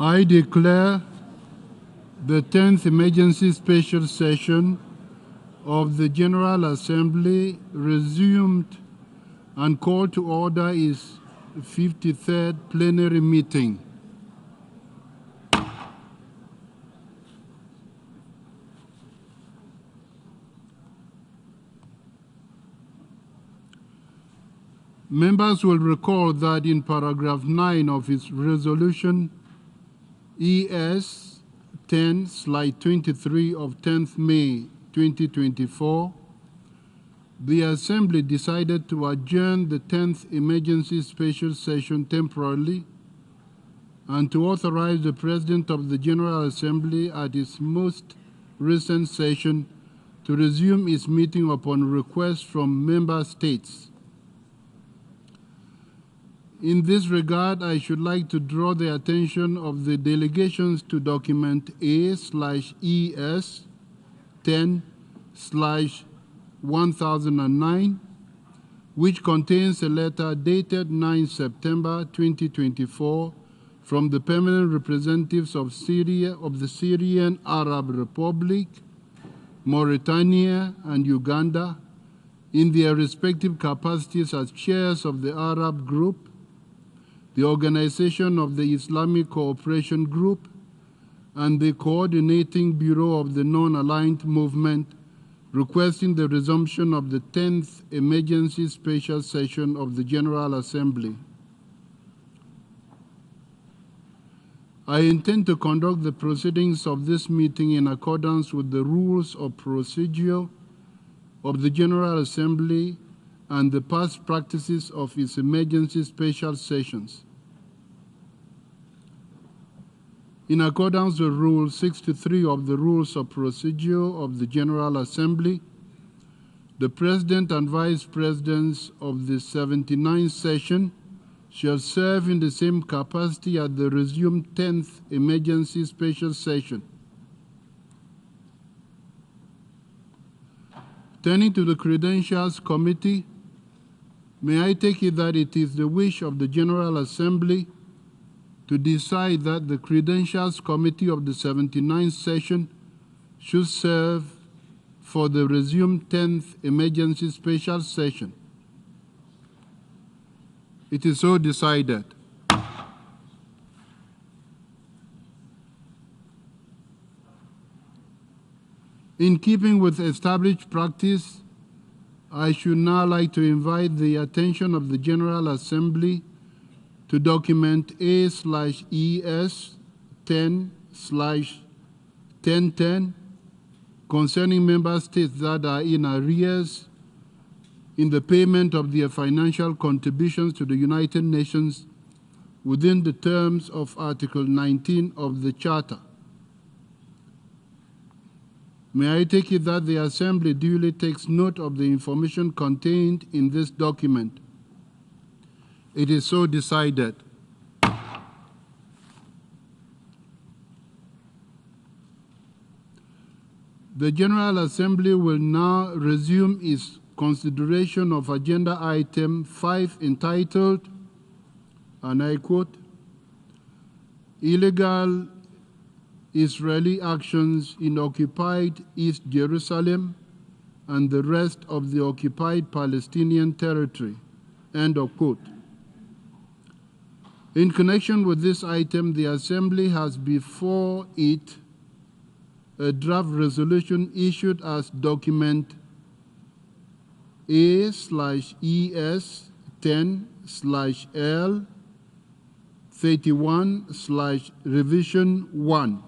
I declare the 10th Emergency Special Session of the General Assembly resumed and called to order its 53rd plenary meeting. Members will recall that in paragraph 9 of its resolution ES 10/23 of 10th May 2024, the Assembly decided to adjourn the 10th Emergency Special Session temporarily and to authorize the President of the General Assembly at its most recent session to resume its meeting upon request from member states. In this regard, I should like to draw the attention of the delegations to document A/ES 10/1009, which contains a letter dated 9 September 2024 from the permanent representatives of Syria, of the Syrian Arab Republic, Mauritania, and Uganda in their respective capacities as chairs of the Arab Group, the Organization of the Islamic Cooperation Group, and the Coordinating Bureau of the Non-Aligned Movement, requesting the resumption of the 10th Emergency Special Session of the General Assembly. I intend to conduct the proceedings of this meeting in accordance with the rules of procedure of the General Assembly and the past practices of its emergency special sessions. In accordance with Rule 63 of the Rules of Procedure of the General Assembly, the President and Vice Presidents of the 79th session shall serve in the same capacity at the resumed 10th Emergency Special Session. Turning to the Credentials Committee, may I take it that it is the wish of the General Assembly to decide that the Credentials Committee of the 79th session should serve for the resumed 10th Emergency Special Session. It is so decided. In keeping with established practice, I should now like to invite the attention of the General Assembly to document A/ES 10/1010 concerning member states that are in arrears in the payment of their financial contributions to the United Nations within the terms of Article 19 of the Charter. May I take it that the Assembly duly takes note of the information contained in this document. It is so decided. The General Assembly will now resume its consideration of Agenda Item 5 entitled, and I quote, Illegal Israeli Actions in Occupied East Jerusalem and the Rest of the Occupied Palestinian Territory, end of quote. In connection with this item, the Assembly has before it a draft resolution issued as document A/ES 10/L 31/revision 1.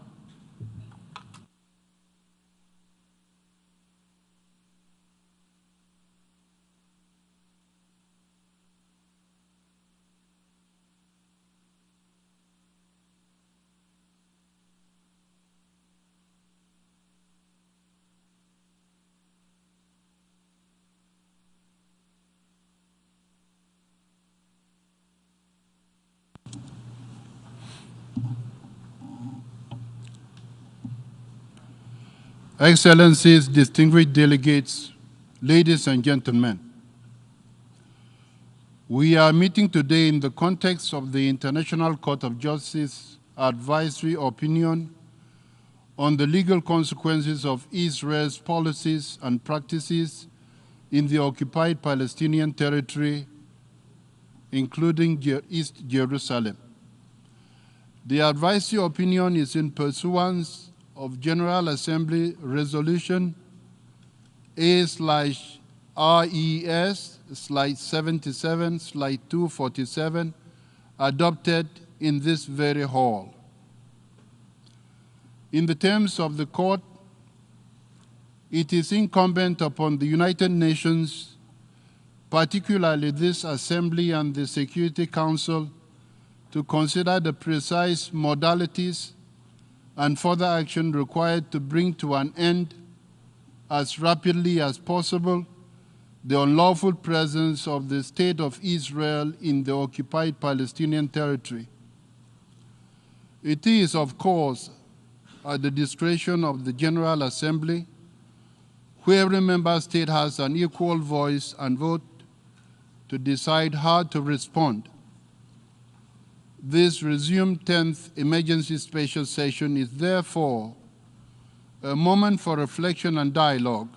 Excellencies, distinguished delegates, ladies and gentlemen, we are meeting today in the context of the International Court of Justice advisory opinion on the legal consequences of Israel's policies and practices in the occupied Palestinian territory, including East Jerusalem. The advisory opinion is in pursuance of General Assembly Resolution A/RES/77/247, adopted in this very hall. In the terms of the court, it is incumbent upon the United Nations, particularly this Assembly and the Security Council, to consider the precise modalities and further action required to bring to an end as rapidly as possible the unlawful presence of the State of Israel in the occupied Palestinian territory. It is, of course, at the discretion of the General Assembly, where every member state has an equal voice and vote, to decide how to respond. This resumed 10th Emergency Special Session is therefore a moment for reflection and dialogue.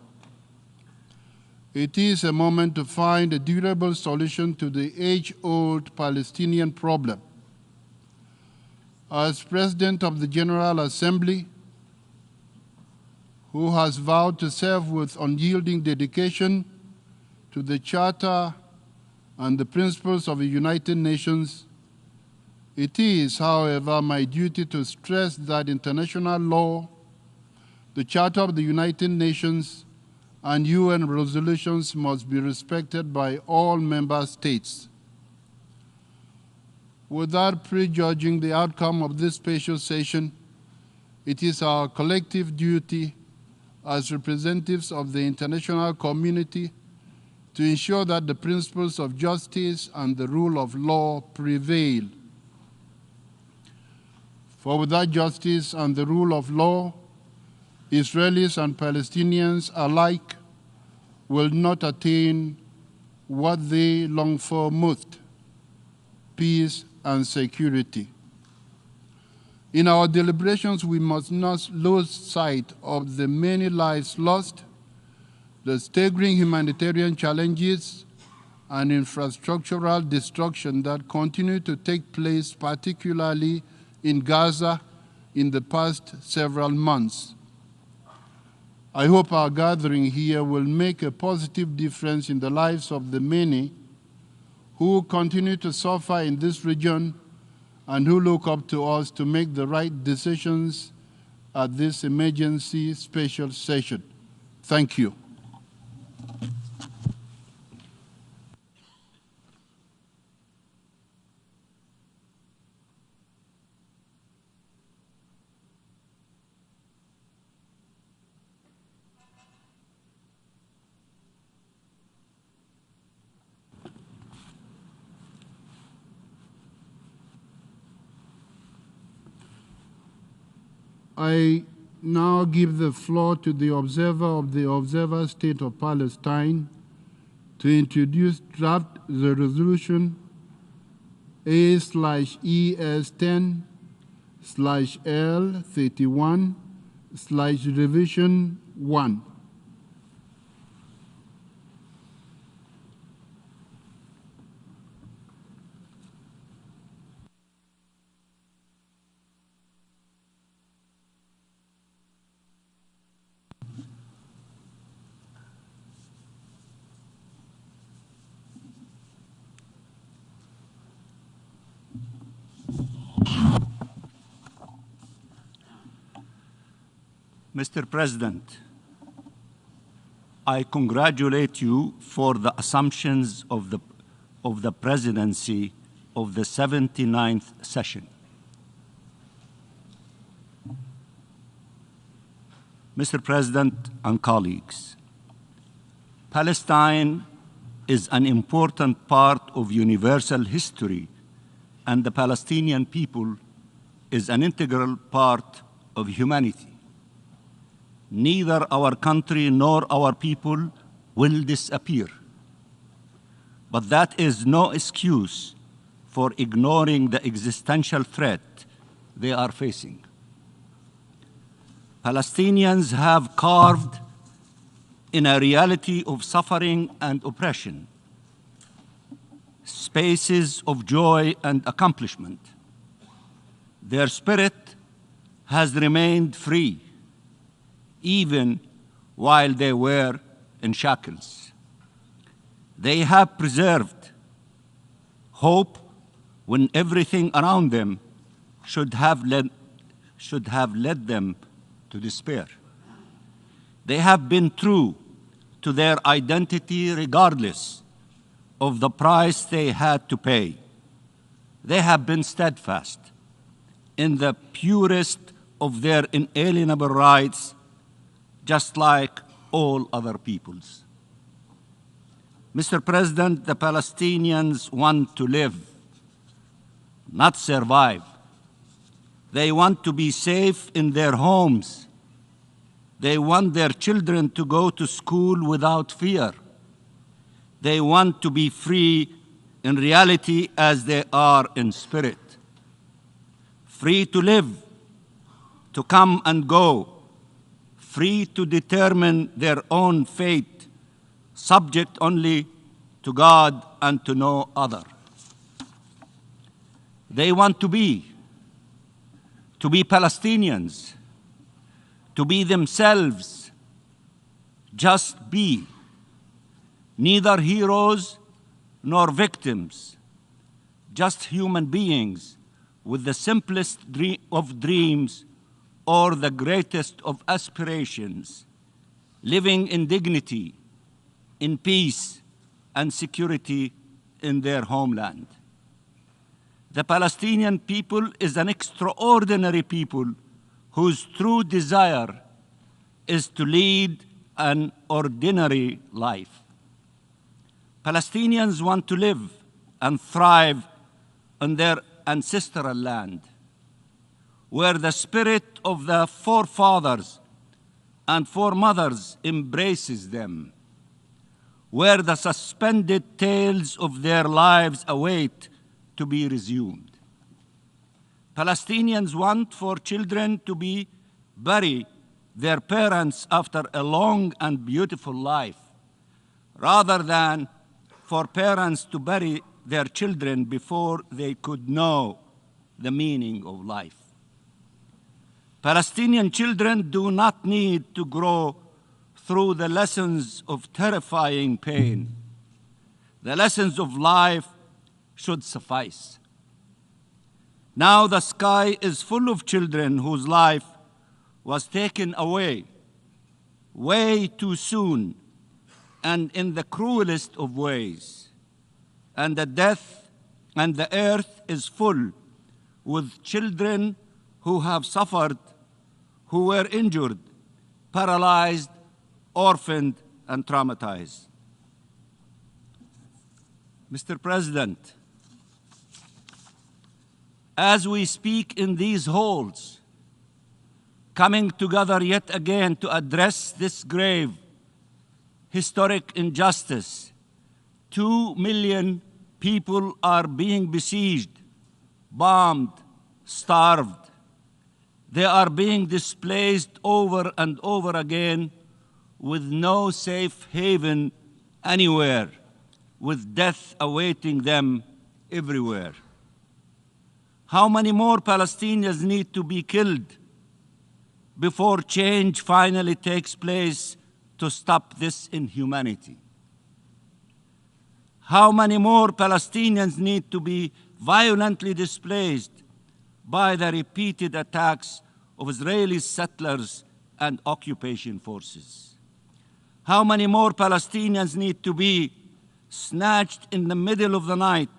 It is a moment to find a durable solution to the age-old Palestinian problem. As President of the General Assembly, who has vowed to serve with unyielding dedication to the Charter and the principles of the United Nations, it is, however, my duty to stress that international law, the Charter of the United Nations, and UN resolutions must be respected by all member states. Without prejudging the outcome of this special session, it is our collective duty as representatives of the international community to ensure that the principles of justice and the rule of law prevail. For without justice and the rule of law, Israelis and Palestinians alike will not attain what they long for most: peace and security. In our deliberations, we must not lose sight of the many lives lost, the staggering humanitarian challenges, and infrastructural destruction that continue to take place, particularly in Gaza, in the past several months. I hope our gathering here will make a positive difference in the lives of the many who continue to suffer in this region and who look up to us to make the right decisions at this emergency special session. Thank you. I now give the floor to the observer of the Observer State of Palestine to introduce draft the resolution A/ES10/L31/revision 1. Mr. President, I congratulate you for the assumptions of the presidency of the 79th session. Mr. President and colleagues, Palestine is an important part of universal history, and the Palestinian people is an integral part of humanity. Neither our country nor our people will disappear. But that is no excuse for ignoring the existential threat they are facing. Palestinians have carved in a reality of suffering and oppression, spaces of joy and accomplishment. Their spirit has remained free, even while they were in shackles. They have preserved hope when everything around them should have led them to despair. They have been true to their identity regardless of the price they had to pay. They have been steadfast in the purest of their inalienable rights, just like all other peoples. Mr. President, the Palestinians want to live, not survive. They want to be safe in their homes. They want their children to go to school without fear. They want to be free in reality as they are in spirit. Free to live, to come and go, free to determine their own fate, subject only to God and to no other. They want to be Palestinians, to be themselves, just be, neither heroes nor victims, just human beings with the simplest of dreams or the greatest of aspirations, living in dignity, in peace and security in their homeland. The Palestinian people is an extraordinary people whose true desire is to lead an ordinary life. Palestinians want to live and thrive on their ancestral land, where the spirit of the forefathers and foremothers embraces them, where the suspended tales of their lives await to be resumed. Palestinians want for children to bury their parents after a long and beautiful life, rather than for parents to bury their children before they could know the meaning of life. Palestinian children do not need to grow through the lessons of terrifying pain. The lessons of life should suffice. Now the sky is full of children whose life was taken away way too soon and in the cruelest of ways. And the earth is full with children who have suffered, who were injured, paralyzed, orphaned, and traumatized. Mr. President, as we speak in these halls, coming together yet again to address this grave, historic injustice, 2 million people are being besieged, bombed, starved. They are being displaced over and over again with no safe haven anywhere, with death awaiting them everywhere. How many more Palestinians need to be killed before change finally takes place to stop this inhumanity? How many more Palestinians need to be violently displaced by the repeated attacks of Israeli settlers and occupation forces? How many more Palestinians need to be snatched in the middle of the night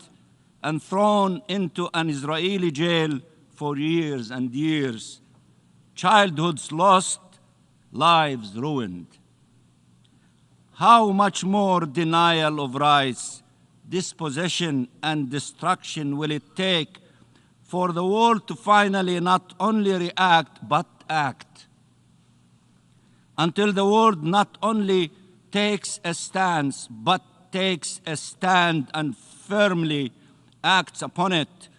and thrown into an Israeli jail for years and years, childhoods lost, lives ruined? How much more denial of rights, dispossession, and destruction will it take for the world to finally not only react, but act? Until the world not only takes a stance, but takes a stand and firmly acts upon it,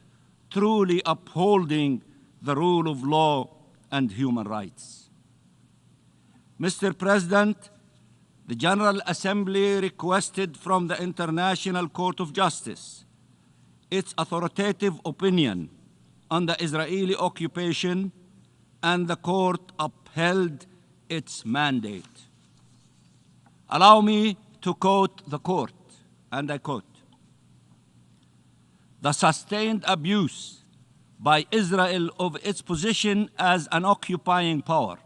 truly upholding the rule of law, and human rights. Mr. President, the General Assembly requested from the International Court of Justice its authoritative opinion on the Israeli occupation, and the court upheld its mandate. Allow me to quote the court, and I quote, "The sustained abuse by Israel of its position as an occupying power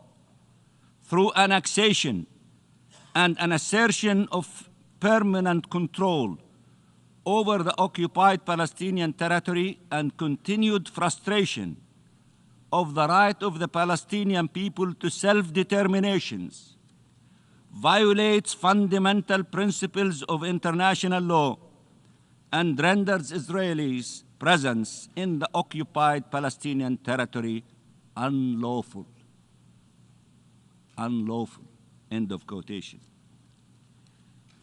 through annexation and an assertion of permanent control over the occupied Palestinian territory and continued frustration of the right of the Palestinian people to self-determination violates fundamental principles of international law and renders Israelis' presence in the occupied Palestinian territory unlawful." Unlawful, end of quotation.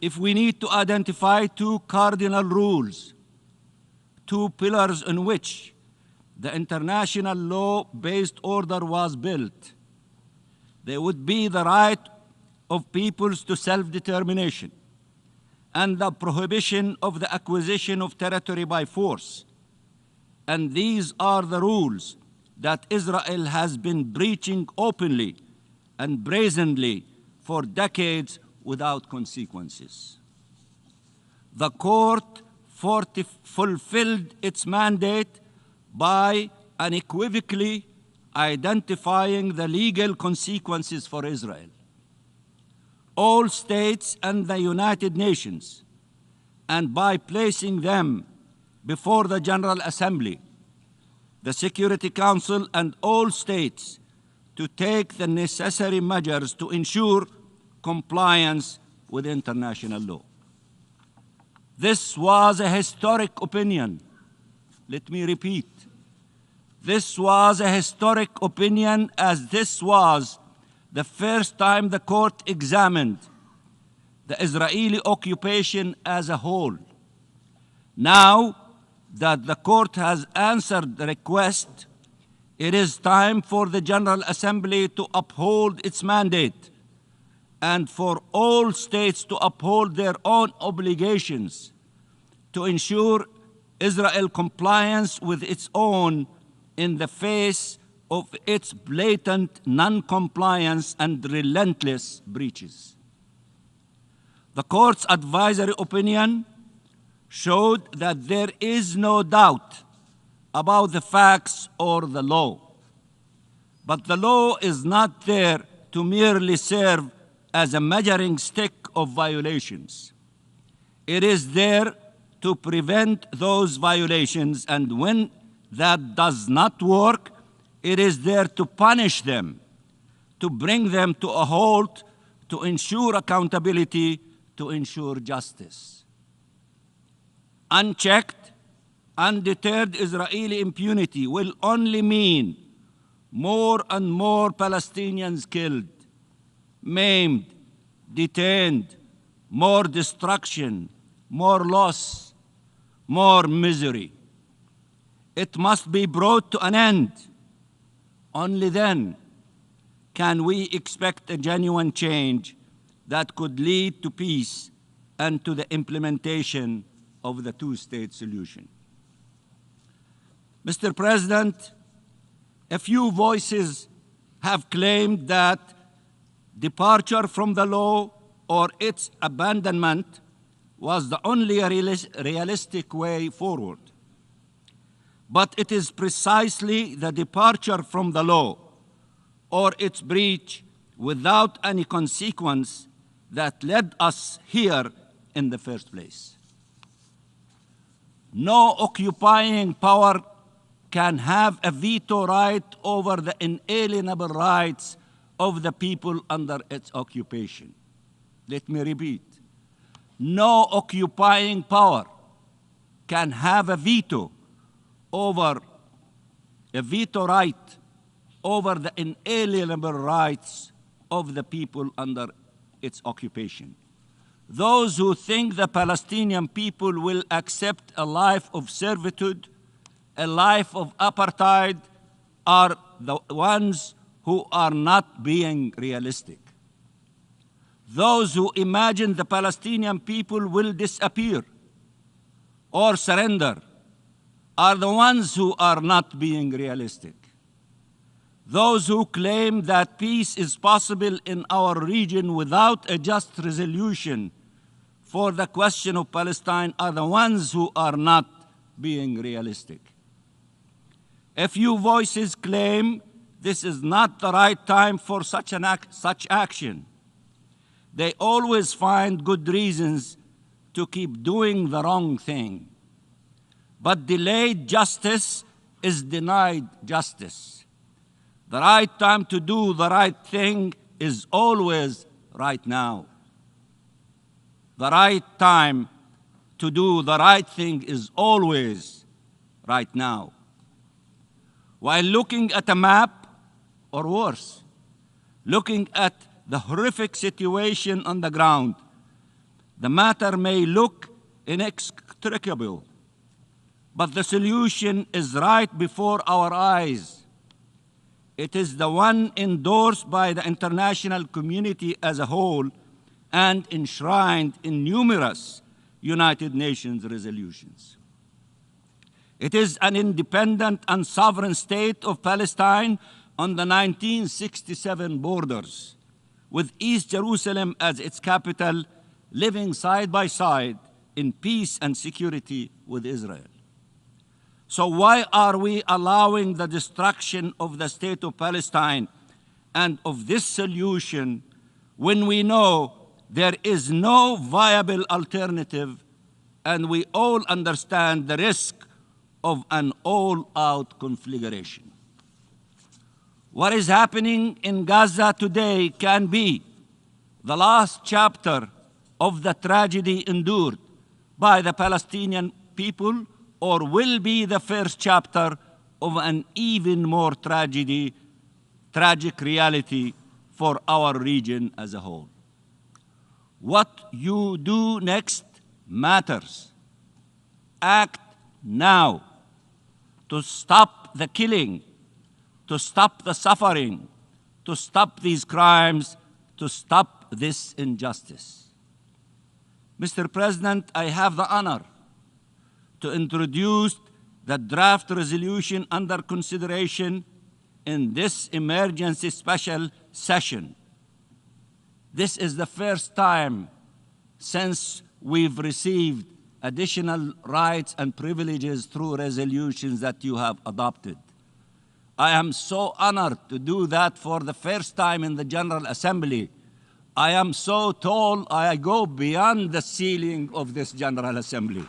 If we need to identify two cardinal rules, two pillars on which the international law-based order was built, they would be the right of peoples to self-determination and the prohibition of the acquisition of territory by force. And these are the rules that Israel has been breaching openly and brazenly for decades without consequences. The court fulfilled its mandate by unequivocally identifying the legal consequences for Israel. All states and the United Nations, and by placing them before the General Assembly, the Security Council, and all states to take the necessary measures to ensure compliance with international law. This was a historic opinion. Let me repeat. This was a historic opinion, as this was the first time the court examined the Israeli occupation as a whole. Now that the court has answered the request, it is time for the General Assembly to uphold its mandate and for all states to uphold their own obligations to ensure Israel compliance with its own in the face of its blatant non-compliance and relentless breaches. The court's advisory opinion showed that there is no doubt about the facts or the law. But the law is not there to merely serve as a measuring stick of violations. It is there to prevent those violations, and when that does not work, it is there to punish them, to bring them to a halt, to ensure accountability, to ensure justice. Unchecked, undeterred Israeli impunity will only mean more and more Palestinians killed, maimed, detained, more destruction, more loss, more misery. It must be brought to an end. Only then can we expect a genuine change that could lead to peace and to the implementation of the two-state solution. Mr. President, a few voices have claimed that departure from the law or its abandonment was the only realistic way forward. But it is precisely the departure from the law or its breach without any consequence that led us here in the first place. No occupying power can have a veto right over the inalienable rights of the people under its occupation. Let me repeat. No occupying power can have a veto right over the inalienable rights of the people under its occupation. Those who think the Palestinian people will accept a life of servitude, a life of apartheid, are the ones who are not being realistic. Those who imagine the Palestinian people will disappear or surrender are the ones who are not being realistic. Those who claim that peace is possible in our region without a just resolution for the question of Palestine are the ones who are not being realistic. A few voices claim this is not the right time for such action. They always find good reasons to keep doing the wrong thing. But delayed justice is denied justice. The right time to do the right thing is always right now. The right time to do the right thing is always right now. While looking at a map, or worse, looking at the horrific situation on the ground, the matter may look inextricable, but the solution is right before our eyes. It is the one endorsed by the international community as a whole and enshrined in numerous United Nations resolutions. It is an independent and sovereign state of Palestine on the 1967 borders, with East Jerusalem as its capital, living side by side in peace and security with Israel. So why are we allowing the destruction of the state of Palestine and of this solution when we know there is no viable alternative and we all understand the risk of an all-out conflagration? What is happening in Gaza today can be the last chapter of the tragedy endured by the Palestinian people, or will be the first chapter of an even more tragic reality for our region as a whole. What you do next matters. Act now to stop the killing, to stop the suffering, to stop these crimes, to stop this injustice. Mr. President, I have the honor to introduce the draft resolution under consideration in this emergency special session. This is the first time since we've received additional rights and privileges through resolutions that you have adopted. I am so honored to do that for the first time in the General Assembly. I am so tall, I go beyond the ceiling of this General Assembly.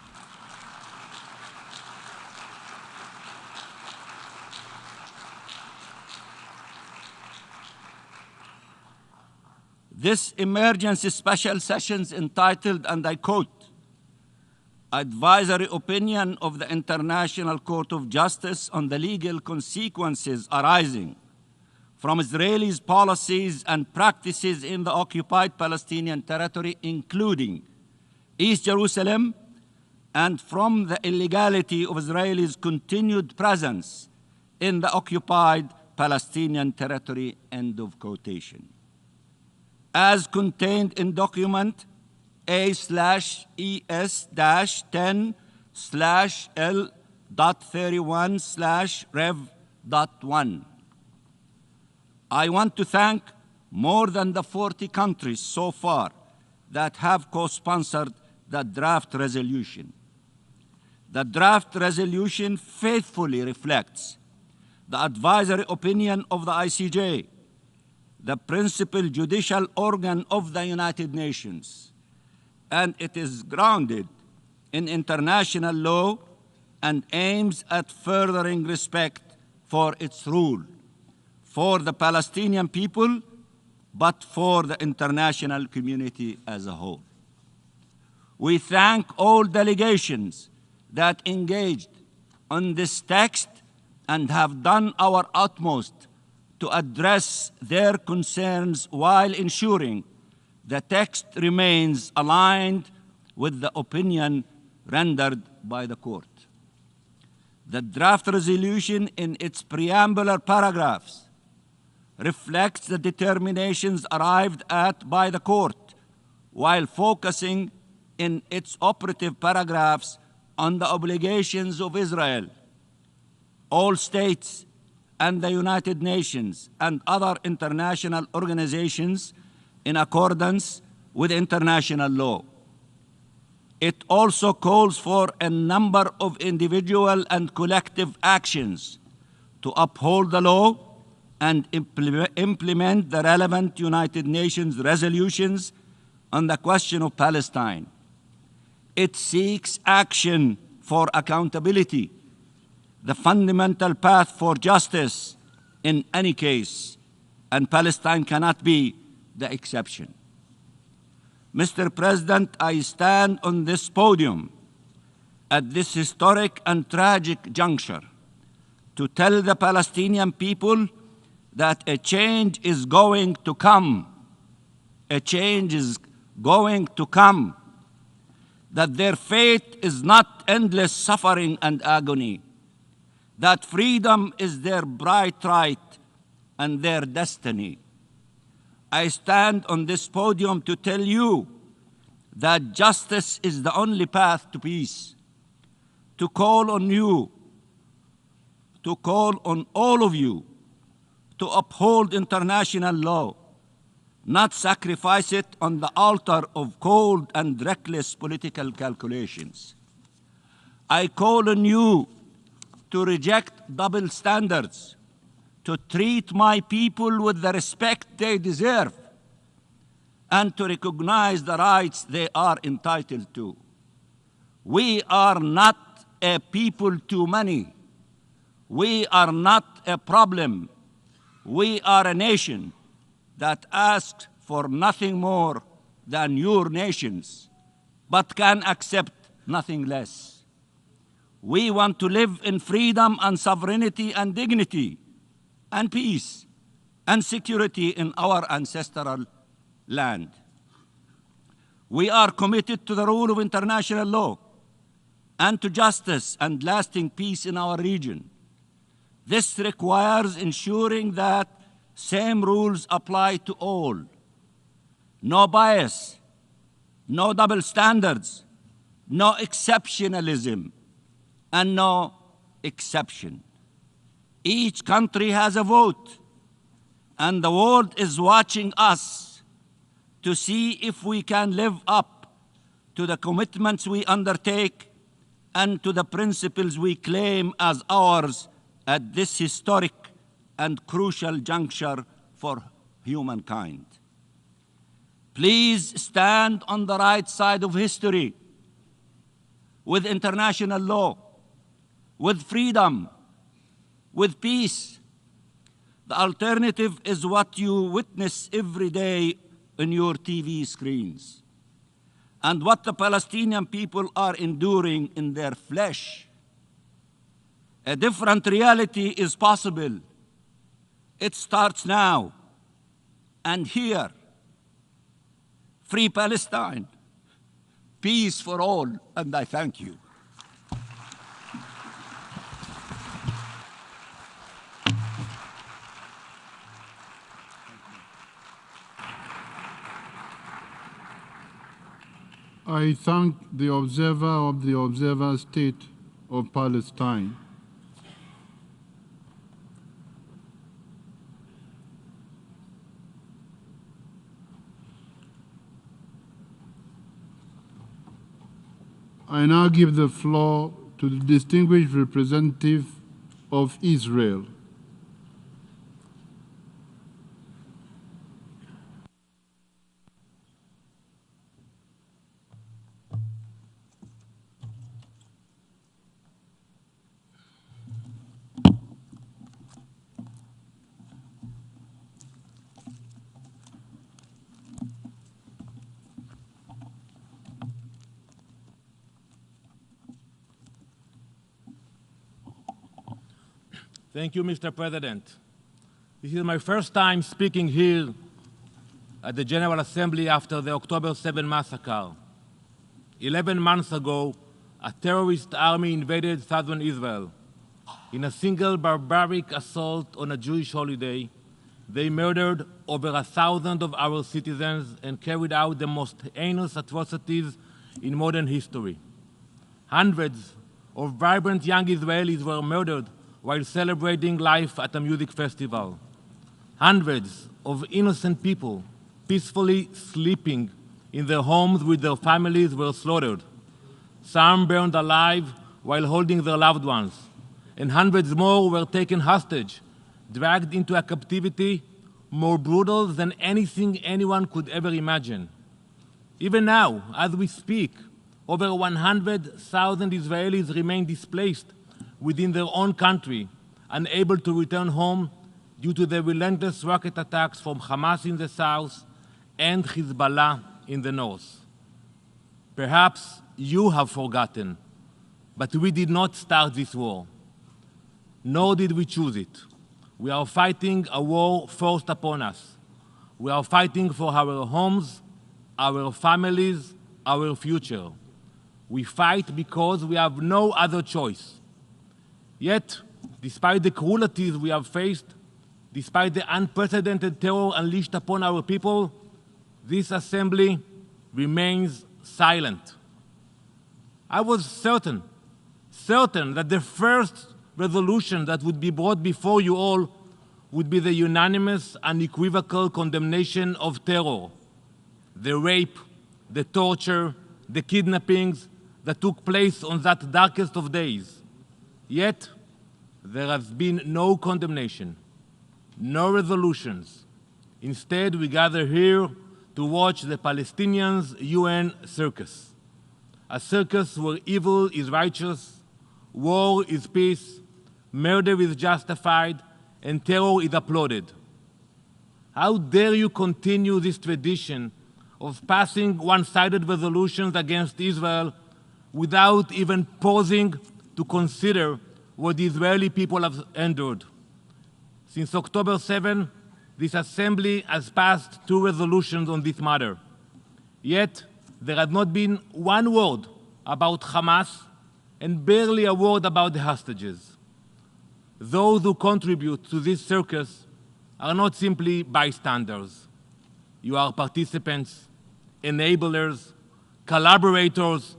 This emergency special session is entitled, and I quote, "Advisory opinion of the International Court of Justice on the legal consequences arising from Israelis' policies and practices in the occupied Palestinian territory, including East Jerusalem, and from the illegality of Israelis' continued presence in the occupied Palestinian territory," end of quotation. As contained in document A/ES-10/L.31/Rev.1. I want to thank more than the 40 countries so far that have co-sponsored the draft resolution. The draft resolution faithfully reflects the advisory opinion of the ICJ, the principal judicial organ of the United Nations, and it is grounded in international law and aims at furthering respect for its rule, for the Palestinian people, but for the international community as a whole. We thank all delegations that engaged on this text and have done our utmost to address their concerns while ensuring the text remains aligned with the opinion rendered by the court. The draft resolution in its preambular paragraphs reflects the determinations arrived at by the court, while focusing in its operative paragraphs on the obligations of Israel, all states, and the United Nations and other international organizations in accordance with international law. It also calls for a number of individual and collective actions to uphold the law and implement the relevant United Nations resolutions on the question of Palestine. It seeks action for accountability, the fundamental path for justice in any case, and Palestine cannot be the exception. Mr. President, I stand on this podium at this historic and tragic juncture to tell the Palestinian people that a change is going to come. A change is going to come. That their fate is not endless suffering and agony. That freedom is their bright right and their destiny. I stand on this podium to tell you that justice is the only path to peace, to call on you, to call on all of you to uphold international law, not sacrifice it on the altar of cold and reckless political calculations. I call on you to reject double standards, to treat my people with the respect they deserve, and to recognize the rights they are entitled to. We are not a people too many. We are not a problem. We are a nation that asks for nothing more than your nations, but can accept nothing less. We want to live in freedom and sovereignty and dignity and peace and security in our ancestral land. We are committed to the rule of international law and to justice and lasting peace in our region. This requires ensuring that same rules apply to all. No bias, no double standards, no exceptionalism, and no exception. Each country has a vote, and the world is watching us to see if we can live up to the commitments we undertake and to the principles we claim as ours at this historic and crucial juncture for humankind. Please stand on the right side of history, with international law, with freedom, with peace. The alternative is what you witness every day on your TV screens, and what the Palestinian people are enduring in their flesh. A different reality is possible. It starts now and here. Free Palestine, peace for all, and I thank you. I thank the observer of the observer state of Palestine. I now give the floor to the distinguished representative of Israel. Thank you, Mr. President. This is my first time speaking here at the General Assembly after the October 7 massacre. 11 months ago, a terrorist army invaded southern Israel. In a single barbaric assault on a Jewish holiday, they murdered over 1,000 of our citizens and carried out the most heinous atrocities in modern history. Hundreds of vibrant young Israelis were murdered while celebrating life at a music festival. Hundreds of innocent people peacefully sleeping in their homes with their families were slaughtered. Some burned alive while holding their loved ones, and hundreds more were taken hostage, dragged into a captivity more brutal than anything anyone could ever imagine. Even now, as we speak, over 100,000 Israelis remain displaced within their own country, unable to return home due to the relentless rocket attacks from Hamas in the south and Hezbollah in the north. Perhaps you have forgotten, but we did not start this war, nor did we choose it. We are fighting a war forced upon us. We are fighting for our homes, our families, our future. We fight because we have no other choice. Yet, despite the cruelties we have faced, despite the unprecedented terror unleashed upon our people, this assembly remains silent. I was certain that the first resolution that would be brought before you all would be the unanimous, unequivocal condemnation of terror, the rape, the torture, the kidnappings that took place on that darkest of days. Yet, there has been no condemnation, no resolutions. Instead, we gather here to watch the Palestinians' UN circus, a circus where evil is righteous, war is peace, murder is justified, and terror is applauded. How dare you continue this tradition of passing one-sided resolutions against Israel without even pausing to consider what the Israeli people have endured? Since October 7, this assembly has passed 2 resolutions on this matter. Yet, there has not been one word about Hamas and barely a word about the hostages. Those who contribute to this circus are not simply bystanders. You are participants, enablers, collaborators.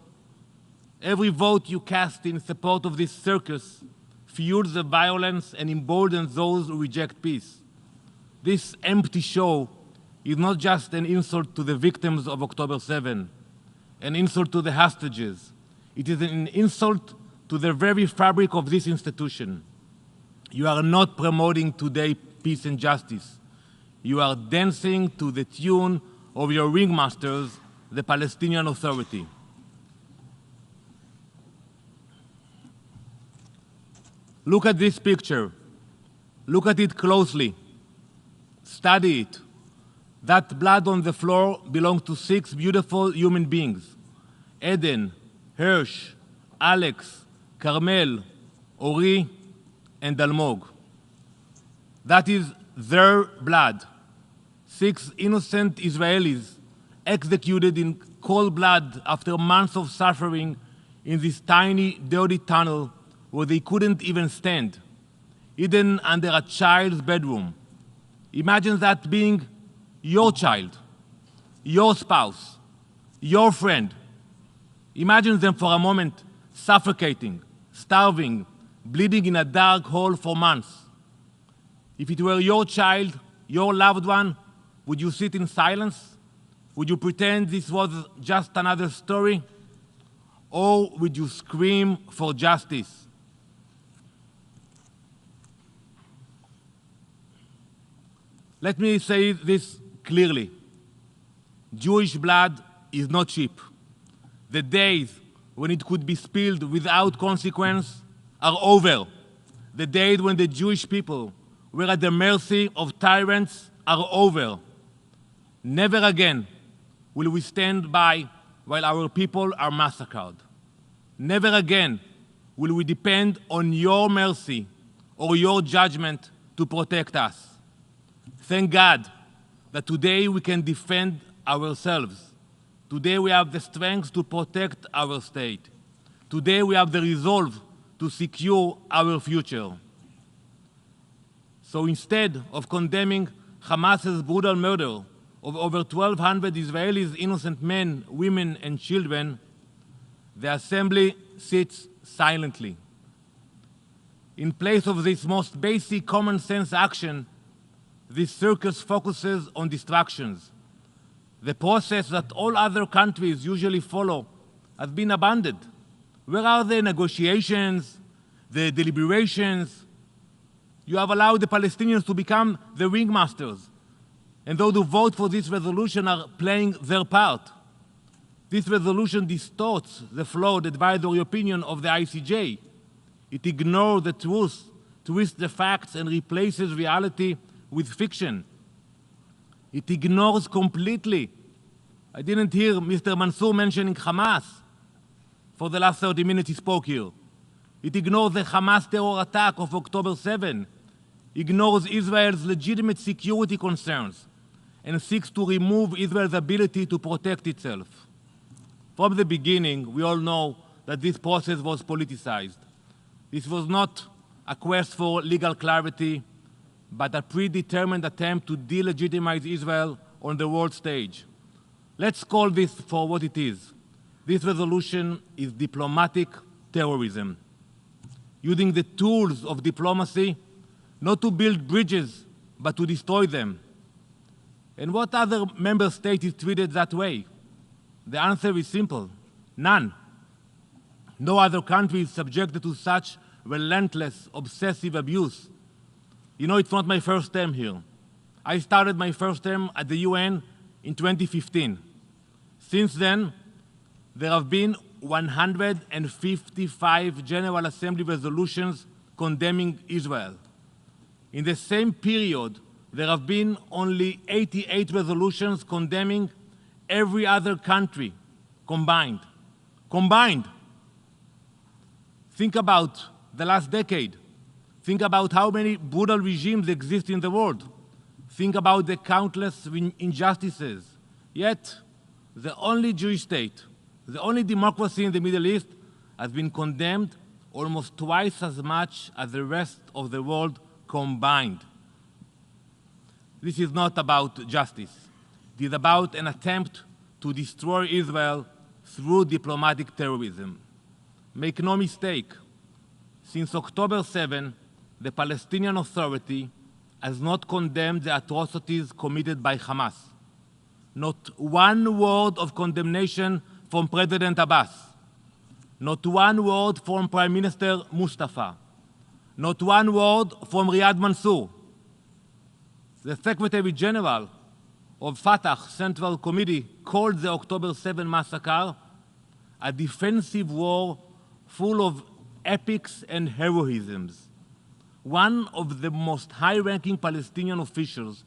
Every vote you cast in support of this circus fuels the violence and emboldens those who reject peace. This empty show is not just an insult to the victims of October 7, an insult to the hostages. It is an insult to the very fabric of this institution. You are not promoting today peace and justice. You are dancing to the tune of your ringmasters, the Palestinian Authority. Look at this picture. Look at it closely. Study it. That blood on the floor belongs to 6 beautiful human beings: Eden, Hirsch, Alex, Carmel, Ori, and Almog. That is their blood. 6 innocent Israelis executed in cold blood after months of suffering in this tiny, dirty tunnel where they couldn't even stand, hidden under a child's bedroom. Imagine that being your child, your spouse, your friend. Imagine them for a moment suffocating, starving, bleeding in a dark hole for months. If it were your child, your loved one, would you sit in silence? Would you pretend this was just another story? Or would you scream for justice? Let me say this clearly. Jewish blood is not cheap. The days when it could be spilled without consequence are over. The days when the Jewish people were at the mercy of tyrants are over. Never again will we stand by while our people are massacred. Never again will we depend on your mercy or your judgment to protect us. Thank God that today we can defend ourselves. Today we have the strength to protect our state. Today we have the resolve to secure our future. So instead of condemning Hamas's brutal murder of over 1,200 Israelis, innocent men, women, and children, the Assembly sits silently. In place of this most basic common sense action, this circus focuses on distractions. The process that all other countries usually follow has been abandoned. Where are the negotiations, the deliberations? You have allowed the Palestinians to become the ringmasters, and those who vote for this resolution are playing their part. This resolution distorts the flawed advisory opinion of the ICJ. It ignores the truth, twists the facts, and replaces reality with fiction. It ignores completely. I didn't hear Mr. Mansour mentioning Hamas for the last 30 minutes he spoke here. It ignores the Hamas terror attack of October 7, ignores Israel's legitimate security concerns, and seeks to remove Israel's ability to protect itself. From the beginning, we all know that this process was politicized. This was not a quest for legal clarity, but a predetermined attempt to delegitimize Israel on the world stage. Let's call this for what it is. This resolution is diplomatic terrorism, using the tools of diplomacy not to build bridges, but to destroy them. And what other member state is treated that way? The answer is simple: none. No other country is subjected to such relentless, obsessive abuse. You know, it's not my first term here. I started my first term at the UN in 2015. Since then, there have been 155 General Assembly resolutions condemning Israel. In the same period, there have been only 88 resolutions condemning every other country combined. Combined! Think about the last decade. Think about how many brutal regimes exist in the world. Think about the countless injustices. Yet, the only Jewish state, the only democracy in the Middle East, has been condemned almost twice as much as the rest of the world combined. This is not about justice. It is about an attempt to destroy Israel through diplomatic terrorism. Make no mistake, since October 7, the Palestinian Authority has not condemned the atrocities committed by Hamas. Not one word of condemnation from President Abbas. Not one word from Prime Minister Mustafa. Not one word from Riyad Mansour. The Secretary General of Fatah Central Committee called the October 7 massacre a defensive war full of epics and heroisms. One of the most high-ranking Palestinian officials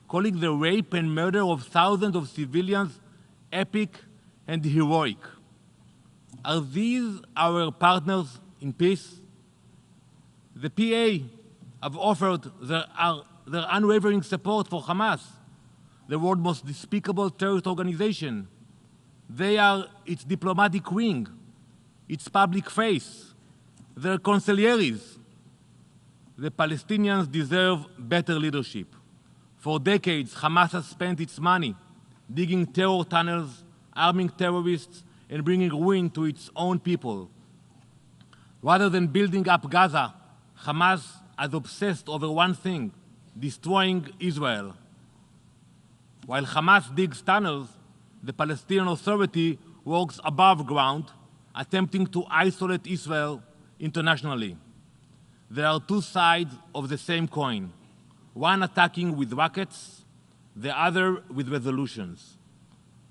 calling the rape and murder of thousands of civilians epic and heroic. Are these our partners in peace? The PA have offered their unwavering support for Hamas, the world's most despicable terrorist organization. They are its diplomatic wing, its public face, their consiglieres. The Palestinians deserve better leadership. For decades, Hamas has spent its money digging terror tunnels, arming terrorists, and bringing ruin to its own people. Rather than building up Gaza, Hamas has obsessed over one thing: destroying Israel. While Hamas digs tunnels, the Palestinian Authority works above ground, attempting to isolate Israel internationally. There are two sides of the same coin, one attacking with rockets, the other with resolutions.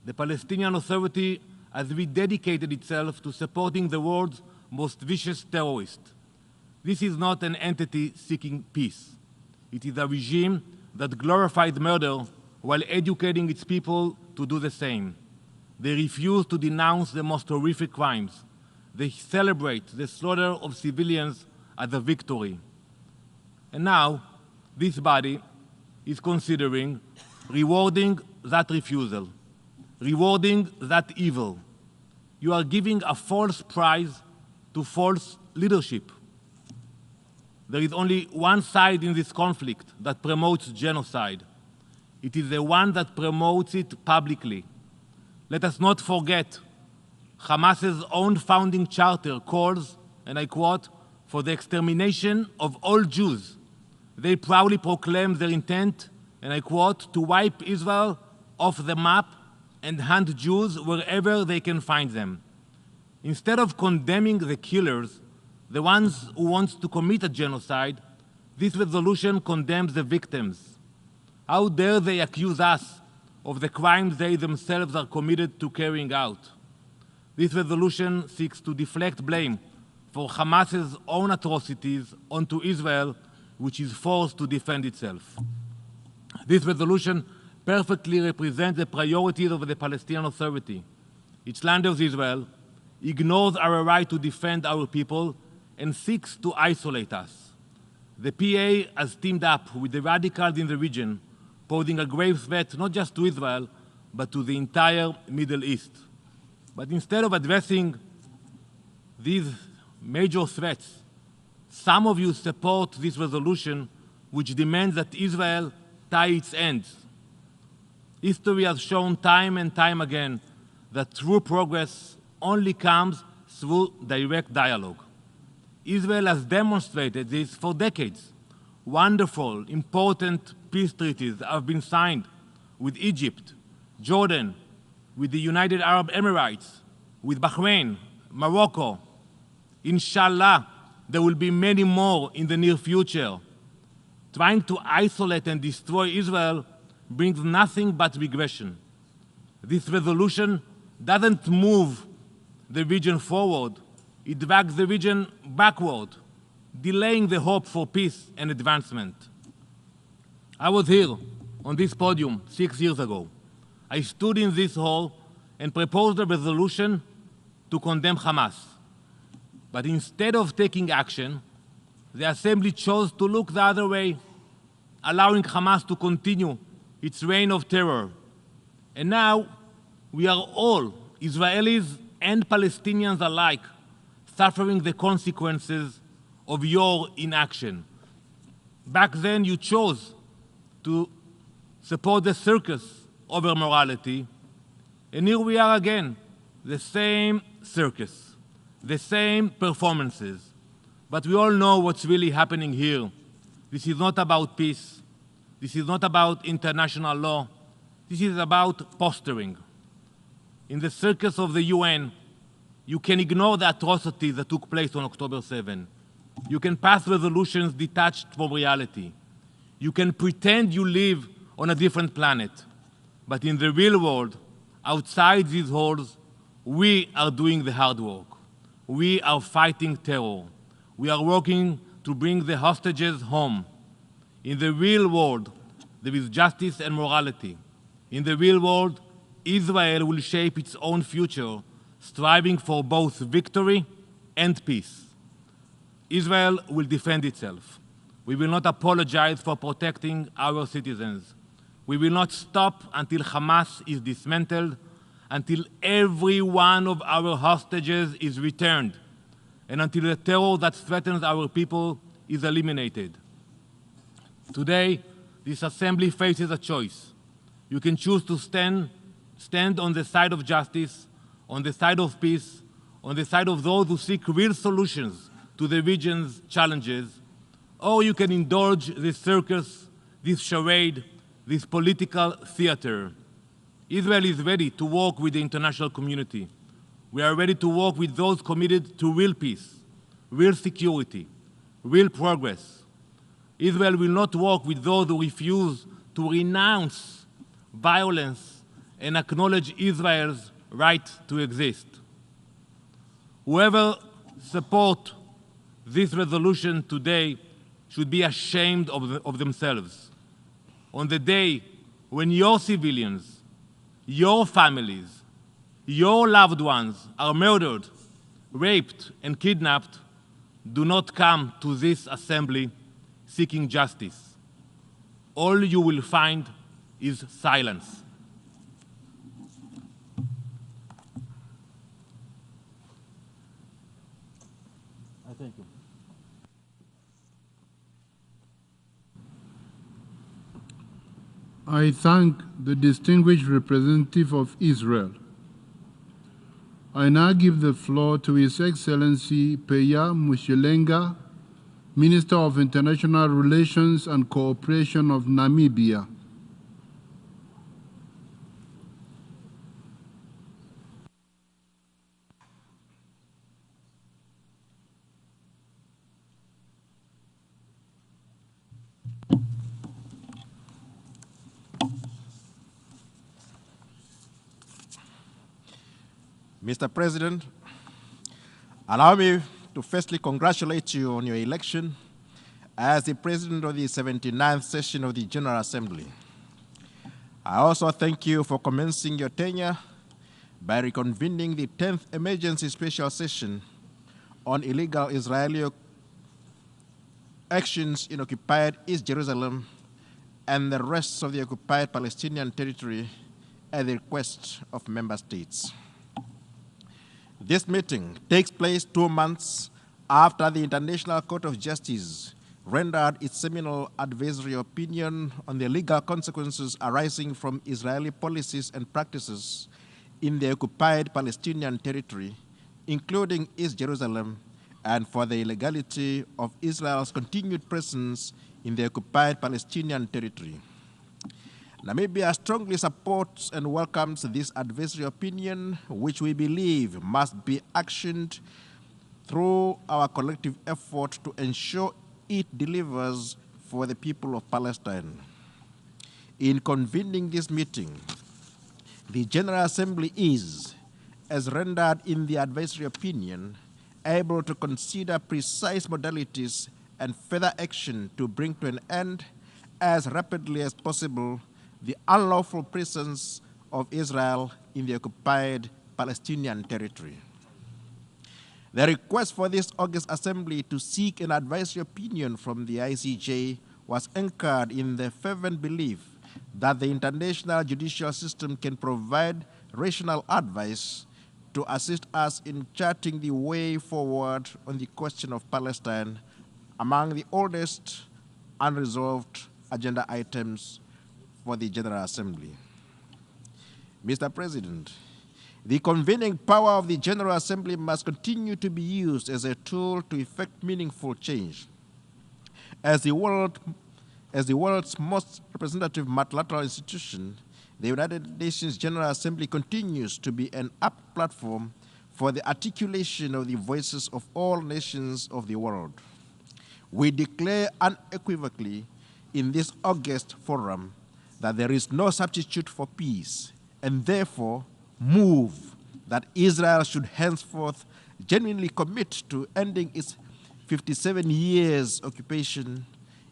The Palestinian Authority has rededicated itself to supporting the world's most vicious terrorist. This is not an entity seeking peace. It is a regime that glorifies murder while educating its people to do the same. They refuse to denounce the most horrific crimes. They celebrate the slaughter of civilians as a victory. And now, this body is considering rewarding that refusal, rewarding that evil. You are giving a false prize to false leadership. There is only one side in this conflict that promotes genocide. It is the one that promotes it publicly. Let us not forget, Hamas's own founding charter calls, and I quote, for the extermination of all Jews. They proudly proclaim their intent, and I quote, to wipe Israel off the map and hunt Jews wherever they can find them. Instead of condemning the killers, the ones who want to commit a genocide, this resolution condemns the victims. How dare they accuse us of the crimes they themselves are committed to carrying out? This resolution seeks to deflect blame for Hamas's own atrocities onto Israel, which is forced to defend itself. This resolution perfectly represents the priorities of the Palestinian Authority. It slanders Israel, ignores our right to defend our people, and seeks to isolate us. The PA has teamed up with the radicals in the region, posing a grave threat not just to Israel, but to the entire Middle East. But instead of addressing these major threats, some of you support this resolution, which demands that Israel tie its ends. History has shown time and time again that true progress only comes through direct dialogue. Israel has demonstrated this for decades. Wonderful, important peace treaties have been signed with Egypt, Jordan, with the United Arab Emirates, with Bahrain, Morocco. Inshallah, there will be many more in the near future. Trying to isolate and destroy Israel brings nothing but regression. This resolution doesn't move the region forward, it drags the region backward, delaying the hope for peace and advancement. I was here on this podium 6 years ago. I stood in this hall and proposed a resolution to condemn Hamas. But instead of taking action, the Assembly chose to look the other way, allowing Hamas to continue its reign of terror. And now we are all, Israelis and Palestinians alike, suffering the consequences of your inaction. Back then you chose to support the circus over morality, and here we are again, the same circus, the same performances. But we all know what's really happening here. This is not about peace. This is not about international law. This is about posturing. In the circus of the UN, you can ignore the atrocities that took place on October 7. You can pass resolutions detached from reality. You can pretend you live on a different planet. But in the real world, outside these halls, we are doing the hard work. We are fighting terror. We are working to bring the hostages home. In the real world, there is justice and morality. In the real world, Israel will shape its own future, striving for both victory and peace. Israel will defend itself. We will not apologize for protecting our citizens. We will not stop until Hamas is dismantled, until every one of our hostages is returned, and until the terror that threatens our people is eliminated. Today, this assembly faces a choice. You can choose to stand on the side of justice, on the side of peace, on the side of those who seek real solutions to the region's challenges, or you can indulge this circus, this charade, this political theater. Israel is ready to work with the international community. We are ready to work with those committed to real peace, real security, real progress. Israel will not work with those who refuse to renounce violence and acknowledge Israel's right to exist. Whoever supports this resolution today should be ashamed of themselves. On the day when your civilians, your families, your loved ones are murdered, raped, and kidnapped, do not come to this assembly seeking justice. All you will find is silence. I Thank you. I thank the distinguished representative of Israel. I now give the floor to His Excellency Peya Mushelenga, Minister of International Relations and Cooperation of Namibia. Mr. President, allow me to firstly congratulate you on your election as the President of the 79th session of the General Assembly. I also thank you for commencing your tenure by reconvening the 10th Emergency Special Session on illegal Israeli actions in occupied East Jerusalem and the rest of the occupied Palestinian territory at the request of member states. This meeting takes place 2 months after the International Court of Justice rendered its seminal advisory opinion on the legal consequences arising from Israeli policies and practices in the occupied Palestinian territory, including East Jerusalem, and for the illegality of Israel's continued presence in the occupied Palestinian territory. Namibia strongly supports and welcomes this advisory opinion, which we believe must be actioned through our collective effort to ensure it delivers for the people of Palestine. In convening this meeting, the General Assembly is, as rendered in the advisory opinion, able to consider precise modalities and further action to bring to an end as rapidly as possible the unlawful presence of Israel in the occupied Palestinian territory. The request for this August Assembly to seek an advisory opinion from the ICJ was anchored in the fervent belief that the international judicial system can provide rational advice to assist us in charting the way forward on the question of Palestine, among the oldest unresolved agenda items for the General Assembly. Mr. President, the convening power of the General Assembly must continue to be used as a tool to effect meaningful change. As the world's most representative multilateral institution, the United Nations General Assembly continues to be an apt platform for the articulation of the voices of all nations of the world. We declare unequivocally in this August forum that there is no substitute for peace, and therefore move that Israel should henceforth genuinely commit to ending its 57 years occupation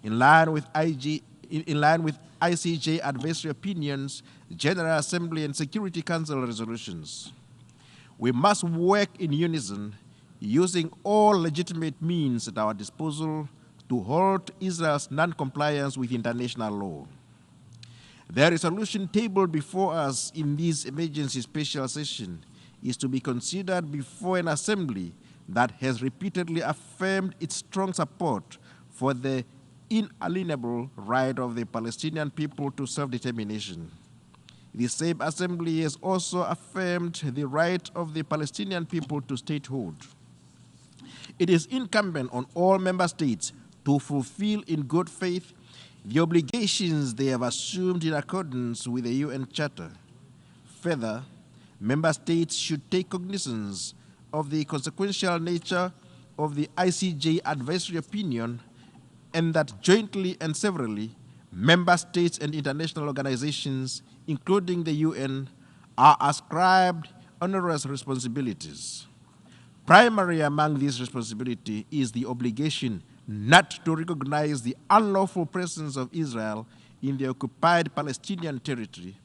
in line with ICJ advisory opinions, General Assembly and Security Council resolutions. We must work in unison, using all legitimate means at our disposal to halt Israel's non-compliance with international law. The resolution tabled before us in this emergency special session is to be considered before an assembly that has repeatedly affirmed its strong support for the inalienable right of the Palestinian people to self-determination. The same assembly has also affirmed the right of the Palestinian people to statehood. It is incumbent on all member states to fulfill in good faith the obligations they have assumed in accordance with the UN Charter. Further, member states should take cognizance of the consequential nature of the ICJ advisory opinion, and that jointly and severally, member states and international organizations, including the UN, are ascribed onerous responsibilities. Primary among these responsibilities is the obligation not to recognize the unlawful presence of Israel in the occupied Palestinian territory,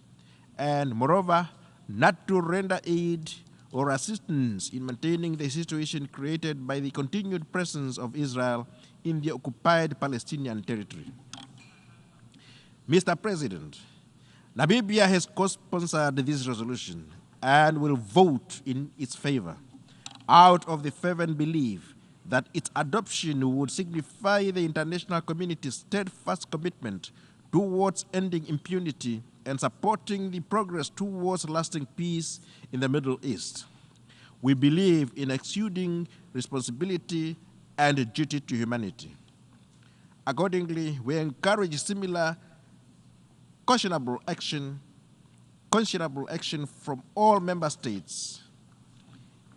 and moreover, not to render aid or assistance in maintaining the situation created by the continued presence of Israel in the occupied Palestinian territory. Mr. President, Namibia has co-sponsored this resolution and will vote in its favor out of the fervent belief that its adoption would signify the international community's steadfast commitment towards ending impunity and supporting the progress towards lasting peace in the Middle East. We believe in exuding responsibility and duty to humanity. Accordingly, we encourage similar conscionable action from all member states.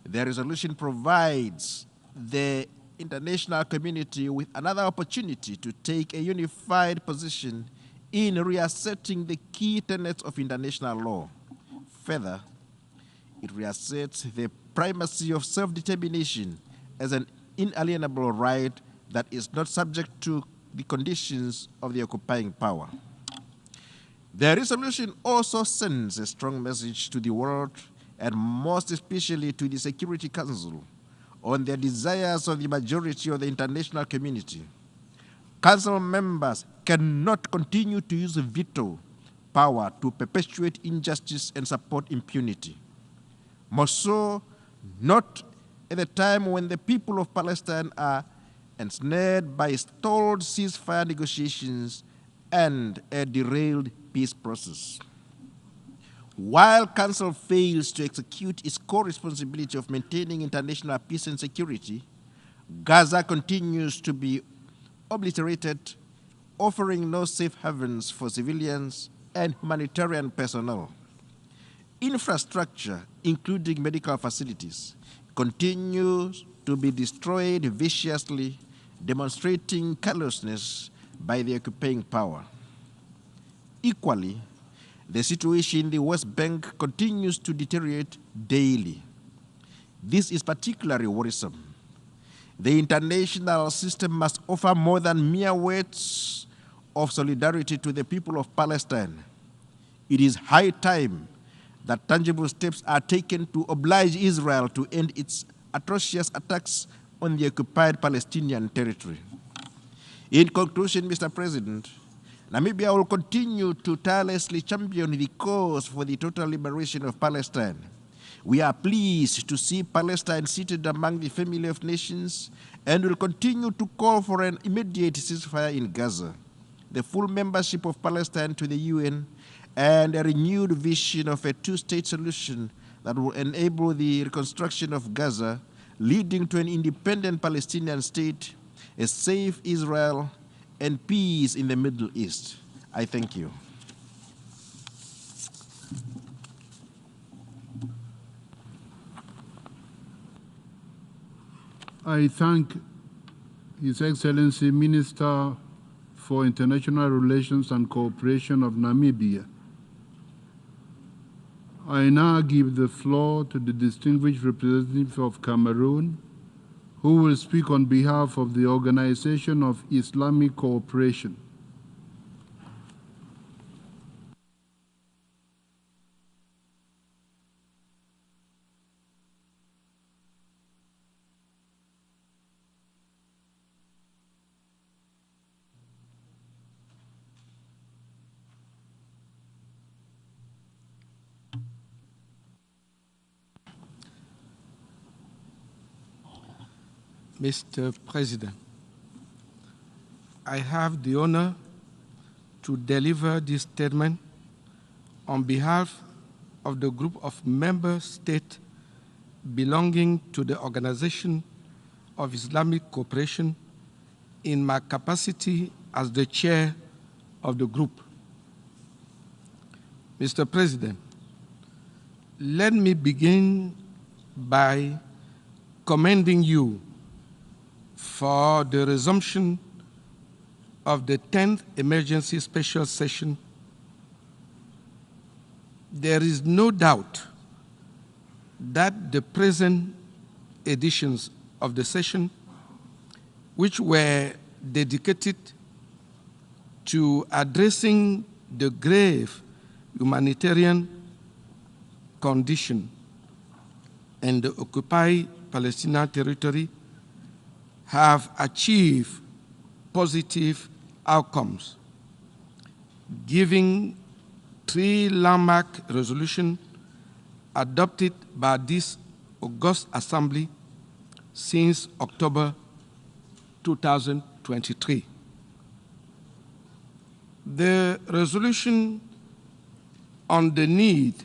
The resolution provides the international community with another opportunity to take a unified position in reasserting the key tenets of international law. Further, it reasserts the primacy of self-determination as an inalienable right that is not subject to the conditions of the occupying power. The resolution also sends a strong message to the world, and most especially to the Security Council, on the desires of the majority of the international community. Council members cannot continue to use veto power to perpetuate injustice and support impunity. More so, not at the time when the people of Palestine are ensnared by stalled ceasefire negotiations and a derailed peace process. While Council fails to execute its core responsibility of maintaining international peace and security, Gaza continues to be obliterated, offering no safe havens for civilians and humanitarian personnel. Infrastructure, including medical facilities, continues to be destroyed viciously, demonstrating callousness by the occupying power. Equally, the situation in the West Bank continues to deteriorate daily. This is particularly worrisome. The international system must offer more than mere words of solidarity to the people of Palestine. It is high time that tangible steps are taken to oblige Israel to end its atrocious attacks on the occupied Palestinian territory. In conclusion, Mr. President, Namibia will continue to tirelessly champion the cause for the total liberation of Palestine. We are pleased to see Palestine seated among the family of nations and will continue to call for an immediate ceasefire in Gaza, the full membership of Palestine to the UN, and a renewed vision of a two-state solution that will enable the reconstruction of Gaza, leading to an independent Palestinian state, a safe Israel, and peace in the Middle East. I thank you. I thank His Excellency Minister for International Relations and Cooperation of Namibia. I now give the floor to the distinguished representative of Cameroon, who will speak on behalf of the Organization of Islamic Cooperation. Mr. President, I have the honor to deliver this statement on behalf of the group of member states belonging to the Organization of Islamic Cooperation in my capacity as the chair of the group. Mr. President, let me begin by commending you for the resumption of the 10th Emergency Special Session. There is no doubt that the present editions of the session, which were dedicated to addressing the grave humanitarian condition in the occupied Palestinian territory, have achieved positive outcomes, giving 3 landmark resolutions adopted by this august assembly since October 2023. The resolution on the need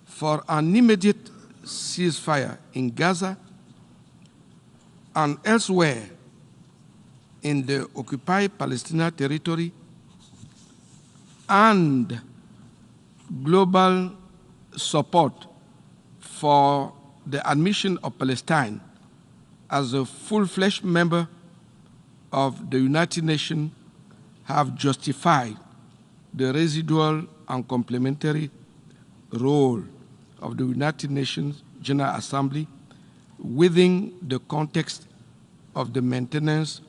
for an immediate ceasefire in Gaza and elsewhere in the occupied Palestinian territory and global support for the admission of Palestine as a full-fledged member of the United Nations have justified the residual and complementary role of the United Nations General Assembly within the context of the maintenance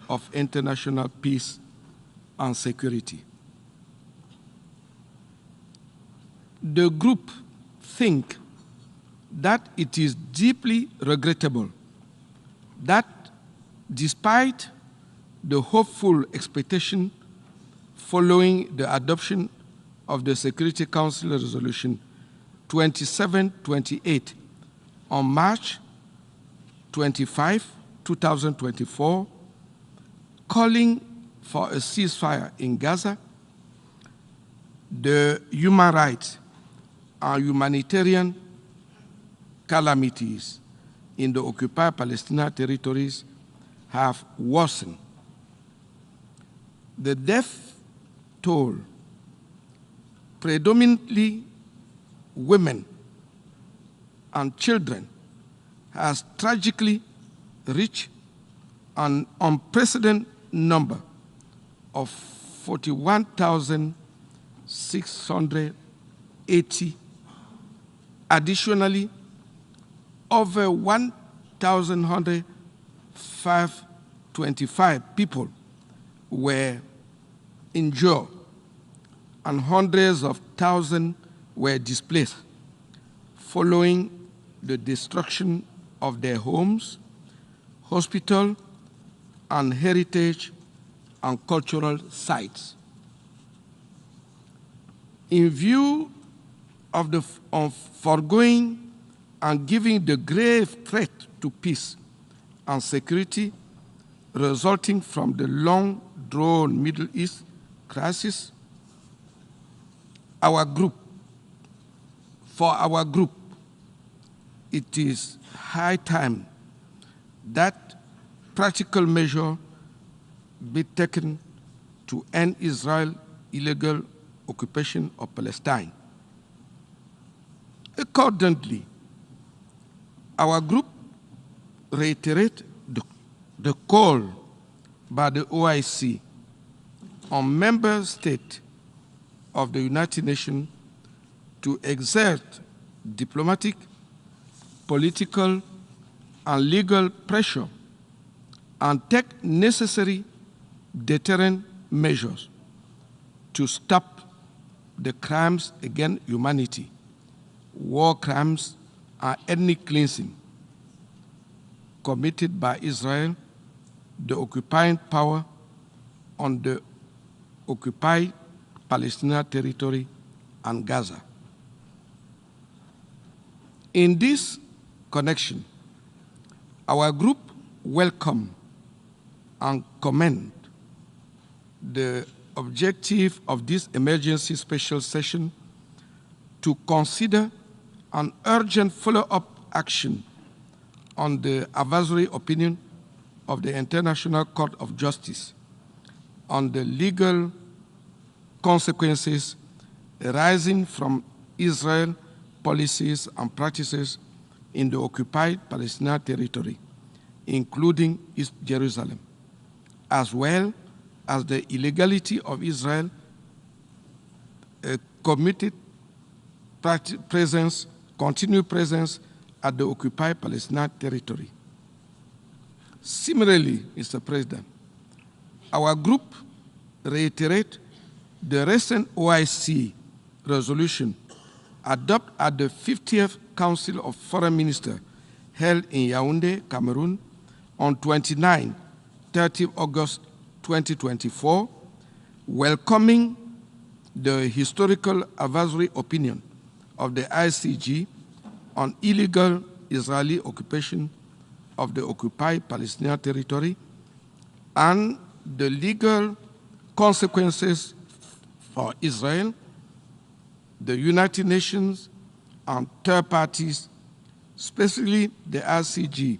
of international peace and security. The group think that it is deeply regrettable that despite the hopeful expectation following the adoption of the Security Council Resolution 2728 on March 25, 2024, calling for a ceasefire in Gaza, the human rights and humanitarian calamities in the occupied Palestinian territories have worsened. The death toll, predominantly women and children, has tragically reached an unprecedented number of 41,680. Additionally, over 1,525 people were injured and hundreds of thousands were displaced following the destruction of their homes, hospitals, and heritage and cultural sites. In view of the foregoing and given the grave threat to peace and security resulting from the long-drawn Middle East crisis, for our group, it is high time that practical measures be taken to end Israel's illegal occupation of Palestine. Accordingly, our group reiterates the call by the OIC on member states of the United Nations to exert diplomatic, political, and legal pressure and take necessary deterrent measures to stop the crimes against humanity, war crimes, and ethnic cleansing committed by Israel, the occupying power, on the occupied Palestinian territory and Gaza. In this connection, our group welcomes and commend the objective of this emergency special session to consider an urgent follow-up action on the advisory opinion of the International Court of Justice on the legal consequences arising from Israel's policies and practices in the occupied Palestinian territory, including East Jerusalem, as well as the illegality of Israel's continued presence at the occupied Palestinian territory. Similarly, Mr. President, our group reiterates the recent OIC resolution adopted at the 50th Council of Foreign Ministers held in Yaoundé, Cameroon, on 29-30 August 2024, welcoming the historical advisory opinion of the ICG on illegal Israeli occupation of the occupied Palestinian territory and the legal consequences for Israel, the United Nations, and third parties, especially the ICG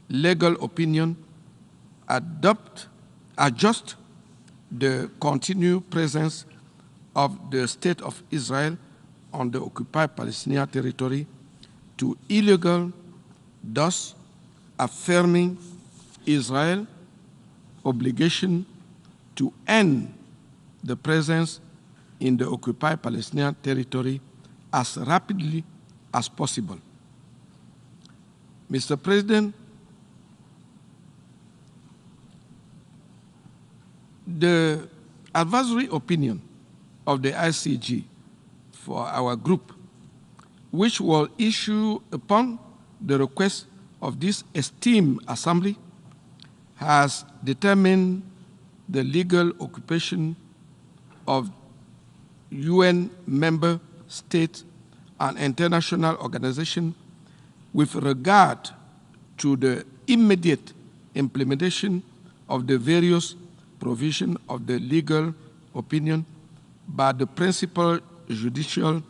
legal opinion, adjust the continued presence of the State of Israel on the occupied Palestinian territory to illegal, thus affirming Israel's obligation to end the presence in the occupied Palestinian territory as rapidly as possible. Mr. President, the advisory opinion of the ICG for our group, which will issue upon the request of this esteemed assembly, has determined the legal occupation of UN member states and international organizations with regard to the immediate implementation of the various provisions of the legal opinion by the principal judicial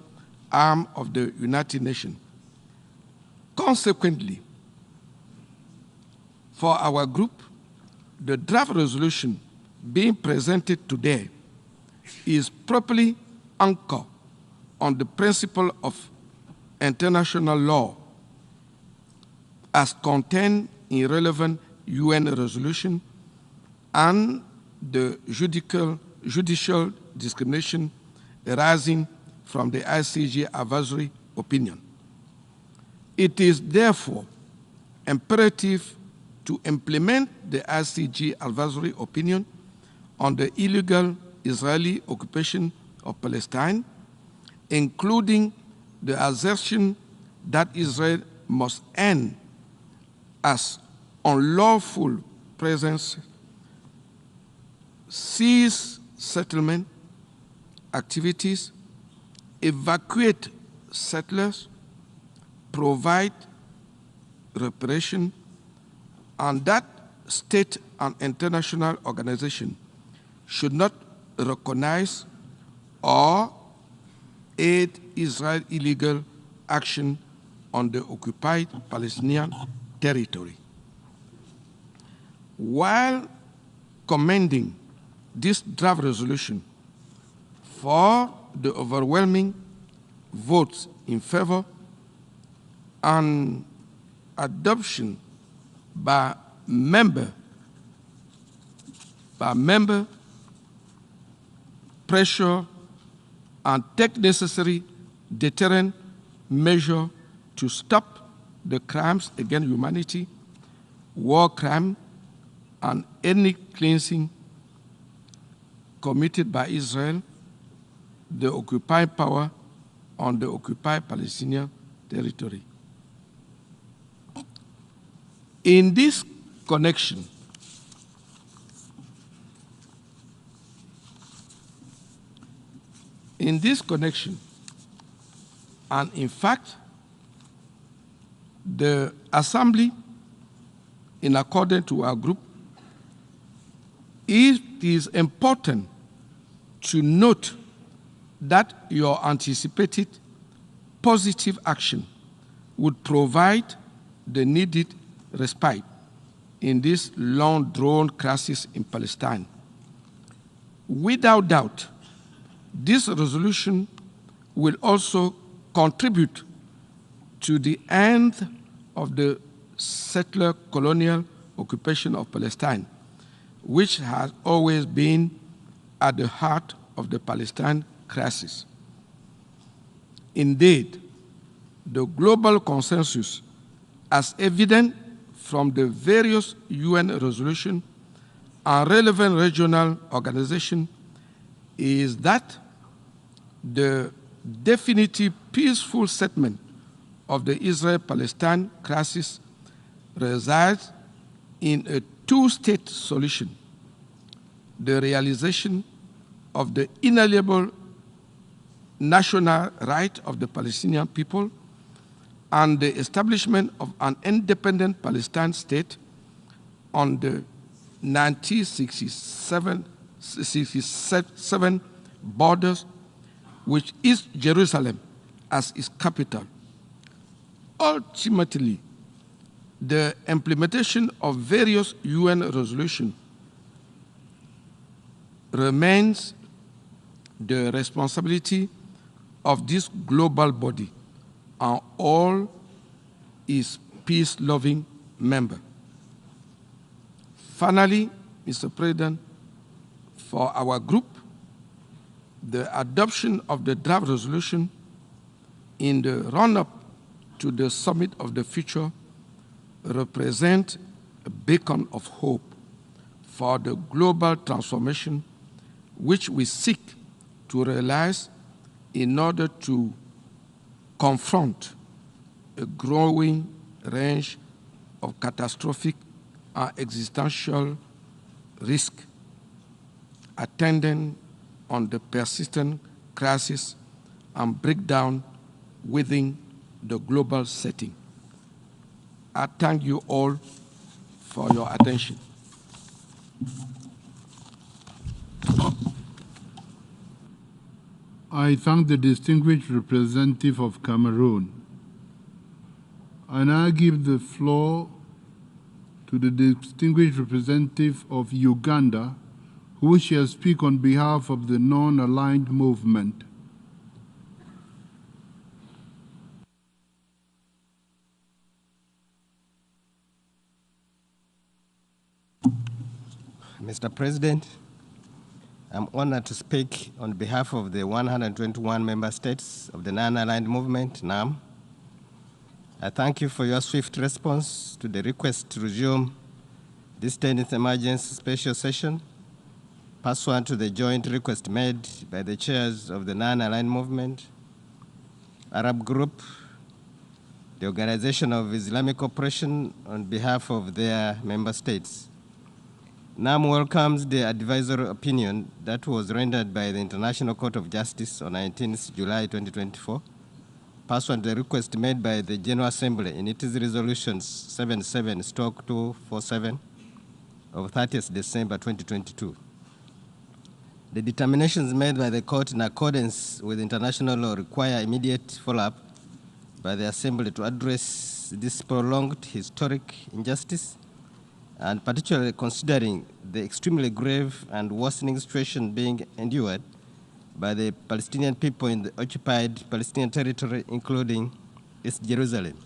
arm of the United Nations. Consequently, for our group, the draft resolution being presented today is properly anchored on the principle of international law as contained in relevant UN resolution and the judicial discrimination arising from the ICJ advisory opinion. It is therefore imperative to implement the ICJ advisory opinion on the illegal Israeli occupation of Palestine, including the assertion that Israel must end as unlawful presence, cease settlement activities, evacuate settlers, provide reparation, and that state and international organization should not recognize or aid Israel's illegal action on the occupied Palestinian territory. While commending this draft resolution for the overwhelming votes in favor and adoption by member pressure and take necessary deterrent measure to stop the crimes against humanity, war crime, and ethnic cleansing committed by Israel, the occupying power on the occupied Palestinian territory. In this connection, and in fact, the Assembly, in accordance to our group, it is important to note that your anticipated positive action would provide the needed respite in this long-drawn crisis in Palestine. Without doubt, this resolution will also contribute to the end of the settler colonial occupation of Palestine, which has always been at the heart of the Palestine crisis. Indeed, the global consensus, as evident from the various UN resolutions and relevant regional organizations, is that the definitive peaceful settlement of the Israel-Palestine crisis resides in a two-state solution, the realization of the inalienable national right of the Palestinian people and the establishment of an independent Palestine state on the 1967 borders, which is Jerusalem as its capital. Ultimately, the implementation of various UN resolutions remains the responsibility of this global body and all its peace-loving members. Finally, Mr. President, for our group, the adoption of the draft resolution in the run-up to the Summit of the Future represent a beacon of hope for the global transformation which we seek to realize in order to confront a growing range of catastrophic and existential risk attendant on the persistent crisis and breakdown within the global setting. I thank you all for your attention. I thank the distinguished representative of Cameroon. I now give the floor to the distinguished representative of Uganda, who shall speak on behalf of the non-aligned movement. Mr. President, I'm honored to speak on behalf of the 121 member states of the non-aligned movement, NAM. I thank you for your swift response to the request to resume this 10th emergency special session, pursuant to the joint request made by the chairs of the non-aligned movement, Arab Group, the Organization of Islamic Cooperation on behalf of their member states. NAM welcomes the advisory opinion that was rendered by the International Court of Justice on 19th July 2024, pursuant to the request made by the General Assembly in its resolutions 77/247 of 30th December 2022. The determinations made by the court in accordance with international law require immediate follow-up by the Assembly to address this prolonged historic injustice, and particularly considering the extremely grave and worsening situation being endured by the Palestinian people in the occupied Palestinian territory, including East Jerusalem.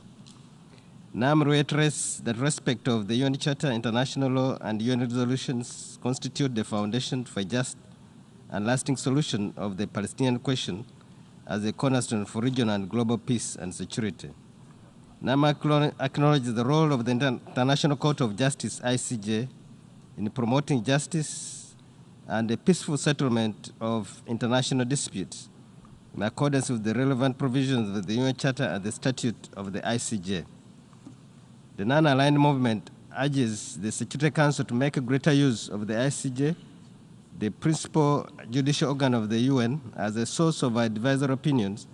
NAM reiterates that respect of the UN Charter, international law, and UN resolutions constitute the foundation for a just and lasting solution of the Palestinian question as a cornerstone for regional and global peace and security. NAM acknowledges the role of the International Court of Justice, ICJ, in promoting justice and a peaceful settlement of international disputes in accordance with the relevant provisions of the UN Charter and the Statute of the ICJ. The non-aligned movement urges the Security Council to make a greater use of the ICJ, the principal judicial organ of the UN, as a source of advisory opinions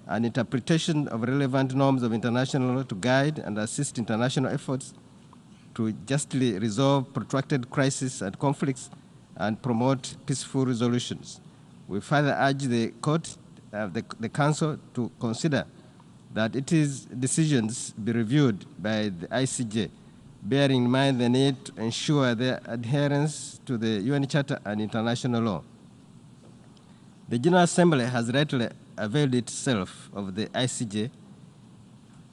and interpretation of relevant norms of international law to guide and assist international efforts to justly resolve protracted crises and conflicts and promote peaceful resolutions. We further urge the court, the Council, to consider that its decisions be reviewed by the ICJ, bearing in mind the need to ensure their adherence to the UN Charter and international law. The General Assembly has rightly availed itself of the ICJ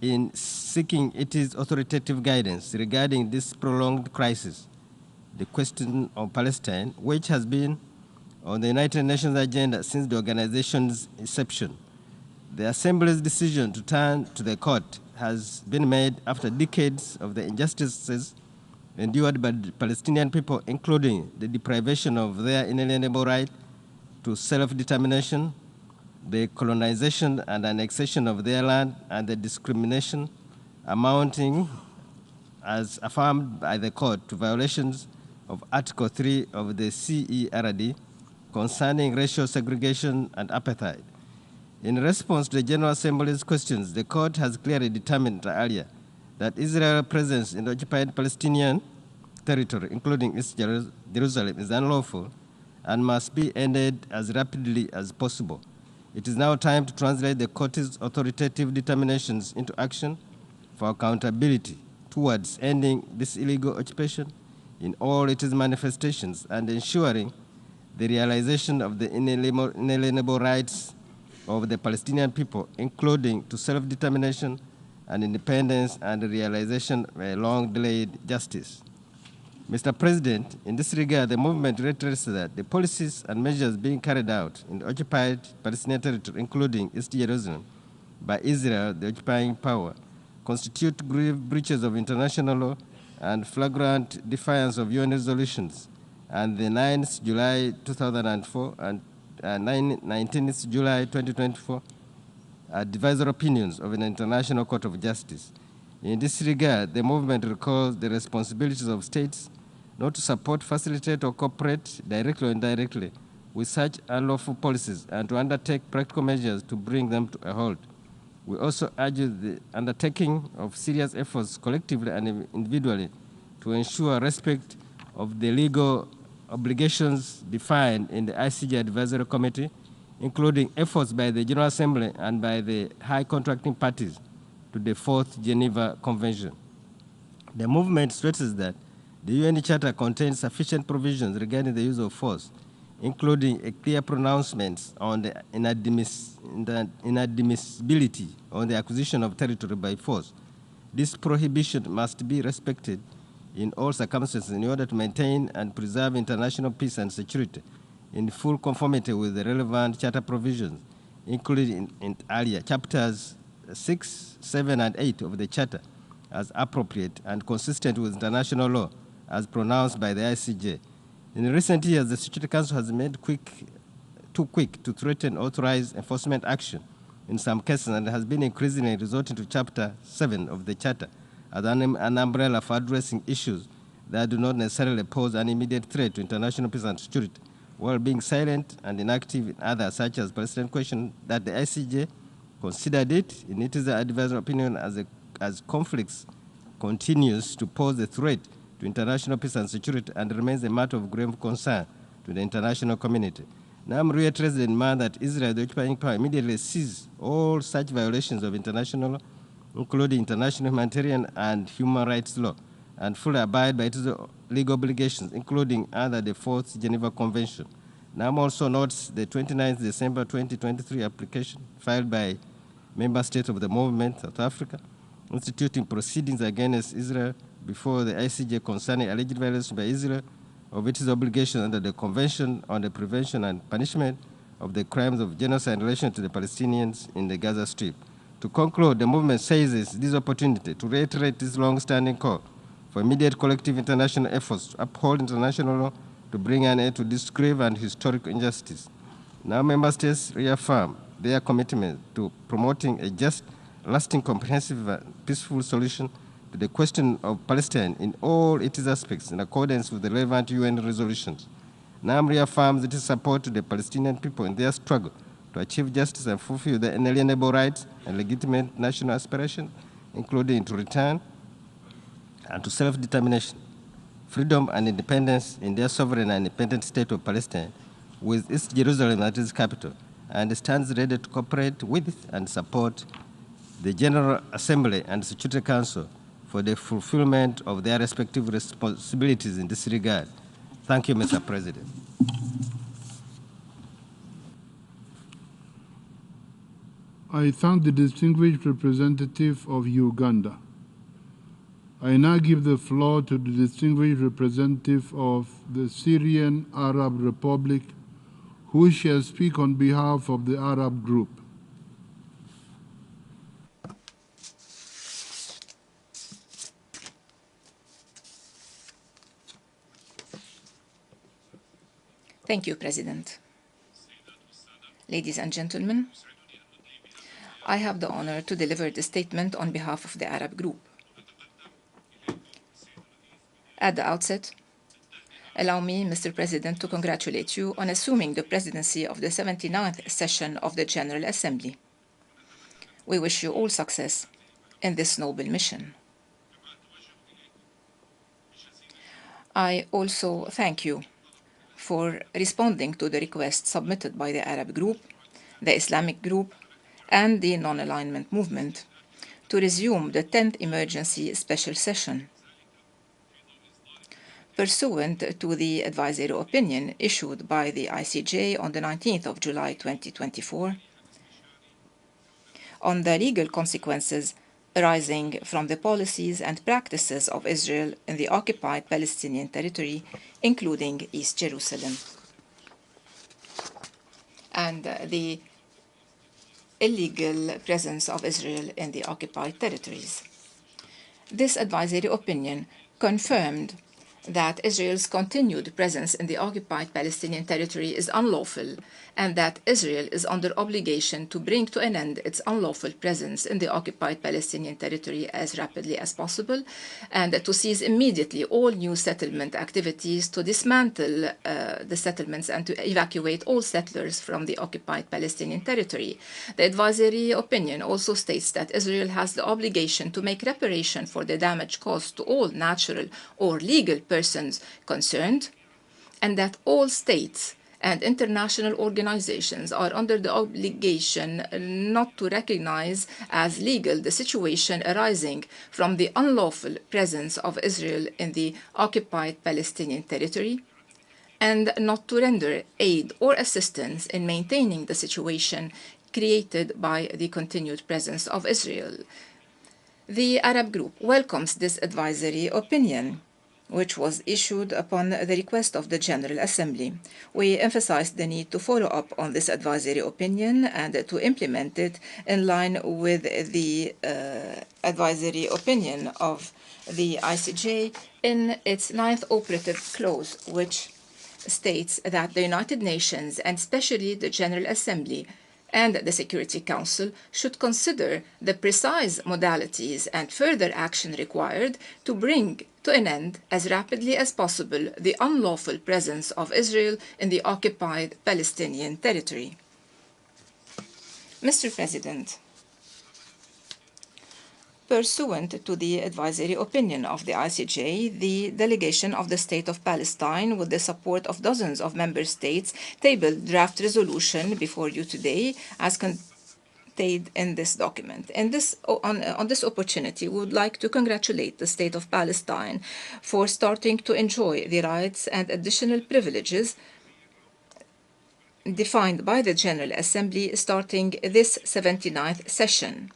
in seeking its authoritative guidance regarding this prolonged crisis, the question of Palestine, which has been on the United Nations agenda since the organization's inception. The Assembly's decision to turn to the court has been made after decades of the injustices endured by the Palestinian people, including the deprivation of their inalienable right to self-determination, the colonization and annexation of their land, and the discrimination amounting, as affirmed by the court, to violations of Article 3 of the CERD concerning racial segregation and apartheid. In response to the General Assembly's questions, the court has clearly determined earlier that Israel's presence in the occupied Palestinian territory, including East Jerusalem, is unlawful and must be ended as rapidly as possible. It is now time to translate the court's authoritative determinations into action for accountability towards ending this illegal occupation in all its manifestations and ensuring the realization of the inalienable rights of the Palestinian people, including to self-determination and independence and the realization of a long-delayed justice. Mr. President, in this regard, the movement reiterates that the policies and measures being carried out in the occupied Palestinian territory, including East Jerusalem, by Israel, the occupying power, constitute grave breaches of international law and flagrant defiance of UN resolutions, and the 9th July 2004 and 19th July 2024 advisory opinions of an International Court of Justice. In this regard, the movement recalls the responsibilities of states not to support, facilitate, or cooperate directly or indirectly with such unlawful policies and to undertake practical measures to bring them to a halt. We also urge the undertaking of serious efforts collectively and individually to ensure respect of the legal obligations defined in the ICJ Advisory Committee, including efforts by the General Assembly and by the high contracting parties to the Fourth Geneva Convention. The movement stresses that the UN Charter contains sufficient provisions regarding the use of force, including a clear pronouncement on the inadmissibility on the acquisition of territory by force. This prohibition must be respected in all circumstances in order to maintain and preserve international peace and security in full conformity with the relevant Charter provisions, including in earlier chapters 6, 7, and 8 of the Charter, as appropriate and consistent with international law as pronounced by the ICJ. In recent years, the Security Council has made too quick to threaten authorized enforcement action in some cases and has been increasingly resorting to Chapter 7 of the Charter as an umbrella for addressing issues that do not necessarily pose an immediate threat to international peace and security, while being silent and inactive in others, such as Palestinian question that the ICJ considered it in its advisory opinion as conflicts continues to pose a threat to international peace and security and remains a matter of grave concern to the international community. Now I'm reiterating the demand that Israel, the occupying power, immediately cease all such violations of international law, including international humanitarian and human rights law, and fully abide by its legal obligations, including under the Fourth Geneva Convention. NAM also notes the 29th December 2023 application filed by member states of the movement, South Africa, instituting proceedings against Israel before the ICJ concerning alleged violations by Israel of its obligations under the Convention on the Prevention and Punishment of the Crimes of Genocide in relation to the Palestinians in the Gaza Strip. To conclude, the movement seizes this opportunity to reiterate this long-standing call for immediate collective international efforts to uphold international law to bring an end to this grave and historic injustice. Now member states reaffirm their commitment to promoting a just, lasting, comprehensive, and peaceful solution to the question of Palestine in all its aspects in accordance with the relevant UN resolutions. NAM reaffirms its support to the Palestinian people in their struggle to achieve justice and fulfill their inalienable rights and legitimate national aspirations, including to return and to self-determination, freedom and independence in their sovereign and independent state of Palestine, with East Jerusalem as its capital, and stands ready to cooperate with and support the General Assembly and Security Council for the fulfillment of their respective responsibilities in this regard. Thank you, Mr. President. I thank the distinguished representative of Uganda. I now give the floor to the distinguished representative of the Syrian Arab Republic, who shall speak on behalf of the Arab group. Thank you, President. Ladies and gentlemen, I have the honor to deliver the statement on behalf of the Arab group. At the outset, allow me, Mr. President, to congratulate you on assuming the presidency of the 79th session of the General Assembly. We wish you all success in this noble mission. I also thank you for responding to the request submitted by the Arab Group, the Islamic Group, and the Non-Alignment Movement to resume the 10th Emergency Special Session. Pursuant to the advisory opinion issued by the ICJ on the 19th of July 2024 on the legal consequences arising from the policies and practices of Israel in the occupied Palestinian territory, including East Jerusalem, and the illegal presence of Israel in the occupied territories. This advisory opinion confirmed that Israel's continued presence in the occupied Palestinian territory is unlawful, and that Israel is under obligation to bring to an end its unlawful presence in the occupied Palestinian territory as rapidly as possible, and to cease immediately all new settlement activities, to dismantle the settlements and to evacuate all settlers from the occupied Palestinian territory. The advisory opinion also states that Israel has the obligation to make reparation for the damage caused to all natural or legal persons concerned, and that all states and international organizations are under the obligation not to recognize as legal the situation arising from the unlawful presence of Israel in the occupied Palestinian territory, and not to render aid or assistance in maintaining the situation created by the continued presence of Israel. The Arab Group welcomes this advisory opinion, which was issued upon the request of the General Assembly. We emphasized the need to follow up on this advisory opinion and to implement it in line with the advisory opinion of the ICJ in its 9th operative clause, which states that the United Nations, and especially the General Assembly and the Security Council, should consider the precise modalities and further action required to bring to an end as rapidly as possible the unlawful presence of Israel in the occupied Palestinian territory. Mr. President, pursuant to the advisory opinion of the ICJ, the delegation of the State of Palestine, with the support of dozens of member states, tabled draft resolution before you today as contained in this document. On this opportunity, we would like to congratulate the State of Palestine for starting to enjoy the rights and additional privileges defined by the General Assembly starting this 79th session.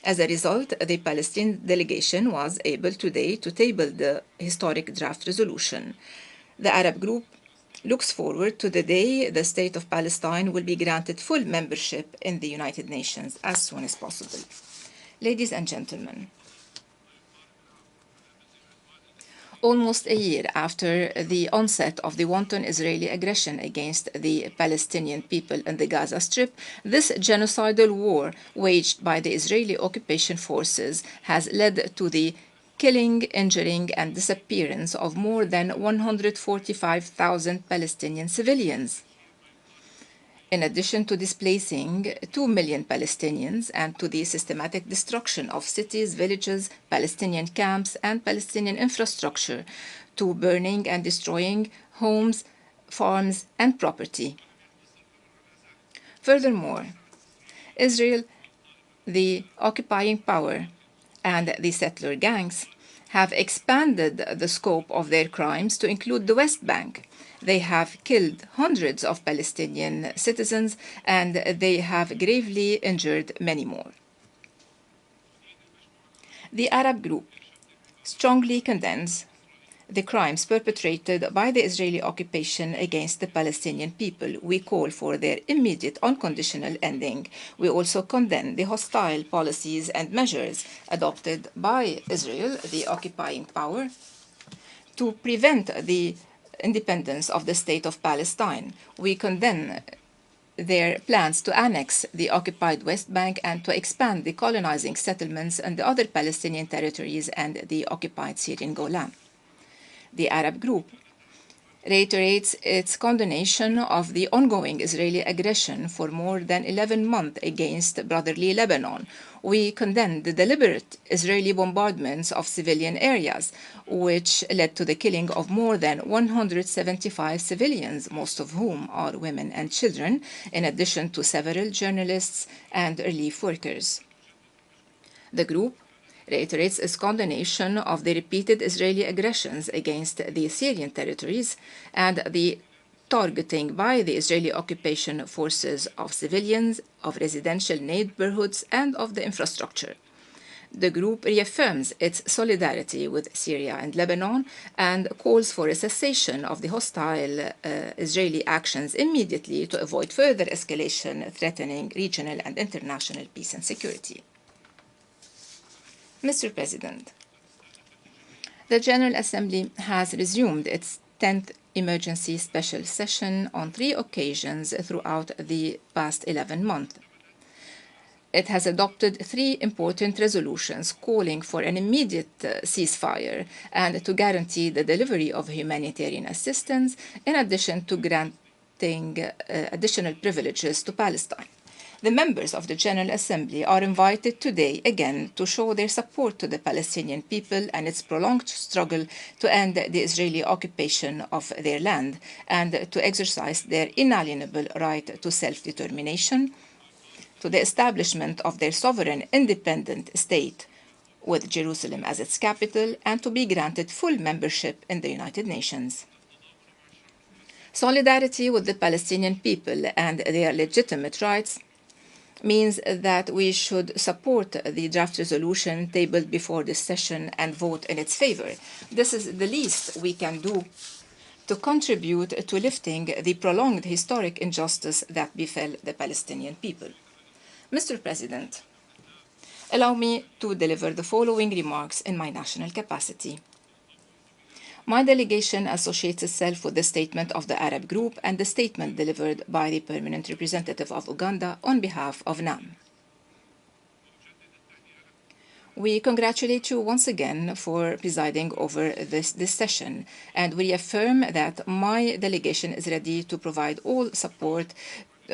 As a result, the Palestinian delegation was able today to table the historic draft resolution. The Arab Group looks forward to the day the State of Palestine will be granted full membership in the United Nations as soon as possible. Ladies and gentlemen, almost a year after the onset of the wanton Israeli aggression against the Palestinian people in the Gaza Strip, this genocidal war waged by the Israeli occupation forces has led to the killing, injuring, and disappearance of more than 145,000 Palestinian civilians. In addition to displacing 2 million Palestinians and to the systematic destruction of cities, villages, Palestinian camps, and Palestinian infrastructure, to burning and destroying homes, farms, and property. Furthermore, Israel, the occupying power, and the settler gangs have expanded the scope of their crimes to include the West Bank. They have killed hundreds of Palestinian citizens, and they have gravely injured many more. The Arab Group strongly condemns the crimes perpetrated by the Israeli occupation against the Palestinian people. We call for their immediate unconditional ending. We also condemn the hostile policies and measures adopted by Israel, the occupying power, to prevent the independence of the State of Palestine. We condemn their plans to annex the occupied West Bank and to expand the colonizing settlements in the other Palestinian territories and the occupied Syrian Golan. The Arab Group reiterates its condemnation of the ongoing Israeli aggression for more than 11 months against brotherly Lebanon. We condemn the deliberate Israeli bombardments of civilian areas, which led to the killing of more than 175 civilians, most of whom are women and children, in addition to several journalists and relief workers. The group reiterates its condemnation of the repeated Israeli aggressions against the Syrian territories and the targeting by the Israeli occupation forces of civilians, of residential neighborhoods, and of the infrastructure. The group reaffirms its solidarity with Syria and Lebanon and calls for a cessation of the hostile Israeli actions immediately to avoid further escalation threatening regional and international peace and security. Mr. President, the General Assembly has resumed its 10th emergency special session on 3 occasions throughout the past 11 months. It has adopted 3 important resolutions calling for an immediate ceasefire and to guarantee the delivery of humanitarian assistance, in addition to granting additional privileges to Palestine. The members of the General Assembly are invited today again to show their support to the Palestinian people and its prolonged struggle to end the Israeli occupation of their land and to exercise their inalienable right to self-determination, to the establishment of their sovereign independent state with Jerusalem as its capital, and to be granted full membership in the United Nations. Solidarity with the Palestinian people and their legitimate rights means that we should support the draft resolution tabled before this session and vote in its favor. This is the least we can do to contribute to lifting the prolonged historic injustice that befell the Palestinian people. Mr. President, allow me to deliver the following remarks in my national capacity. My delegation associates itself with the statement of the Arab Group and the statement delivered by the Permanent Representative of Uganda on behalf of NAM. We congratulate you once again for presiding over this session, and we affirm that my delegation is ready to provide all support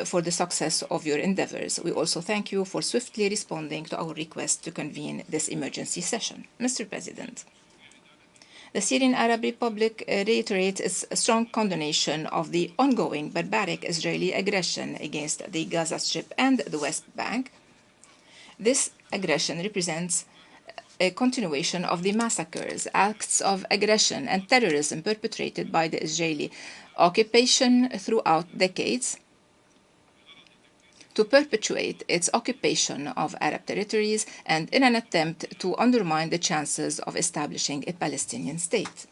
for the success of your endeavors. We also thank you for swiftly responding to our request to convene this emergency session. Mr. President, the Syrian Arab Republic reiterates its strong condemnation of the ongoing barbaric Israeli aggression against the Gaza Strip and the West Bank. This aggression represents a continuation of the massacres, acts of aggression, and terrorism perpetrated by the Israeli occupation throughout decades to perpetuate its occupation of Arab territories and in an attempt to undermine the chances of establishing a Palestinian state.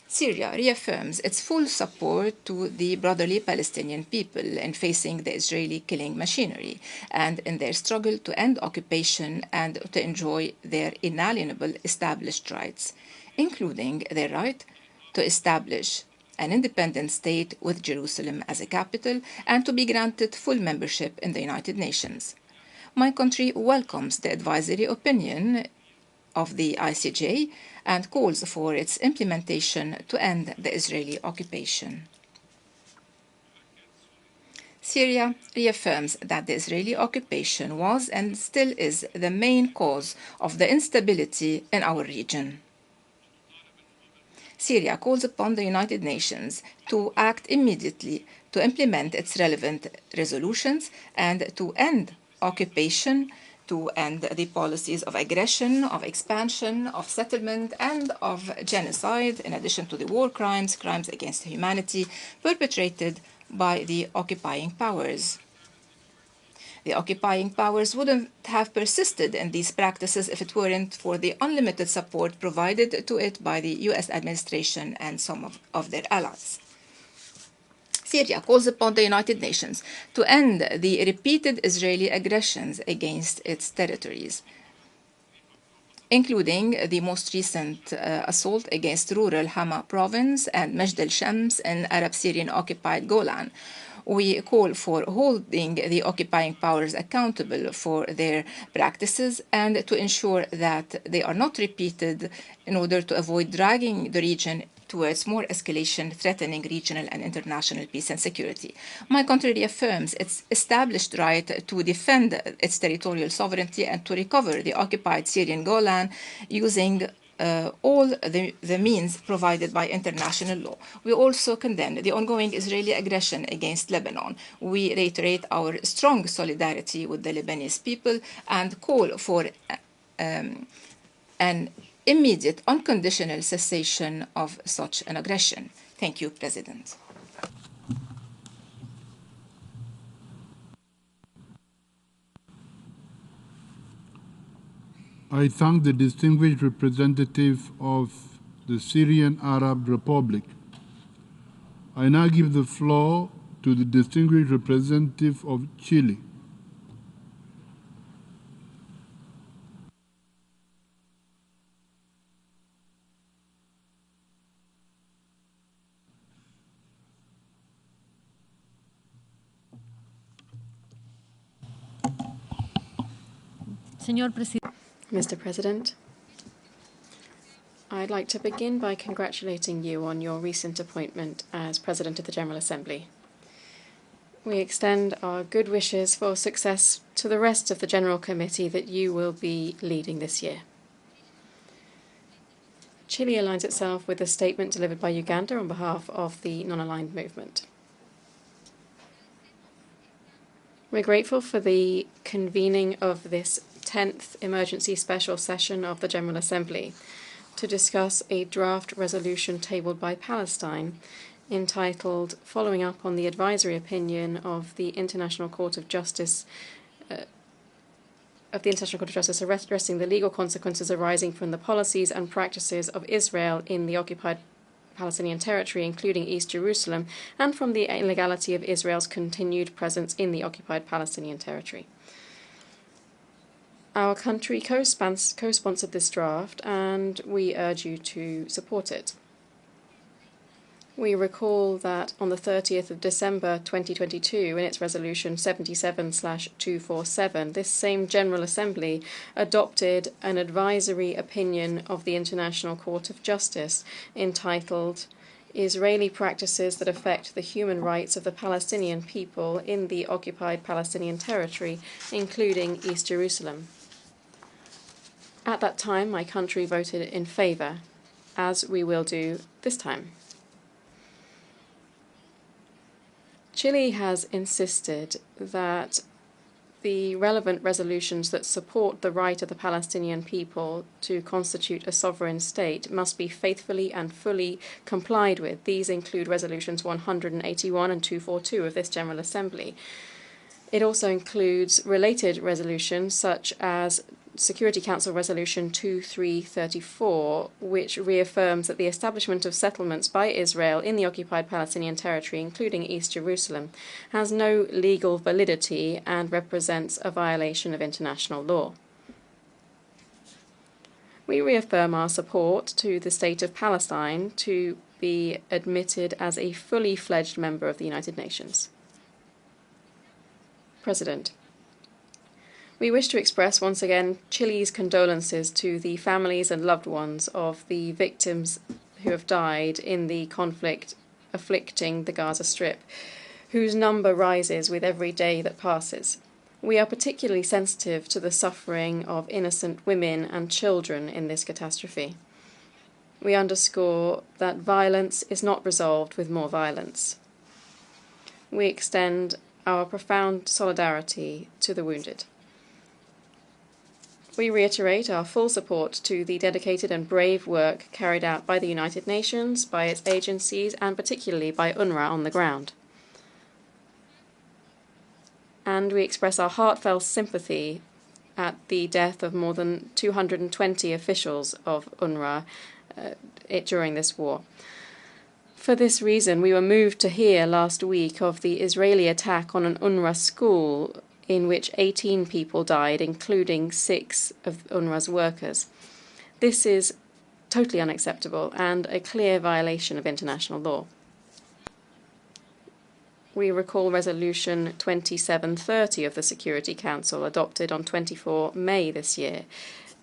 Syria reaffirms its full support to the brotherly Palestinian people in facing the Israeli killing machinery and in their struggle to end occupation and to enjoy their inalienable established rights, including their right to establish an independent state with Jerusalem as a capital and to be granted full membership in the United Nations. My country welcomes the advisory opinion of the ICJ and calls for its implementation to end the Israeli occupation. Syria reaffirms that the Israeli occupation was and still is the main cause of the instability in our region. Syria calls upon the United Nations to act immediately to implement its relevant resolutions and to end occupation, to end the policies of aggression, of expansion, of settlement, and of genocide, in addition to the war crimes, crimes against humanity perpetrated by the occupying powers. The occupying powers wouldn't have persisted in these practices if it weren't for the unlimited support provided to it by the US administration and some of their allies. Syria calls upon the United Nations to end the repeated Israeli aggressions against its territories, including the most recent assault against rural Hama province and Majd al-Shams in Arab Syrian occupied Golan. We call for holding the occupying powers accountable for their practices and to ensure that they are not repeated in order to avoid dragging the region towards more escalation, threatening regional and international peace and security. My country reaffirms its established right to defend its territorial sovereignty and to recover the occupied Syrian Golan using all the means provided by international law. We also condemn the ongoing Israeli aggression against Lebanon. We reiterate our strong solidarity with the Lebanese people and call for an immediate, unconditional cessation of such an aggression. Thank you, President. I thank the distinguished representative of the Syrian Arab Republic. I now give the floor to the distinguished representative of Chile. Mr. President, I'd like to begin by congratulating you on your recent appointment as President of the General Assembly. We extend our good wishes for success to the rest of the General Committee that you will be leading this year. Chile aligns itself with a statement delivered by Uganda on behalf of the non-aligned movement. We're grateful for the convening of this 10th emergency special session of the General Assembly to discuss a draft resolution tabled by Palestine entitled Following Up on the Advisory Opinion of the International Court of Justice addressing the legal consequences arising from the policies and practices of Israel in the occupied Palestinian territory, including East Jerusalem, and from the illegality of Israel's continued presence in the occupied Palestinian territory. Our country co-sponsored this draft, and we urge you to support it. We recall that on the 30th of December 2022, in its resolution 77/247, this same General Assembly adopted an advisory opinion of the International Court of Justice entitled Israeli Practices that Affect the Human Rights of the Palestinian People in the Occupied Palestinian Territory, including East Jerusalem. At that time, my country voted in favor, as we will do this time. Chile has insisted that the relevant resolutions that support the right of the Palestinian people to constitute a sovereign state must be faithfully and fully complied with. These include resolutions 181 and 242 of this General Assembly. It also includes related resolutions such as Security Council Resolution 2334, which reaffirms that the establishment of settlements by Israel in the occupied Palestinian territory, including East Jerusalem, has no legal validity and represents a violation of international law. We reaffirm our support to the State of Palestine to be admitted as a fully fledged member of the United Nations. President, we wish to express once again Chile's condolences to the families and loved ones of the victims who have died in the conflict afflicting the Gaza Strip, whose number rises with every day that passes. We are particularly sensitive to the suffering of innocent women and children in this catastrophe. We underscore that violence is not resolved with more violence. We extend our profound solidarity to the wounded. We reiterate our full support to the dedicated and brave work carried out by the United Nations, by its agencies, and particularly by UNRWA on the ground. And we express our heartfelt sympathy at the death of more than 220 officials of UNRWA during this war. For this reason, we were moved to hear last week of the Israeli attack on an UNRWA school in which 18 people died, including 6 of UNRWA's workers. This is totally unacceptable and a clear violation of international law. We recall Resolution 2730 of the Security Council, adopted on 24 May this year.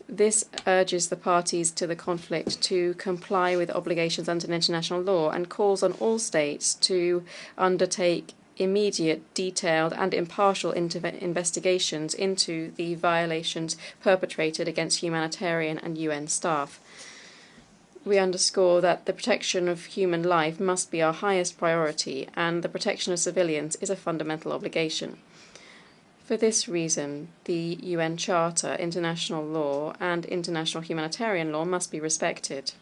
This urges the parties to the conflict to comply with obligations under international law and calls on all states to undertake immediate, detailed and impartial investigations into the violations perpetrated against humanitarian and UN staff. We underscore that the protection of human life must be our highest priority and the protection of civilians is a fundamental obligation. For this reason, the UN Charter, international law and international humanitarian law must be respected.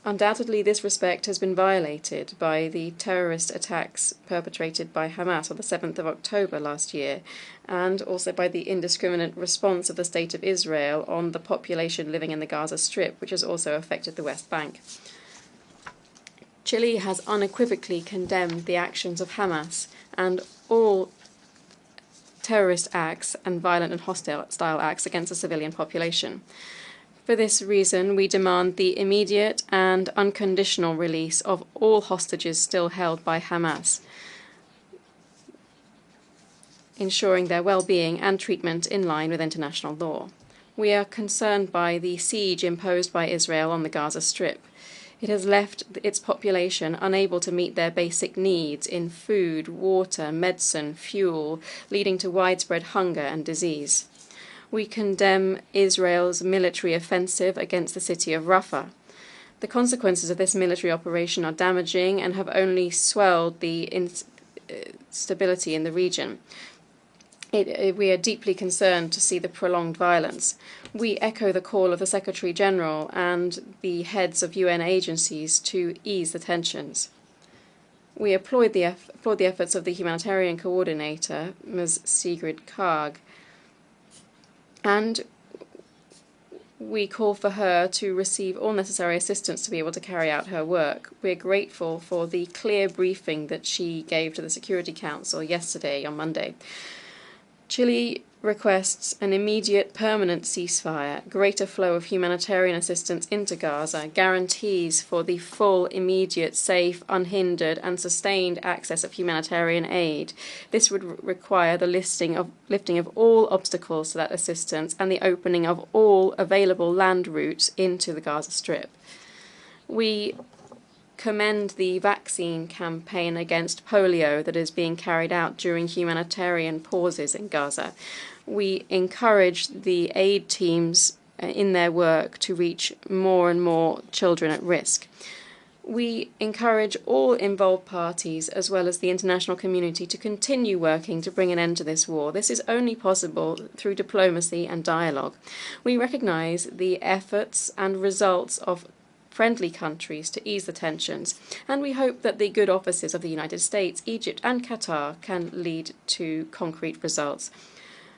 Undoubtedly, this respect has been violated by the terrorist attacks perpetrated by Hamas on the 7th of October last year, and also by the indiscriminate response of the State of Israel on the population living in the Gaza Strip, which has also affected the West Bank. Chile has unequivocally condemned the actions of Hamas and all terrorist acts and violent and hostile acts against the civilian population. For this reason, we demand the immediate and unconditional release of all hostages still held by Hamas, ensuring their well-being and treatment in line with international law. We are concerned by the siege imposed by Israel on the Gaza Strip. It has left its population unable to meet their basic needs in food, water, medicine, fuel, leading to widespread hunger and disease. We condemn Israel's military offensive against the city of Rafah. The consequences of this military operation are damaging and have only swelled the instability in the region. We are deeply concerned to see the prolonged violence. We echo the call of the Secretary General and the heads of UN agencies to ease the tensions. We applaud the efforts of the humanitarian coordinator, Ms. Sigrid Kaag, and we call for her to receive all necessary assistance to be able to carry out her work. We're grateful for the clear briefing that she gave to the Security Council yesterday, on Monday. Chile requests an immediate permanent ceasefire, greater flow of humanitarian assistance into Gaza, guarantees for the full, immediate, safe, unhindered and sustained access of humanitarian aid. This would require the lifting of all obstacles to that assistance and the opening of all available land routes into the Gaza Strip. We commend the vaccine campaign against polio that is being carried out during humanitarian pauses in Gaza. We encourage the aid teams in their work to reach more and more children at risk. We encourage all involved parties, as well as the international community, to continue working to bring an end to this war. This is only possible through diplomacy and dialogue. We recognize the efforts and results of friendly countries to ease the tensions, and we hope that the good offices of the United States, Egypt and Qatar can lead to concrete results.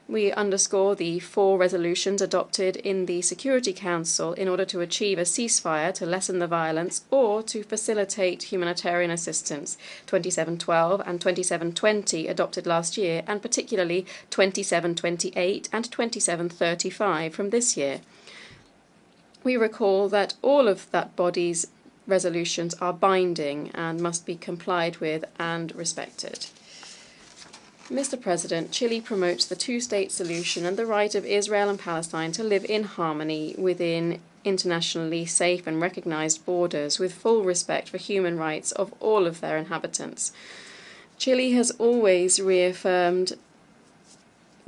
We underscore the 4 resolutions adopted in the Security Council in order to achieve a ceasefire to lessen the violence or to facilitate humanitarian assistance, 2712 and 2720 adopted last year, and particularly 2728 and 2735 from this year. We recall that all of that body's resolutions are binding and must be complied with and respected. Mr. President, Chile promotes the two-state solution and the right of Israel and Palestine to live in harmony within internationally safe and recognized borders with full respect for human rights of all of their inhabitants. Chile has always reaffirmed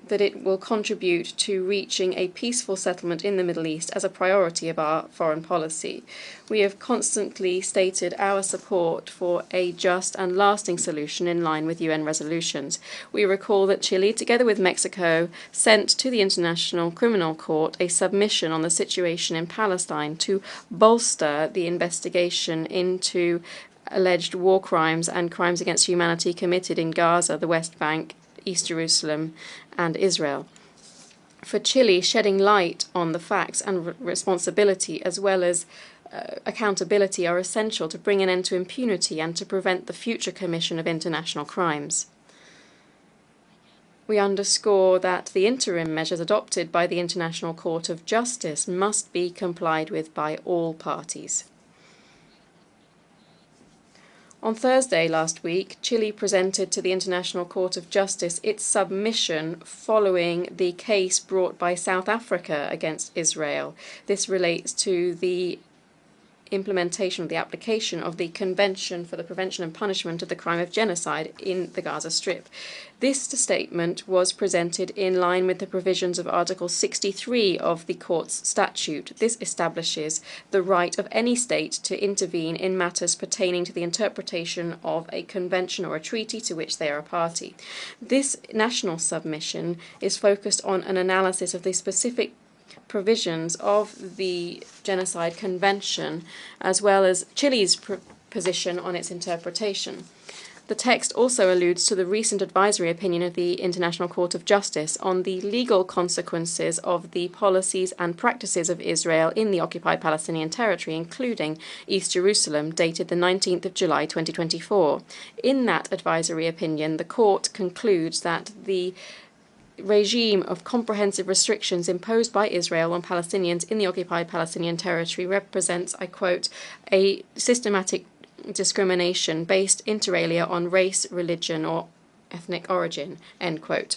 that it will contribute to reaching a peaceful settlement in the Middle East as a priority of our foreign policy. We have constantly stated our support for a just and lasting solution in line with UN resolutions. We recall that Chile, together with Mexico, sent to the International Criminal Court a submission on the situation in Palestine to bolster the investigation into alleged war crimes and crimes against humanity committed in Gaza, the West Bank, East Jerusalem and Israel. For Chile, shedding light on the facts and responsibility as well as accountability are essential to bring an end to impunity and to prevent the future commission of international crimes. We underscore that the interim measures adopted by the International Court of Justice must be complied with by all parties. On Thursday last week, Chile presented to the International Court of Justice its submission following the case brought by South Africa against Israel. This relates to the implementation of the application of the Convention for the Prevention and Punishment of the Crime of Genocide in the Gaza Strip. This statement was presented in line with the provisions of Article 63 of the Court's statute. This establishes the right of any state to intervene in matters pertaining to the interpretation of a convention or a treaty to which they are a party. This national submission is focused on an analysis of the specific provisions of the Genocide Convention, as well as Chile's position on its interpretation. The text also alludes to the recent advisory opinion of the International Court of Justice on the legal consequences of the policies and practices of Israel in the occupied Palestinian territory, including East Jerusalem, dated the 19th of July 2024. In that advisory opinion, the court concludes that the regime of comprehensive restrictions imposed by Israel on Palestinians in the occupied Palestinian territory represents, I quote, a systematic discrimination based inter alia on race, religion, or ethnic origin, end quote.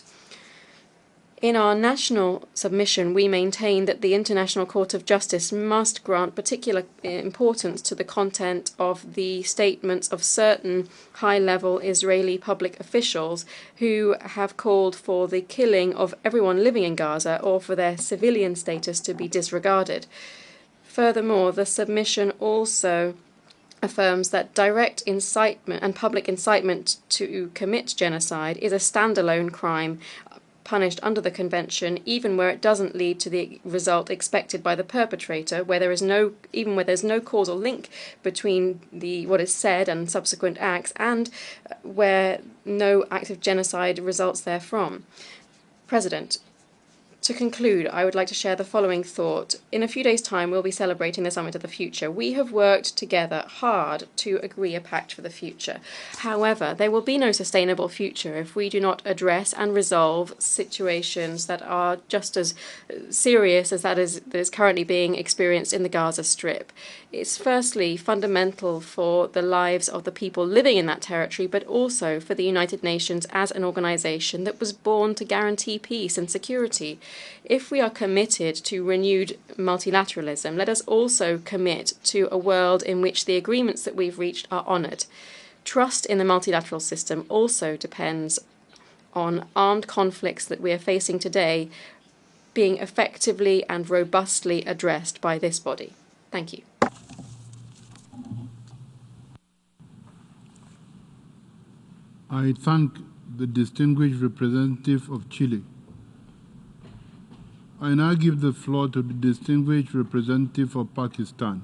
In our national submission, we maintain that the International Court of Justice must grant particular importance to the content of the statements of certain high-level Israeli public officials who have called for the killing of everyone living in Gaza or for their civilian status to be disregarded. Furthermore, the submission also affirms that direct incitement and public incitement to commit genocide is a standalone crime punished under the convention, even where it doesn't lead to the result expected by the perpetrator, where there is even where there's no causal link between what is said and subsequent acts, and where no act of genocide results therefrom. President, to conclude, I would like to share the following thought. In a few days' time, we'll be celebrating the Summit of the Future. We have worked together hard to agree a pact for the future. However, there will be no sustainable future if we do not address and resolve situations that are just as serious as that is currently being experienced in the Gaza Strip. It's firstly fundamental for the lives of the people living in that territory, but also for the United Nations as an organization that was born to guarantee peace and security. If we are committed to renewed multilateralism, let us also commit to a world in which the agreements that we've reached are honoured. Trust in the multilateral system also depends on armed conflicts that we are facing today being effectively and robustly addressed by this body. Thank you. I thank the distinguished representative of Chile. I now give the floor to the distinguished representative of Pakistan.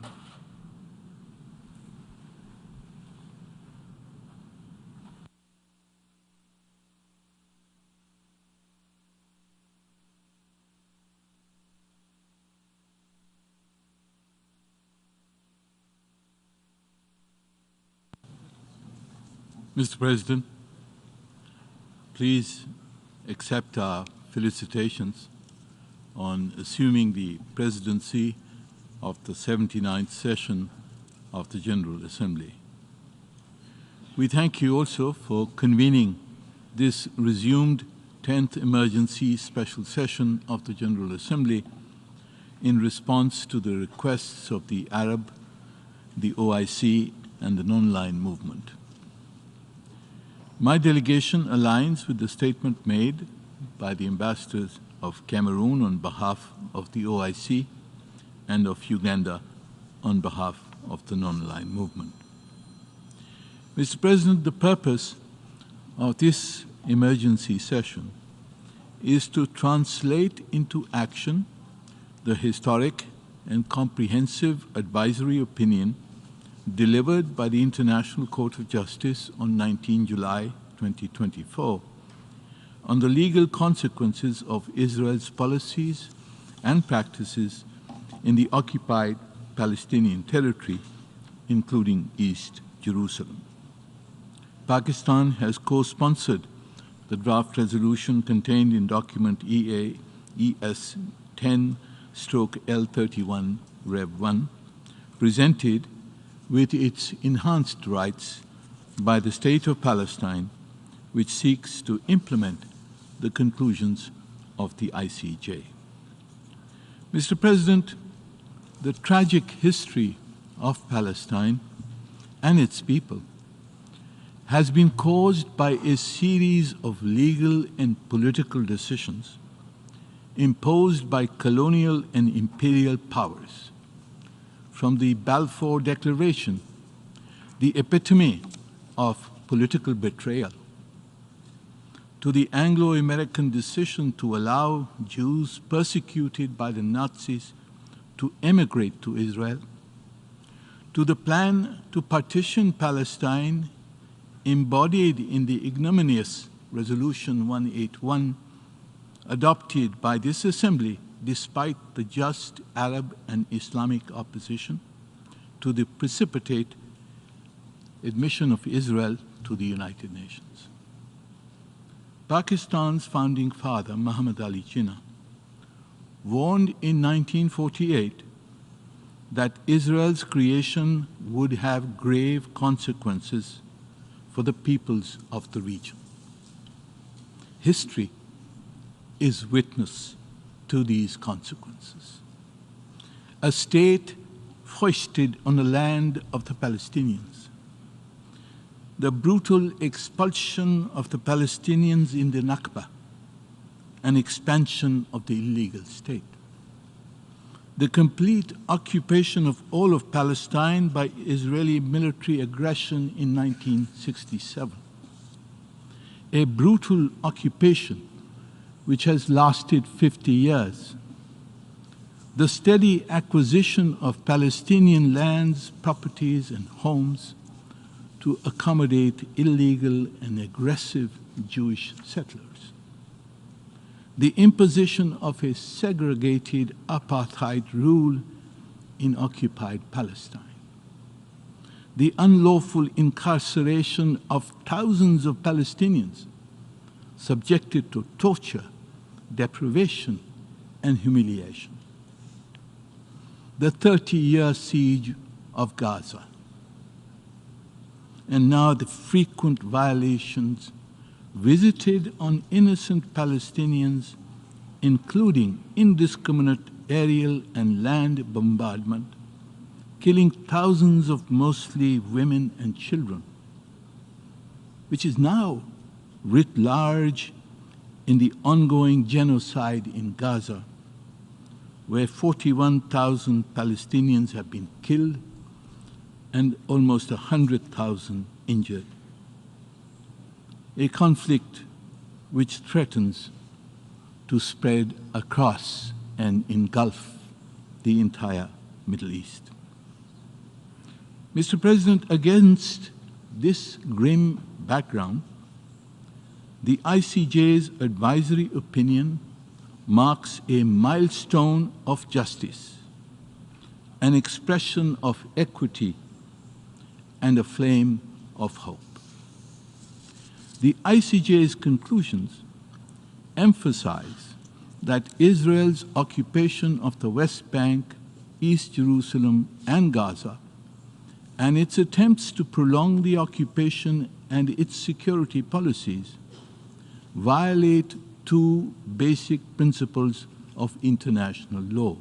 Mr. President, please accept our felicitations on assuming the presidency of the 79th session of the General Assembly. We thank you also for convening this resumed 10th emergency special session of the General Assembly in response to the requests of the Arab, the OIC, and the non-aligned movement. My delegation aligns with the statement made by the ambassadors of Cameroon on behalf of the OIC and of Uganda on behalf of the non-aligned movement. Mr. President, the purpose of this emergency session is to translate into action the historic and comprehensive advisory opinion delivered by the International Court of Justice on 19 July 2024 on the legal consequences of Israel's policies and practices in the occupied Palestinian territory, including East Jerusalem. Pakistan has co-sponsored the draft resolution contained in document ES 10/L31 Rev 1, presented with its enhanced rights by the State of Palestine, which seeks to implement the conclusions of the ICJ. Mr. President, the tragic history of Palestine and its people has been caused by a series of legal and political decisions imposed by colonial and imperial powers. From the Balfour Declaration, the epitome of political betrayal, to the Anglo-American decision to allow Jews persecuted by the Nazis to emigrate to Israel, to the plan to partition Palestine embodied in the ignominious Resolution 181 adopted by this Assembly despite the just Arab and Islamic opposition, to the precipitate admission of Israel to the United Nations. Pakistan's founding father, Muhammad Ali Jinnah, warned in 1948 that Israel's creation would have grave consequences for the peoples of the region. History is witness to these consequences. A state foisted on the land of the Palestinians, the brutal expulsion of the Palestinians in the Nakba, and expansion of the illegal state, the complete occupation of all of Palestine by Israeli military aggression in 1967, a brutal occupation which has lasted 50 years, the steady acquisition of Palestinian lands, properties, and homes to accommodate illegal and aggressive Jewish settlers, the imposition of a segregated apartheid rule in occupied Palestine, the unlawful incarceration of thousands of Palestinians subjected to torture, deprivation, and humiliation, the 30-year siege of Gaza, and now the frequent violations visited on innocent Palestinians, including indiscriminate aerial and land bombardment, killing thousands of mostly women and children, which is now writ large in the ongoing genocide in Gaza, where 41,000 Palestinians have been killed and almost 100,000 injured. A conflict which threatens to spread across and engulf the entire Middle East. Mr. President, against this grim background, the ICJ's advisory opinion marks a milestone of justice, an expression of equity, and a flame of hope. The ICJ's conclusions emphasize that Israel's occupation of the West Bank, East Jerusalem, and Gaza, and its attempts to prolong the occupation and its security policies violate two basic principles of international law.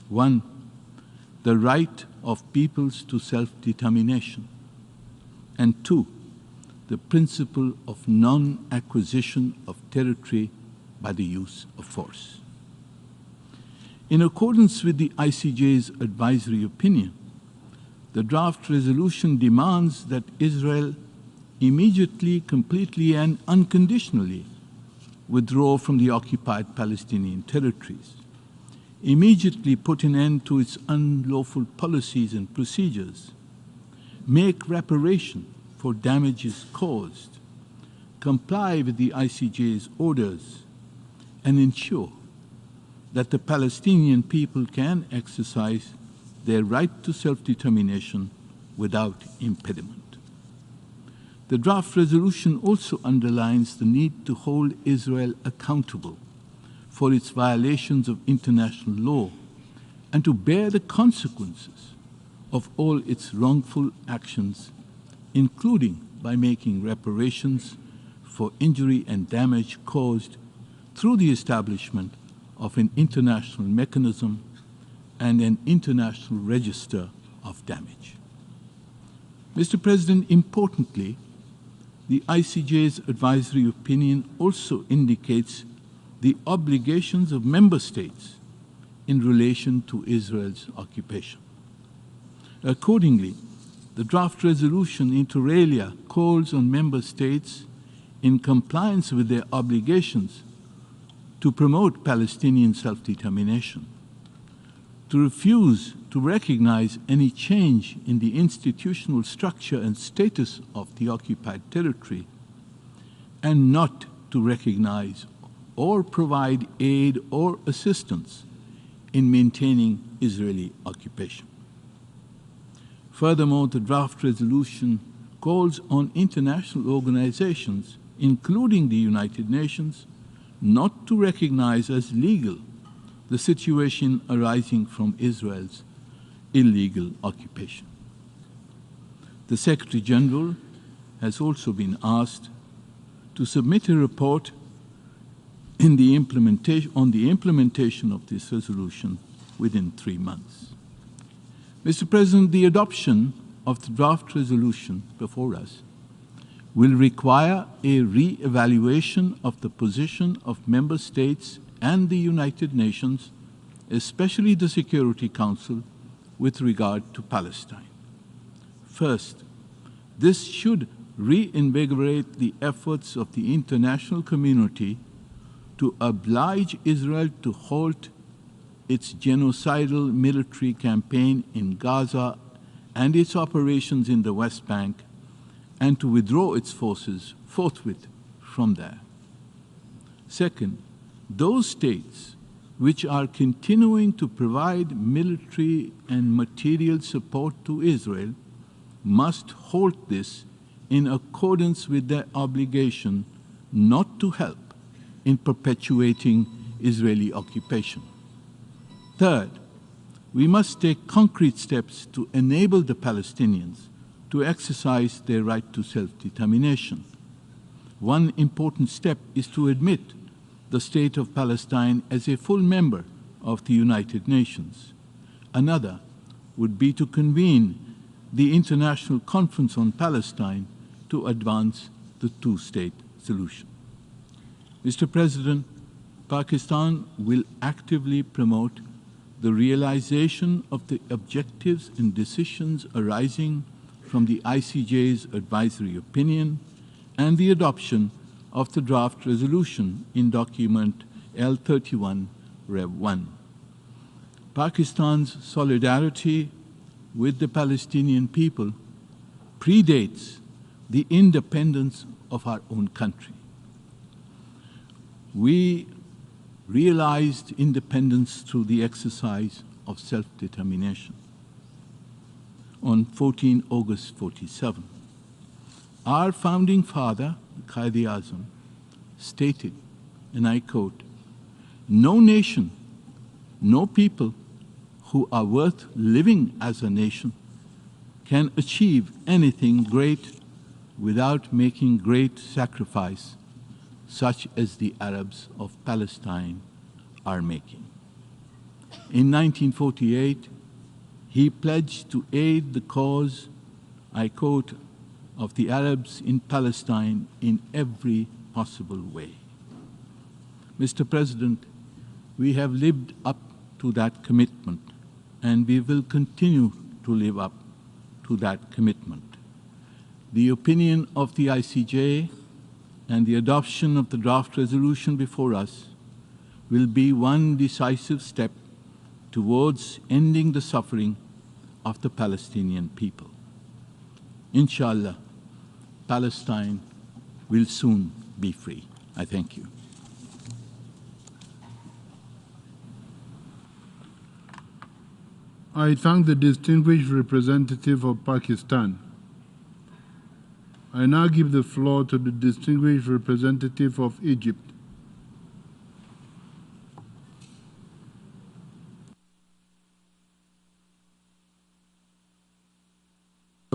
One, the right of peoples to self-determination, and two, the principle of non-acquisition of territory by the use of force. In accordance with the ICJ's advisory opinion, the draft resolution demands that Israel immediately, completely, and unconditionally withdraw from the occupied Palestinian territories, immediately put an end to its unlawful policies and procedures, make reparation for damages caused, comply with the ICJ's orders, and ensure that the Palestinian people can exercise their right to self-determination without impediment. The draft resolution also underlines the need to hold Israel accountable for its violations of international law and to bear the consequences of all its wrongful actions including by making reparations for injury and damage caused through the establishment of an international mechanism and an international register of damage. Mr. President, importantly, the ICJ's advisory opinion also indicates the obligations of member states in relation to Israel's occupation. Accordingly, the draft resolution inter alia calls on member states in compliance with their obligations to promote Palestinian self-determination, to refuse to recognize any change in the institutional structure and status of the occupied territory, and not to recognize or provide aid or assistance in maintaining Israeli occupation. Furthermore, the draft resolution calls on international organizations, including the United Nations, not to recognize as legal the situation arising from Israel's illegal occupation. The Secretary General has also been asked to submit a report on the implementation of this resolution within 3 months. Mr. President, the adoption of the draft resolution before us will require a re-evaluation of the position of member states and the United Nations, especially the Security Council, with regard to Palestine. First, this should reinvigorate the efforts of the international community to oblige Israel to halt its genocidal military campaign in Gaza and its operations in the West Bank, and to withdraw its forces forthwith from there. Second, those states which are continuing to provide military and material support to Israel must halt this in accordance with their obligation not to help in perpetuating Israeli occupation. Third, we must take concrete steps to enable the Palestinians to exercise their right to self-determination. One important step is to admit the State of Palestine as a full member of the United Nations. Another would be to convene the International Conference on Palestine to advance the two-state solution. Mr. President, Pakistan will actively promote the realization of the objectives and decisions arising from the ICJ's advisory opinion and the adoption of the draft resolution in document L31 Rev 1. Pakistan's solidarity with the Palestinian people predates the independence of our own country. We realized independence through the exercise of self-determination. On 14 August 47, our founding father, Quaid-e-Azam, stated, and I quote, "No nation, no people who are worth living as a nation can achieve anything great without making great sacrifice, such as the Arabs of Palestine are making." In 1948, he pledged to aid the cause, I quote, "of the Arabs in Palestine in every possible way." Mr. President, we have lived up to that commitment, and we will continue to live up to that commitment. The opinion of the ICJ and the adoption of the draft resolution before us will be one decisive step towards ending the suffering of the Palestinian people. Inshallah, Palestine will soon be free. I thank you. I thank the distinguished representative of Pakistan. I now give the floor to the distinguished representative of Egypt.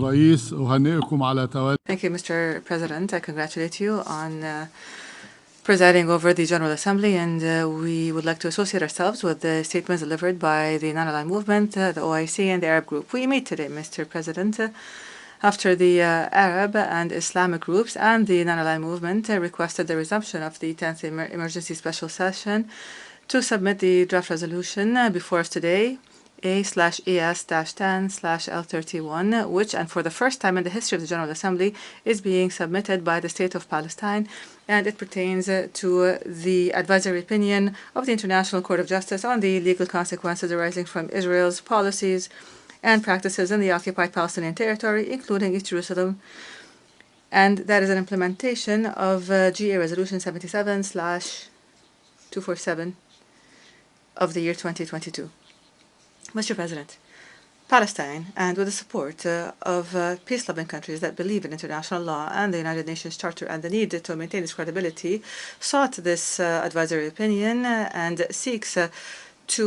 الرئيس أهنئكم على تولي. Thank you, Mr. President. I congratulate you on presiding over the General Assembly, and we would like to associate ourselves with the statements delivered by the Non-Aligned Movement, the OIC, and the Arab Group. We meet today, Mr. President, after the Arab and Islamic groups and the Non-Aligned Movement requested the resumption of the 10th Emergency Special Session to submit the draft resolution before us today, A/ES-10/L31, which, and for the first time in the history of the General Assembly, is being submitted by the State of Palestine, and it pertains to the advisory opinion of the International Court of Justice on the legal consequences arising from Israel's policies and practices in the occupied Palestinian territory, including East Jerusalem, and that is an implementation of GA Resolution 77/247 of the year 2022. Mr. President, Palestine, and with the support of peace-loving countries that believe in international law and the United Nations Charter and the need to maintain its credibility, sought this advisory opinion and seeks to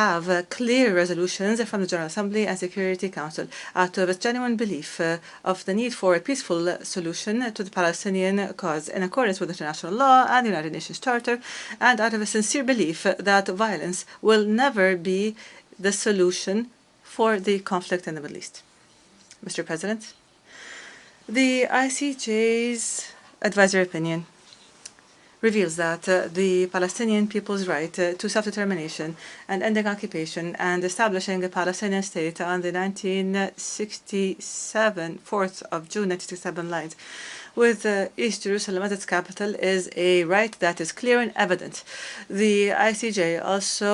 have clear resolutions from the General Assembly and Security Council out of its genuine belief of the need for a peaceful solution to the Palestinian cause in accordance with international law and the United Nations Charter, and out of a sincere belief that violence will never be the solution for the conflict in the Middle East. Mr. President, the ICJ's advisory opinion reveals that the Palestinian people's right to self-determination and ending occupation and establishing a Palestinian state on the 4th of June 1967 lines, with East Jerusalem as its capital, is a right that is clear and evident. The ICJ also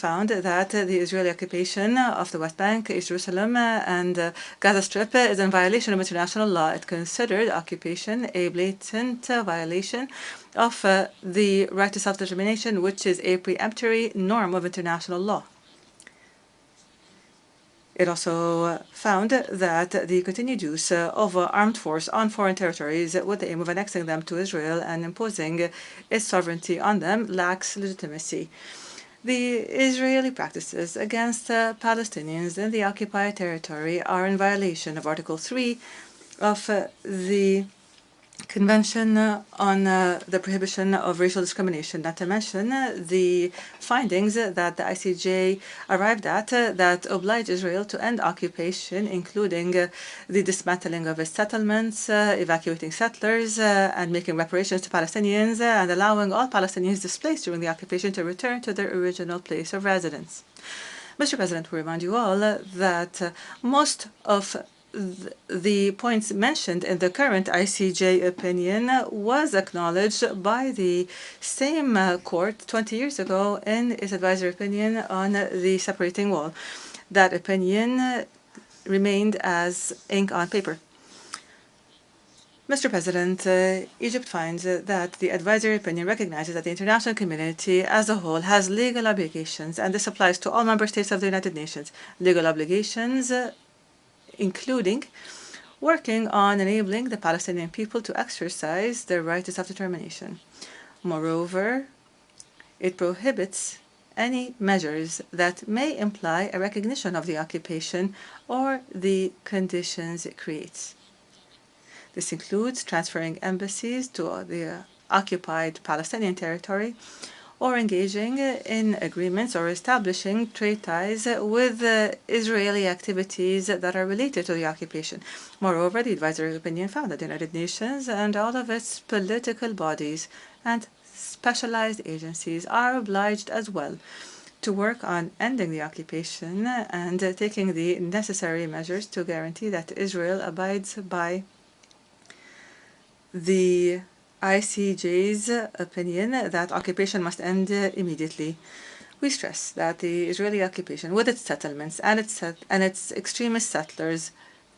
found that the Israeli occupation of the West Bank, East Jerusalem, and Gaza Strip is in violation of international law. It considered occupation a blatant violation of the right to self-determination, which is a preemptory norm of international law. It also found that the continued use of armed force on foreign territories with the aim of annexing them to Israel and imposing its sovereignty on them lacks legitimacy. The Israeli practices against Palestinians in the occupied territory are in violation of Article 3 of the Convention on the Prohibition of Racial Discrimination, not to mention the findings that the ICJ arrived at that oblige Israel to end occupation, including the dismantling of its settlements, evacuating settlers, and making reparations to Palestinians, and allowing all Palestinians displaced during the occupation to return to their original place of residence. Mr. President, we remind you all that most of the points mentioned in the current ICJ opinion was acknowledged by the same court 20 years ago in its advisory opinion on the separating wall. That opinion remained as ink on paper. Mr. President, Egypt finds that the advisory opinion recognizes that the international community as a whole has legal obligations, and this applies to all member states of the United Nations. Legal obligations including working on enabling the Palestinian people to exercise their right to self-determination. Moreover, it prohibits any measures that may imply a recognition of the occupation or the conditions it creates. This includes transferring embassies to the occupied Palestinian territory, or engaging in agreements or establishing trade ties with Israeli activities that are related to the occupation. Moreover, the advisory opinion found that the United Nations and all of its political bodies and specialized agencies are obliged as well to work on ending the occupation and taking the necessary measures to guarantee that Israel abides by the ICJ's opinion that occupation must end immediately. We stress that the Israeli occupation, with its settlements and its extremist settlers,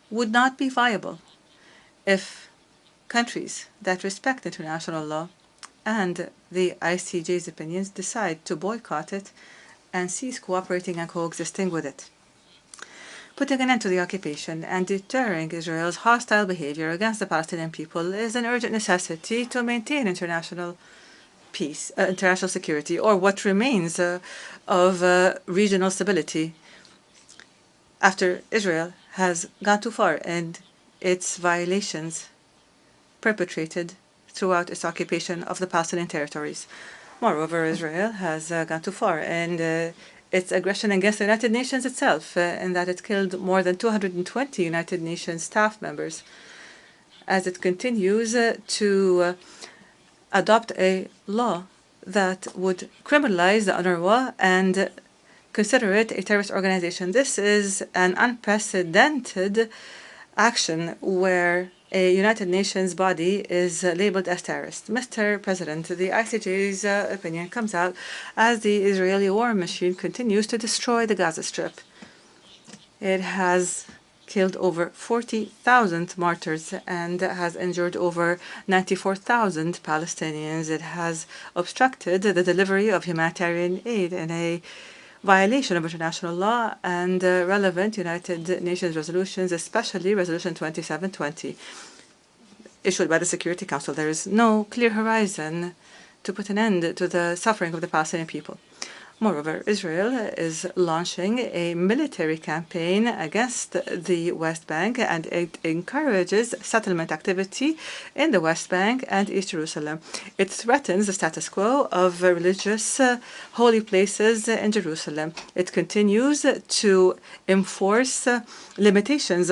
would not be viable if countries that respect international law and the ICJ's opinions decide to boycott it and cease cooperating and coexisting with it. Putting an end to the occupation and deterring Israel's hostile behavior against the Palestinian people is an urgent necessity to maintain international peace, international security, or what remains of regional stability after Israel has gone too far in its violations perpetrated throughout its occupation of the Palestinian territories. Moreover, Israel has gone too far in its aggression against the United Nations itself, in that it killed more than 220 United Nations staff members, as it continues to adopt a law that would criminalize the UNRWA and consider it a terrorist organization. This is an unprecedented action where a United Nations body is labeled as terrorist. Mr. President, the ICJ's opinion comes out as the Israeli war machine continues to destroy the Gaza Strip. It has killed over 40,000 martyrs and has injured over 94,000 Palestinians. It has obstructed the delivery of humanitarian aid in a violation of international law and relevant United Nations resolutions, especially Resolution 2720, issued by the Security Council. There is no clear horizon to put an end to the suffering of the Palestinian people. Moreover, Israel is launching a military campaign against the West Bank, and it encourages settlement activity in the West Bank and East Jerusalem. It threatens the status quo of religious holy places in Jerusalem. It continues to enforce limitations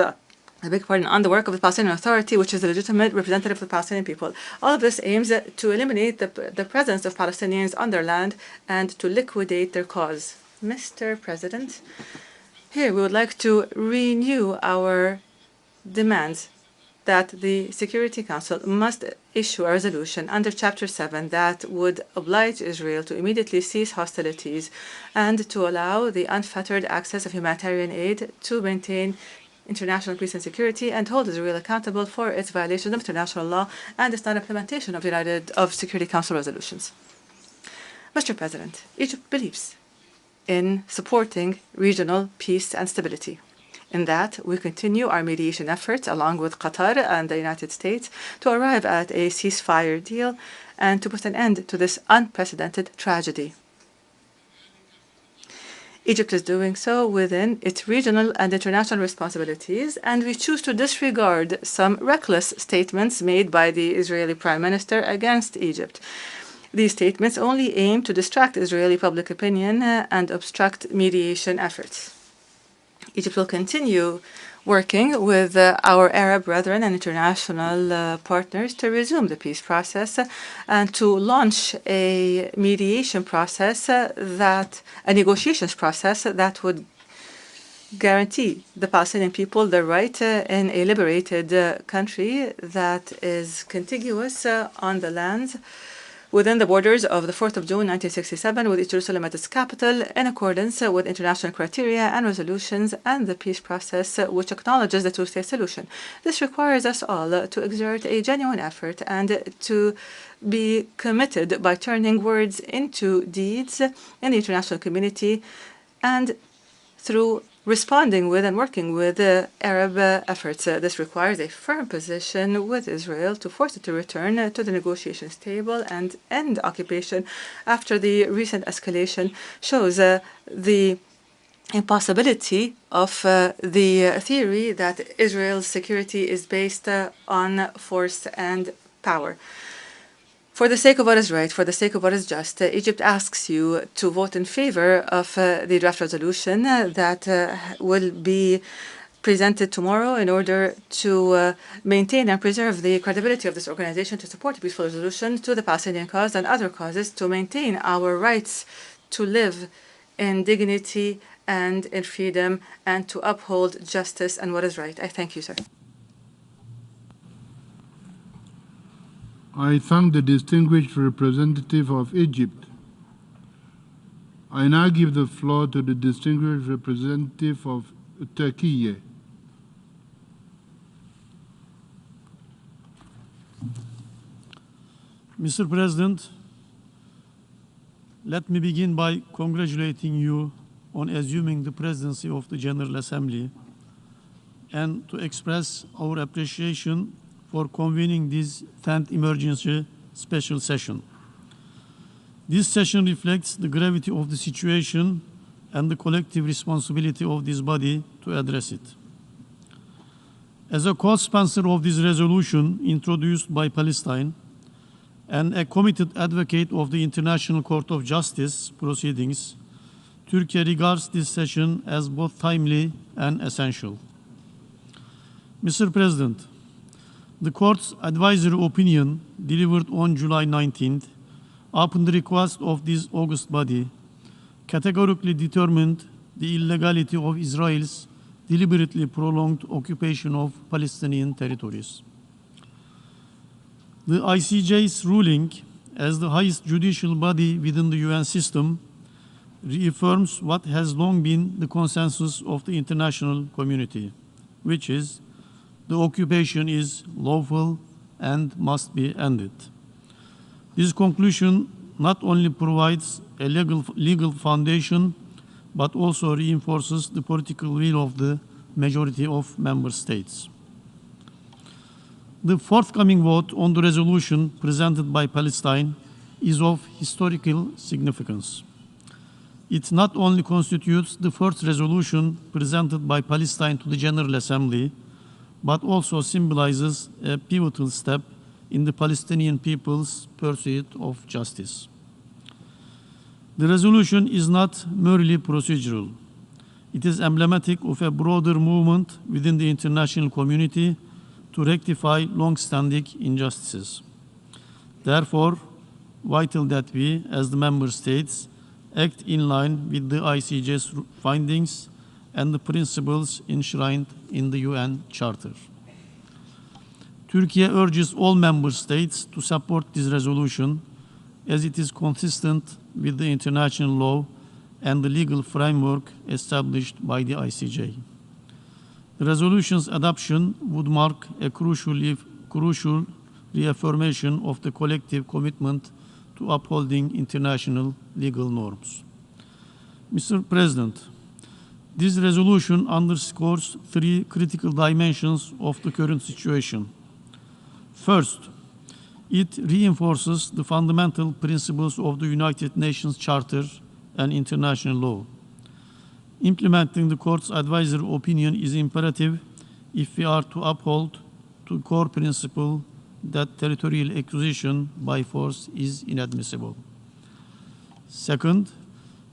on the work of the Palestinian Authority, which is the legitimate representative of the Palestinian people. All of this aims to eliminate the presence of Palestinians on their land and to liquidate their cause. Mr. President, here we would like to renew our demands that the Security Council must issue a resolution under Chapter 7 that would oblige Israel to immediately cease hostilities and to allow the unfettered access of humanitarian aid to maintain international peace and security, and hold Israel accountable for its violations of international law and its non-implementation of Security Council resolutions. Mr. President, Egypt believes in supporting regional peace and stability. In that, we continue our mediation efforts along with Qatar and the United States to arrive at a ceasefire deal and to put an end to this unprecedented tragedy. Egypt is doing so within its regional and international responsibilities, and we choose to disregard some reckless statements made by the Israeli Prime Minister against Egypt. These statements only aim to distract Israeli public opinion and obstruct mediation efforts. Egypt will continue working with our Arab brethren and international partners to resume the peace process and to launch a mediation process a negotiations process that would guarantee the Palestinian people the right in a liberated country that is contiguous on the land within the borders of the 4th of June 1967, with Jerusalem at its capital, in accordance with international criteria and resolutions and the peace process which acknowledges the two-state solution. This requires us all to exert a genuine effort and to be committed by turning words into deeds in the international community and through responding with and working with Arab efforts. This requires a firm position with Israel to force it to return to the negotiations table and end occupation after the recent escalation shows the impossibility of the theory that Israel's security is based on force and power. For the sake of what is right, for the sake of what is just, Egypt asks you to vote in favor of the draft resolution that will be presented tomorrow in order to maintain and preserve the credibility of this organization, to support a peaceful resolution to the Palestinian cause and other causes, to maintain our rights to live in dignity and in freedom, and to uphold justice and what is right. I thank you, sir. I thank the distinguished representative of Egypt. I now give the floor to the distinguished representative of Turkey. Mr. President, let me begin by congratulating you on assuming the presidency of the General Assembly and to express our appreciation for convening this 10th emergency special session. This session reflects the gravity of the situation and the collective responsibility of this body to address it. As a co-sponsor of this resolution introduced by Palestine and a committed advocate of the International Court of Justice proceedings, Turkey regards this session as both timely and essential. Mr. President, the Court's advisory opinion delivered on July 19th, upon the request of this august body, categorically determined the illegality of Israel's deliberately prolonged occupation of Palestinian territories. The ICJ's ruling, as the highest judicial body within the UN system, reaffirms what has long been the consensus of the international community, which is the occupation is lawful and must be ended. This conclusion not only provides a legal foundation, but also reinforces the political will of the majority of member states. The forthcoming vote on the resolution presented by Palestine is of historical significance. It not only constitutes the first resolution presented by Palestine to the General Assembly, but also symbolizes a pivotal step in the Palestinian people's pursuit of justice. The resolution is not merely procedural. It is emblematic of a broader movement within the international community to rectify long-standing injustices. Therefore, vital that we, as the member states, act in line with the ICJ's findings and the principles enshrined in the UN Charter. Turkey urges all member states to support this resolution as it is consistent with the international law and the legal framework established by the ICJ. The resolution's adoption would mark a crucial reaffirmation of the collective commitment to upholding international legal norms. Mr. President, this resolution underscores three critical dimensions of the current situation. First, it reinforces the fundamental principles of the United Nations Charter and international law. Implementing the Court's advisory opinion is imperative if we are to uphold the core principle that territorial acquisition by force is inadmissible. Second,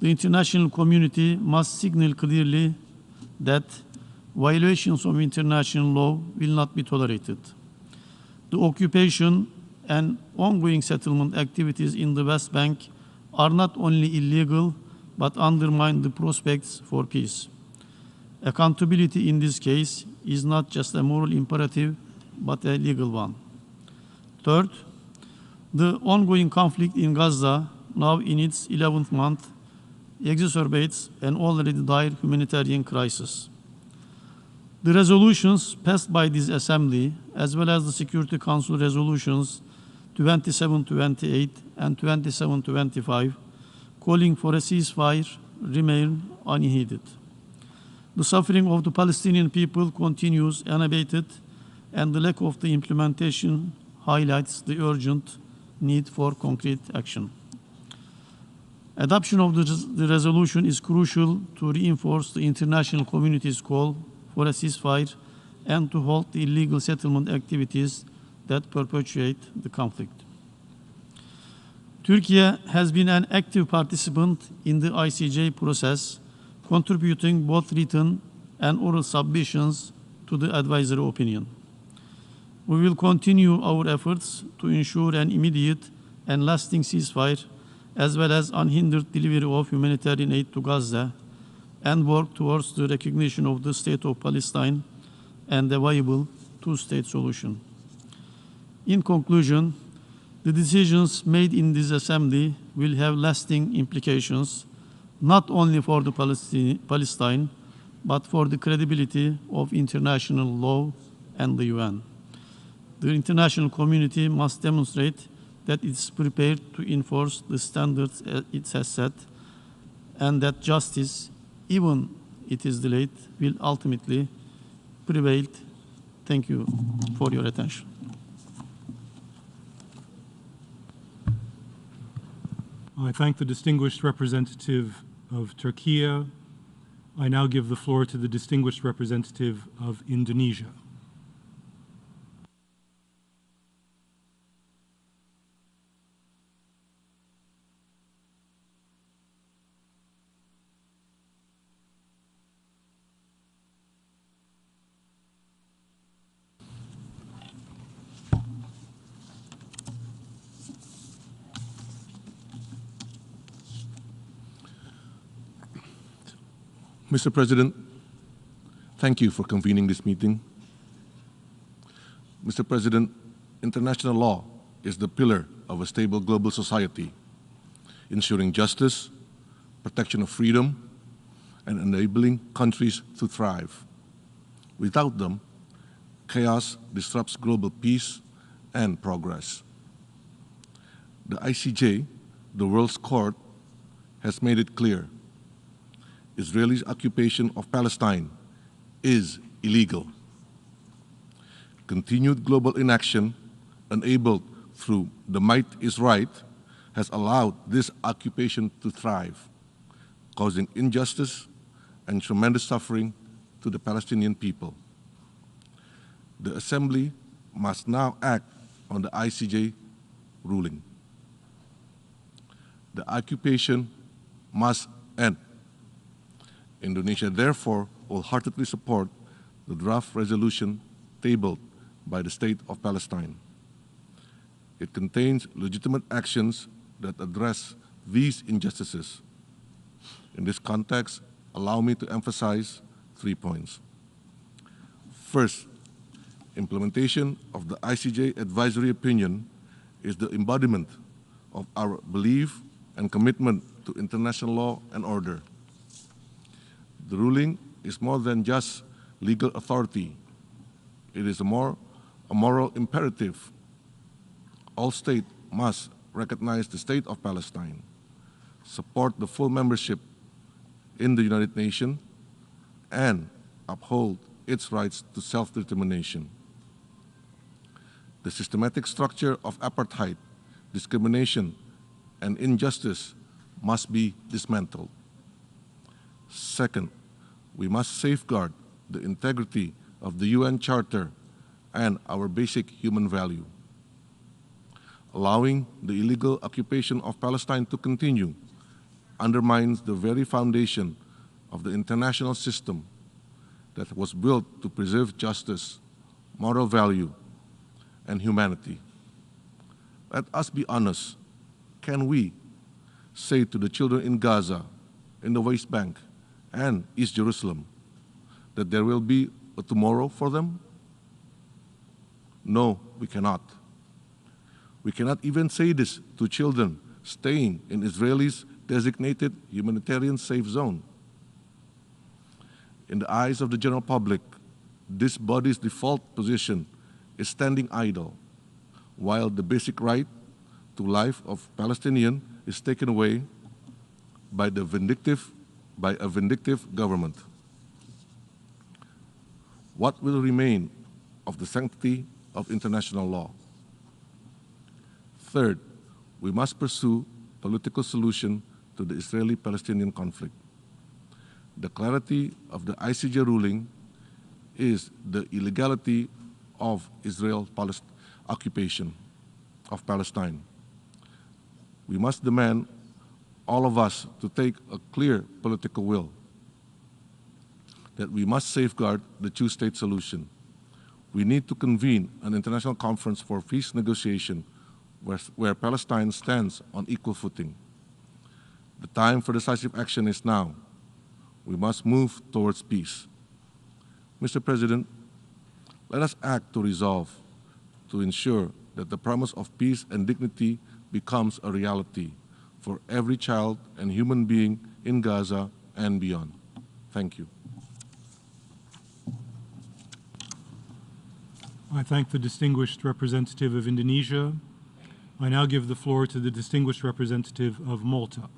the international community must signal clearly that violations of international law will not be tolerated. The occupation and ongoing settlement activities in the West Bank are not only illegal, but undermine the prospects for peace. Accountability in this case is not just a moral imperative, but a legal one. Third, the ongoing conflict in Gaza, now in its 11th month, exacerbates an already dire humanitarian crisis. The resolutions passed by this Assembly, as well as the Security Council resolutions 2728 and 2725, calling for a ceasefire, remain unheeded. The suffering of the Palestinian people continues unabated, and the lack of the implementation highlights the urgent need for concrete action. Adoption of the resolution is crucial to reinforce the international community's call for a ceasefire and to halt the illegal settlement activities that perpetuate the conflict. Turkey has been an active participant in the ICJ process, contributing both written and oral submissions to the advisory opinion. We will continue our efforts to ensure an immediate and lasting ceasefire, as well as unhindered delivery of humanitarian aid to Gaza, and work towards the recognition of the State of Palestine and a viable two-state solution. In conclusion, the decisions made in this Assembly will have lasting implications, not only for the Palestine, but for the credibility of international law and the UN. The international community must demonstrate that it is prepared to enforce the standards it has set, and that justice, even if it is delayed, will ultimately prevail. Thank you for your attention. I thank the distinguished representative of Turkey. I now give the floor to the distinguished representative of Indonesia. Mr. President, thank you for convening this meeting. Mr. President, international law is the pillar of a stable global society, ensuring justice, protection of freedom, and enabling countries to thrive. Without them, chaos disrupts global peace and progress. The ICJ, the world's court, has made it clear Israel's occupation of Palestine is illegal. Continued global inaction, enabled through the might is right, has allowed this occupation to thrive, causing injustice and tremendous suffering to the Palestinian people. The Assembly must now act on the ICJ ruling. The occupation must end. Indonesia, therefore, wholeheartedly support the draft resolution tabled by the State of Palestine. It contains legitimate actions that address these injustices. In this context, allow me to emphasize 3 points. First, implementation of the ICJ advisory opinion is the embodiment of our belief and commitment to international law and order. The ruling is more than just legal authority. It is a moral imperative. All states must recognize the State of Palestine, support the full membership in the United Nations, and uphold its rights to self-determination. The systematic structure of apartheid, discrimination, and injustice must be dismantled. Second, we must safeguard the integrity of the UN Charter and our basic human value. Allowing the illegal occupation of Palestine to continue undermines the very foundation of the international system that was built to preserve justice, moral value, and humanity. Let us be honest. Can we say to the children in Gaza, in the West Bank, and East Jerusalem that there will be a tomorrow for them? No, we cannot. We cannot even say this to children staying in Israelis' designated humanitarian safe zone. In the eyes of the general public, this body's default position is standing idle, while the basic right to life of Palestinians is taken away by a vindictive government. What will remain of the sanctity of international law? Third, we must pursue political solution to the Israeli-Palestinian conflict. The clarity of the ICJ ruling is the illegality of Israel's occupation of Palestine. We must demand all of us to take a clear political will that we must safeguard the two-state solution. We need to convene an international conference for peace negotiation where Palestine stands on equal footing. The time for decisive action is now. We must move towards peace. Mr. President, let us act to resolve, to ensure that the promise of peace and dignity becomes a reality for every child and human being in Gaza and beyond. Thank you. I thank the distinguished representative of Indonesia. I now give the floor to the distinguished representative of Malta.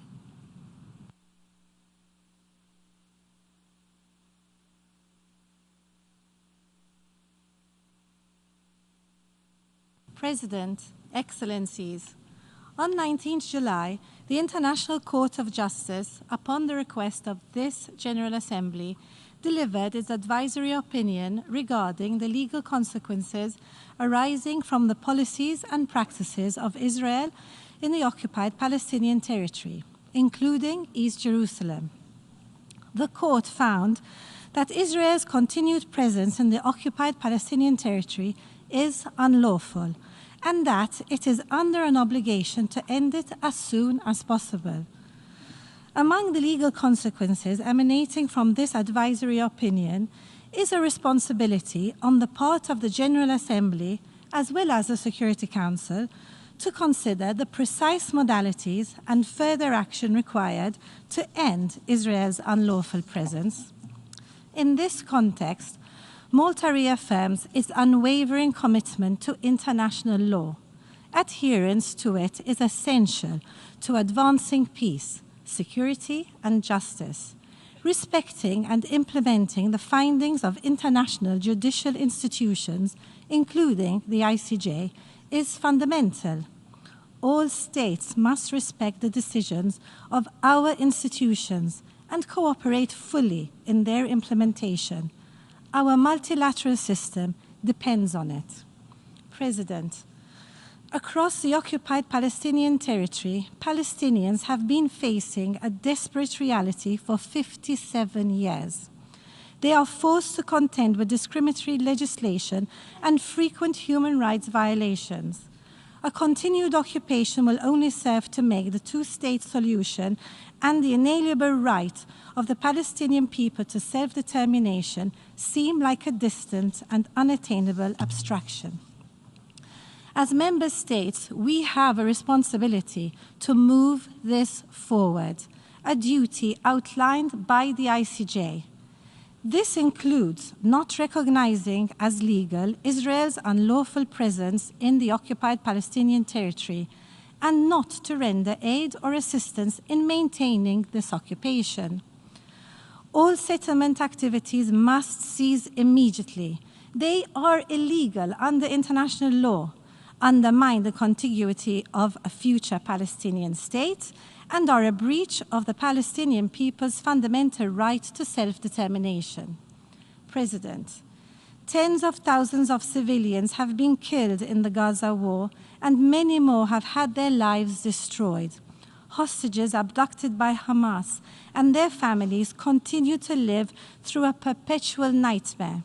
President, Excellencies, on 19th July, the International Court of Justice, upon the request of this General Assembly, delivered its advisory opinion regarding the legal consequences arising from the policies and practices of Israel in the occupied Palestinian territory, including East Jerusalem. The court found that Israel's continued presence in the occupied Palestinian territory is unlawful, and that it is under an obligation to end it as soon as possible. Among the legal consequences emanating from this advisory opinion is a responsibility on the part of the General Assembly, as well as the Security Council, to consider the precise modalities and further action required to end Israel's unlawful presence. In this context, Malta reaffirms its unwavering commitment to international law. Adherence to it is essential to advancing peace, security, and justice. Respecting and implementing the findings of international judicial institutions, including the ICJ, is fundamental. All states must respect the decisions of our institutions and cooperate fully in their implementation. Our multilateral system depends on it. President, across the occupied Palestinian territory, Palestinians have been facing a desperate reality for 57 years. They are forced to contend with discriminatory legislation and frequent human rights violations. A continued occupation will only serve to make the two-state solution and the inalienable right of the Palestinian people to self-determination seem like a distant and unattainable abstraction. As member states, we have a responsibility to move this forward, a duty outlined by the ICJ. This includes not recognizing as legal Israel's unlawful presence in the occupied Palestinian territory and not to render aid or assistance in maintaining this occupation. All settlement activities must cease immediately. They are illegal under international law, undermine the contiguity of a future Palestinian state, and are a breach of the Palestinian people's fundamental right to self-determination. President, tens of thousands of civilians have been killed in the Gaza war, and many more have had their lives destroyed. Hostages abducted by Hamas and their families continue to live through a perpetual nightmare.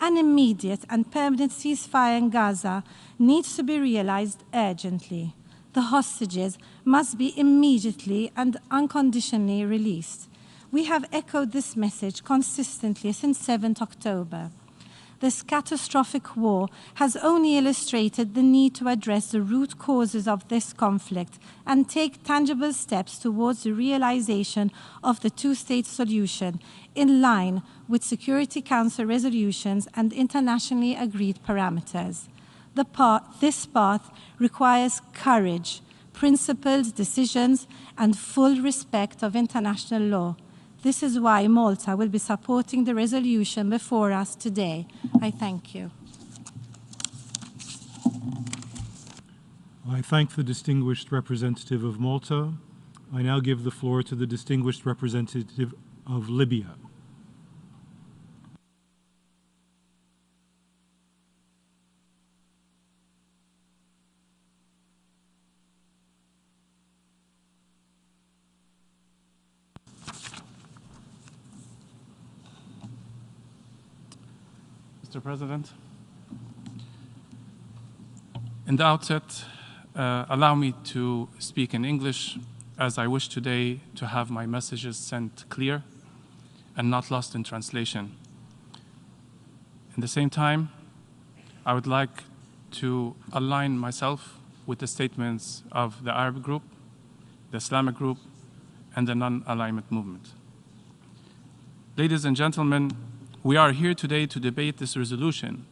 An immediate and permanent ceasefire in Gaza needs to be realized urgently. The hostages must be immediately and unconditionally released. We have echoed this message consistently since 7th October. This catastrophic war has only illustrated the need to address the root causes of this conflict and take tangible steps towards the realization of the two-state solution in line with Security Council resolutions and internationally agreed parameters. This path requires courage, principled decisions, and full respect of international law. This is why Malta will be supporting the resolution before us today. I thank you. I thank the distinguished representative of Malta. I now give the floor to the distinguished representative of Libya. Mr. President, in the outset, allow me to speak in English, as I wish today to have my messages sent clear and not lost in translation. In the same time, I would like to align myself with the statements of the Arab group, the Islamic group, and the non-alignment movement. Ladies and gentlemen, we are here today to debate this resolution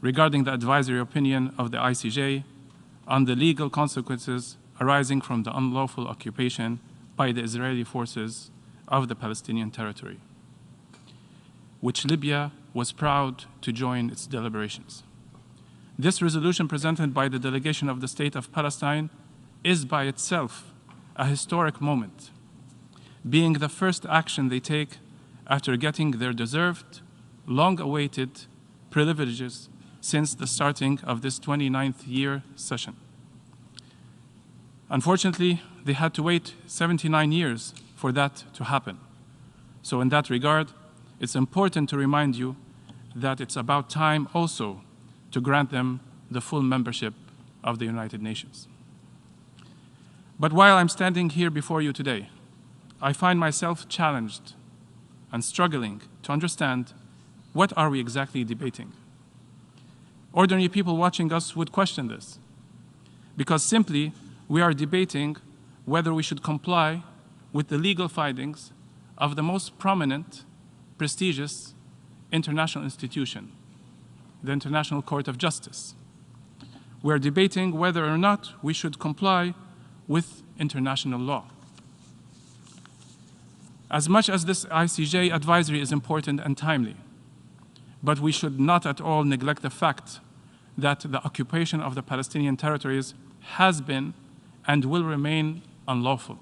regarding the advisory opinion of the ICJ on the legal consequences arising from the unlawful occupation by the Israeli forces of the Palestinian territory, which Libya was proud to join its deliberations. This resolution presented by the delegation of the State of Palestine is by itself a historic moment, being the first action they take after getting their deserved, long-awaited privileges since the starting of this 29th year session. Unfortunately, they had to wait 79 years for that to happen. So in that regard, it's important to remind you that it's about time also to grant them the full membership of the United Nations. But while I'm standing here before you today, I find myself challenged and struggling to understand what are we exactly debating. Ordinary people watching us would question this, because simply we are debating whether we should comply with the legal findings of the most prominent, prestigious international institution, the International Court of Justice. We are debating whether or not we should comply with international law. As much as this ICJ advisory is important and timely, but we should not at all neglect the fact that the occupation of the Palestinian territories has been and will remain unlawful.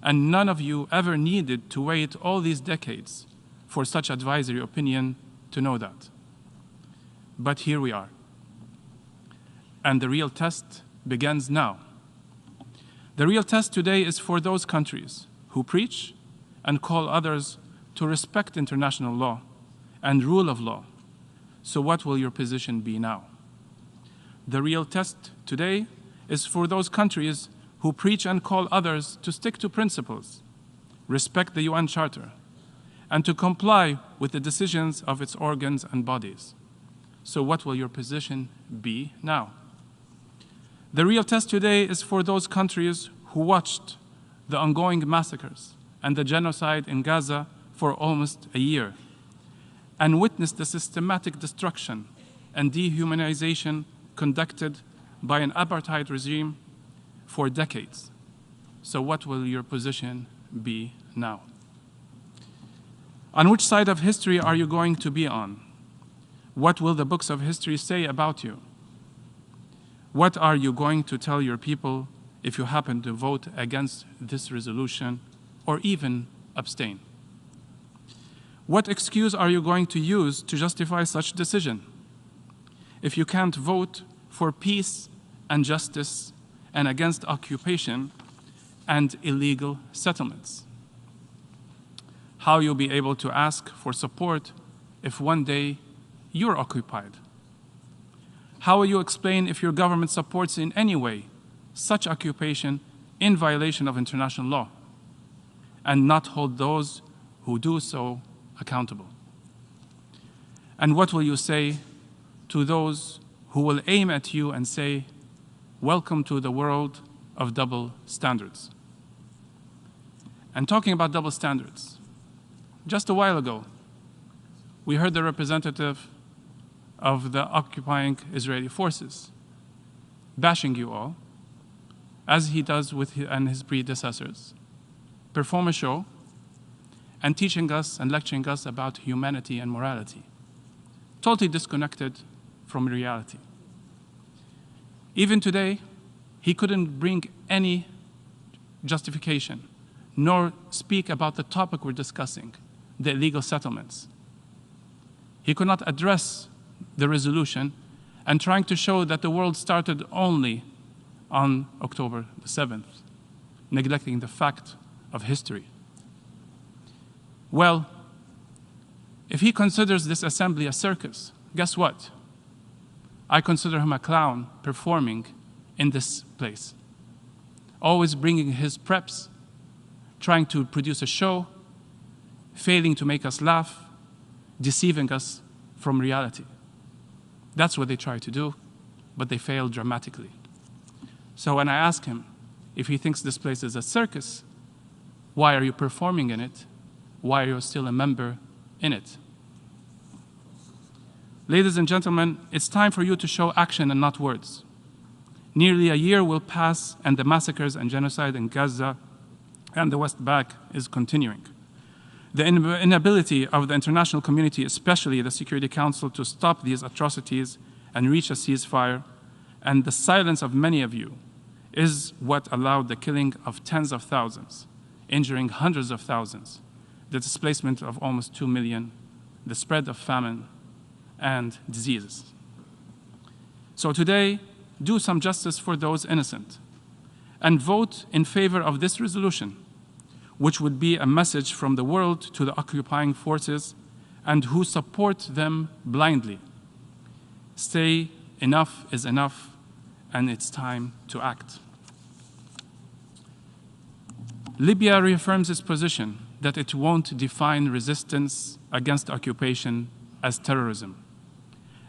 And none of you ever needed to wait all these decades for such advisory opinion to know that. But here we are. And the real test begins now. The real test today is for those countries who preach and call others to respect international law and rule of law. So what will your position be now? The real test today is for those countries who preach and call others to stick to principles, respect the UN Charter, and to comply with the decisions of its organs and bodies. So what will your position be now? The real test today is for those countries who watched the ongoing massacres and the genocide in Gaza for almost a year and witnessed the systematic destruction and dehumanization conducted by an apartheid regime for decades. So what will your position be now? On which side of history are you going to be on? What will the books of history say about you? What are you going to tell your people if you happen to vote against this resolution or even abstain? What excuse are you going to use to justify such decision? If you can't vote for peace and justice and against occupation and illegal settlements? How you'll be able to ask for support if one day you're occupied? How will you explain if your government supports in any way such occupation in violation of international law and not hold those who do so accountable? And what will you say to those who will aim at you and say, welcome to the world of double standards? And talking about double standards, just a while ago, we heard the representative of the occupying Israeli forces bashing you all, as he does with his predecessors, perform a show and teaching us and lecturing us about humanity and morality, totally disconnected from reality. Even today, he couldn't bring any justification, nor speak about the topic we're discussing, the illegal settlements. He could not address the resolution and trying to show that the world started only on October the 7th, neglecting the fact of history. Well, if he considers this assembly a circus, guess what? I consider him a clown performing in this place, always bringing his preps, trying to produce a show, failing to make us laugh, deceiving us from reality. That's what they try to do, but they fail dramatically. So when I ask him if he thinks this place is a circus, why are you performing in it? Why are you still a member in it? Ladies and gentlemen, it's time for you to show action and not words. Nearly a year will pass and the massacres and genocide in Gaza and the West Bank is continuing. The inability of the international community, especially the Security Council, to stop these atrocities and reach a ceasefire, and the silence of many of you, is what allowed the killing of tens of thousands, injuring hundreds of thousands, the displacement of almost 2 million, the spread of famine and diseases. So today, do some justice for those innocent and vote in favor of this resolution, which would be a message from the world to the occupying forces and who support them blindly. Say enough is enough, and it's time to act. Libya reaffirms its position that it won't define resistance against occupation as terrorism.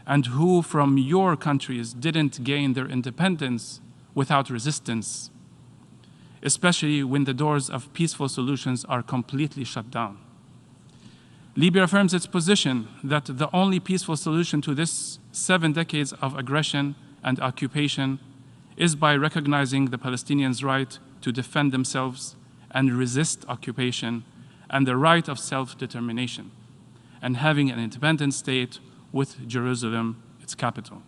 And who from your countries didn't gain their independence without resistance, especially when the doors of peaceful solutions are completely shut down. Libya affirms its position that the only peaceful solution to this 7 decades of aggression and occupation is by recognizing the Palestinians' right to defend themselves and resist occupation and the right of self-determination, and having an independent state with Jerusalem, its capital.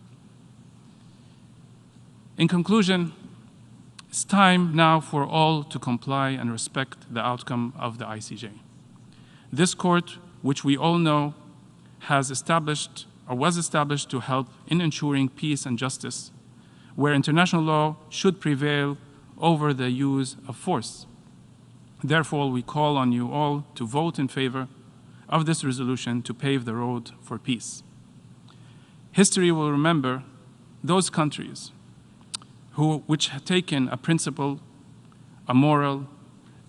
In conclusion, it's time now for all to comply and respect the outcome of the ICJ. This court, which we all know has established or was established to help in ensuring peace and justice, where international law should prevail over the use of force. Therefore, we call on you all to vote in favor of this resolution to pave the road for peace. History will remember those countries which have taken a principled, a moral,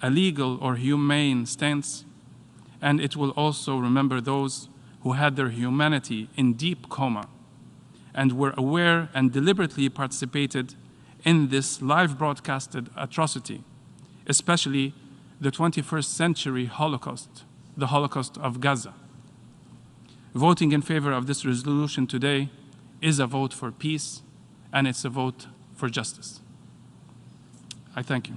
a legal, or humane stance, and it will also remember those who had their humanity in deep coma and were aware and deliberately participated in this live broadcasted atrocity, especially the 21st century Holocaust, the Holocaust of Gaza. Voting in favor of this resolution today is a vote for peace, and it's a vote for justice. I thank you.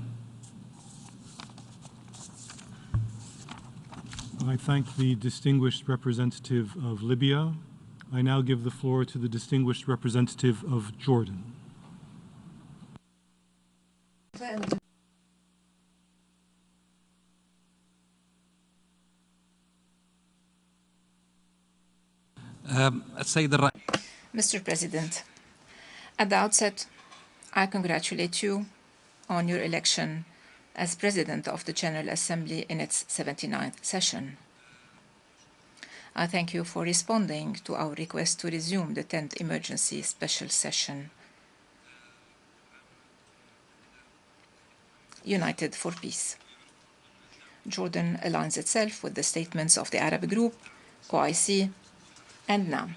I thank the distinguished representative of Libya. I now give the floor to the distinguished representative of Jordan. Mr. President, at the outset, I congratulate you on your election as President of the General Assembly in its 79th session. I thank you for responding to our request to resume the 10th Emergency Special Session. United for Peace. Jordan aligns itself with the statements of the Arab Group, OIC, and NAM.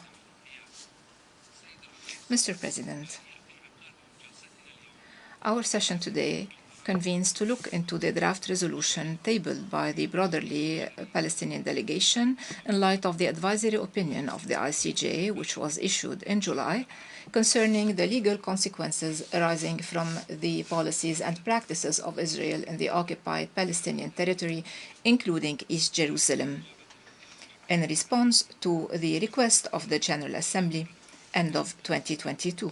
Mr. President, our session today convenes to look into the draft resolution tabled by the Brotherly Palestinian delegation in light of the advisory opinion of the ICJ, which was issued in July, concerning the legal consequences arising from the policies and practices of Israel in the occupied Palestinian territory, including East Jerusalem, in response to the request of the General Assembly end of 2022.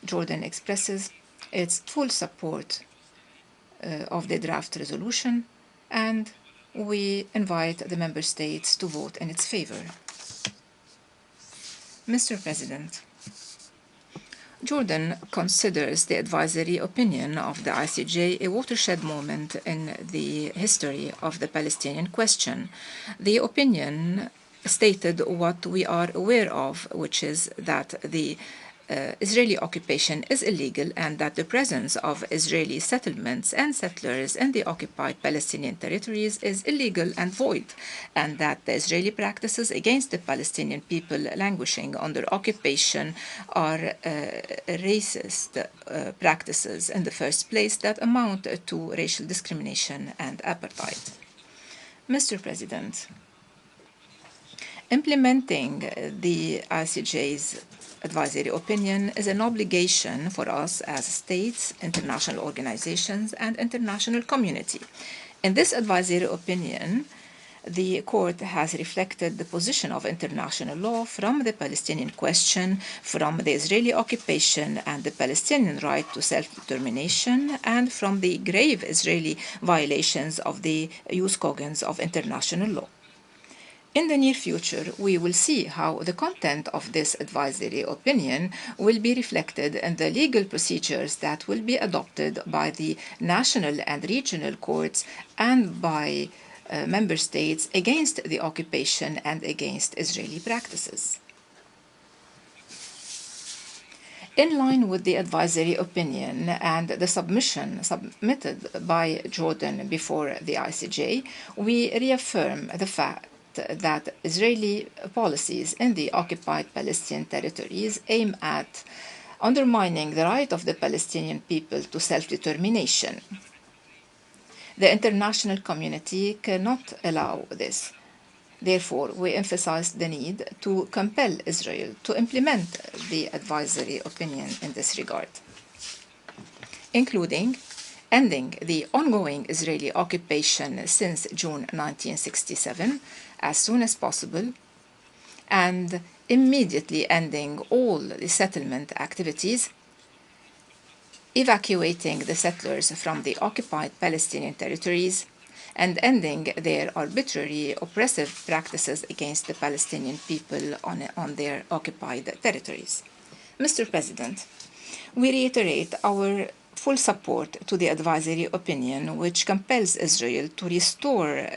Jordan expresses its full support of the draft resolution, and we invite the member states to vote in its favor. Mr. President, Jordan considers the advisory opinion of the ICJ a watershed moment in the history of the Palestinian question. The opinion stated what we are aware of, which is that the Israeli occupation is illegal and that the presence of Israeli settlements and settlers in the occupied Palestinian territories is illegal and void, and that the Israeli practices against the Palestinian people languishing under occupation are racist practices in the first place that amount to racial discrimination and apartheid. Mr. President, implementing the ICJ's advisory opinion is an obligation for us as states, international organizations, and international community. In this advisory opinion, the court has reflected the position of international law from the Palestinian question, from the Israeli occupation and the Palestinian right to self-determination, and from the grave Israeli violations of the jus cogens of international law. In the near future, we will see how the content of this advisory opinion will be reflected in the legal procedures that will be adopted by the national and regional courts and by member states against the occupation and against Israeli practices. In line with the advisory opinion and the submission submitted by Jordan before the ICJ, we reaffirm the fact that Israeli policies in the occupied Palestinian territories aim at undermining the right of the Palestinian people to self-determination. The international community cannot allow this. Therefore, we emphasize the need to compel Israel to implement the advisory opinion in this regard, including ending the ongoing Israeli occupation since June 1967 as soon as possible, and immediately ending all the settlement activities, evacuating the settlers from the occupied Palestinian territories, and ending their arbitrary oppressive practices against the Palestinian people on their occupied territories. Mr. President, we reiterate our full support to the advisory opinion, which compels Israel to restore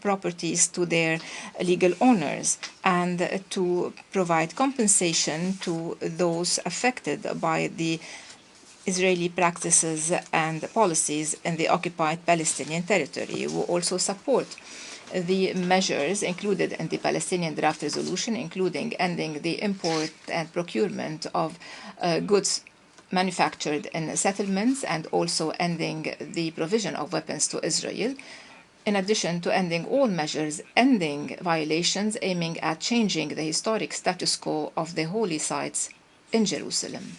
properties to their legal owners and to provide compensation to those affected by the Israeli practices and policies in the occupied Palestinian territory. We also support the measures included in the Palestinian draft resolution, including ending the import and procurement of goods manufactured in settlements and also ending the provision of weapons to Israel, in addition to ending all measures ending violations aiming at changing the historic status quo of the holy sites in Jerusalem.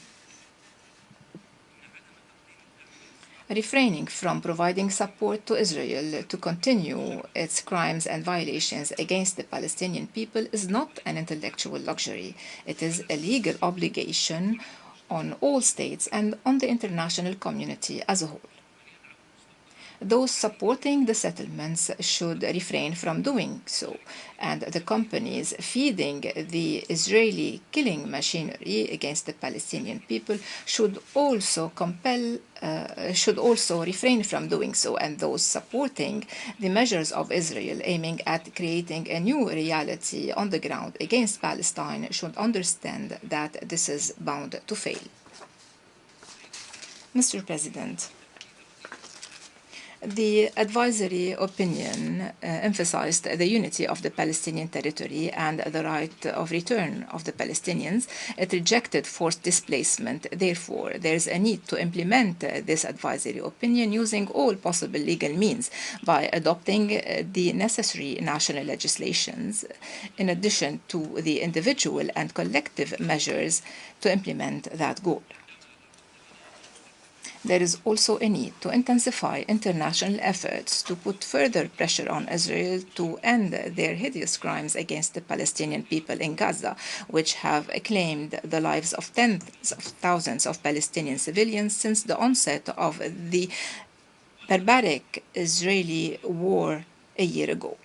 Refraining from providing support to Israel to continue its crimes and violations against the Palestinian people is not an intellectual luxury. It is a legal obligation on all states and on the international community as a whole. Those supporting the settlements should refrain from doing so, and the companies feeding the Israeli killing machinery against the Palestinian people should also refrain from doing so, and those supporting the measures of Israel aiming at creating a new reality on the ground against Palestine should understand that this is bound to fail. Mr. President, the advisory opinion emphasized the unity of the Palestinian territory and the right of return of the Palestinians. It rejected forced displacement. Therefore, there is a need to implement this advisory opinion using all possible legal means by adopting the necessary national legislations, in addition to the individual and collective measures to implement that goal. There is also a need to intensify international efforts to put further pressure on Israel to end their hideous crimes against the Palestinian people in Gaza, which have claimed the lives of tens of thousands of Palestinian civilians since the onset of the barbaric Israeli war a year ago.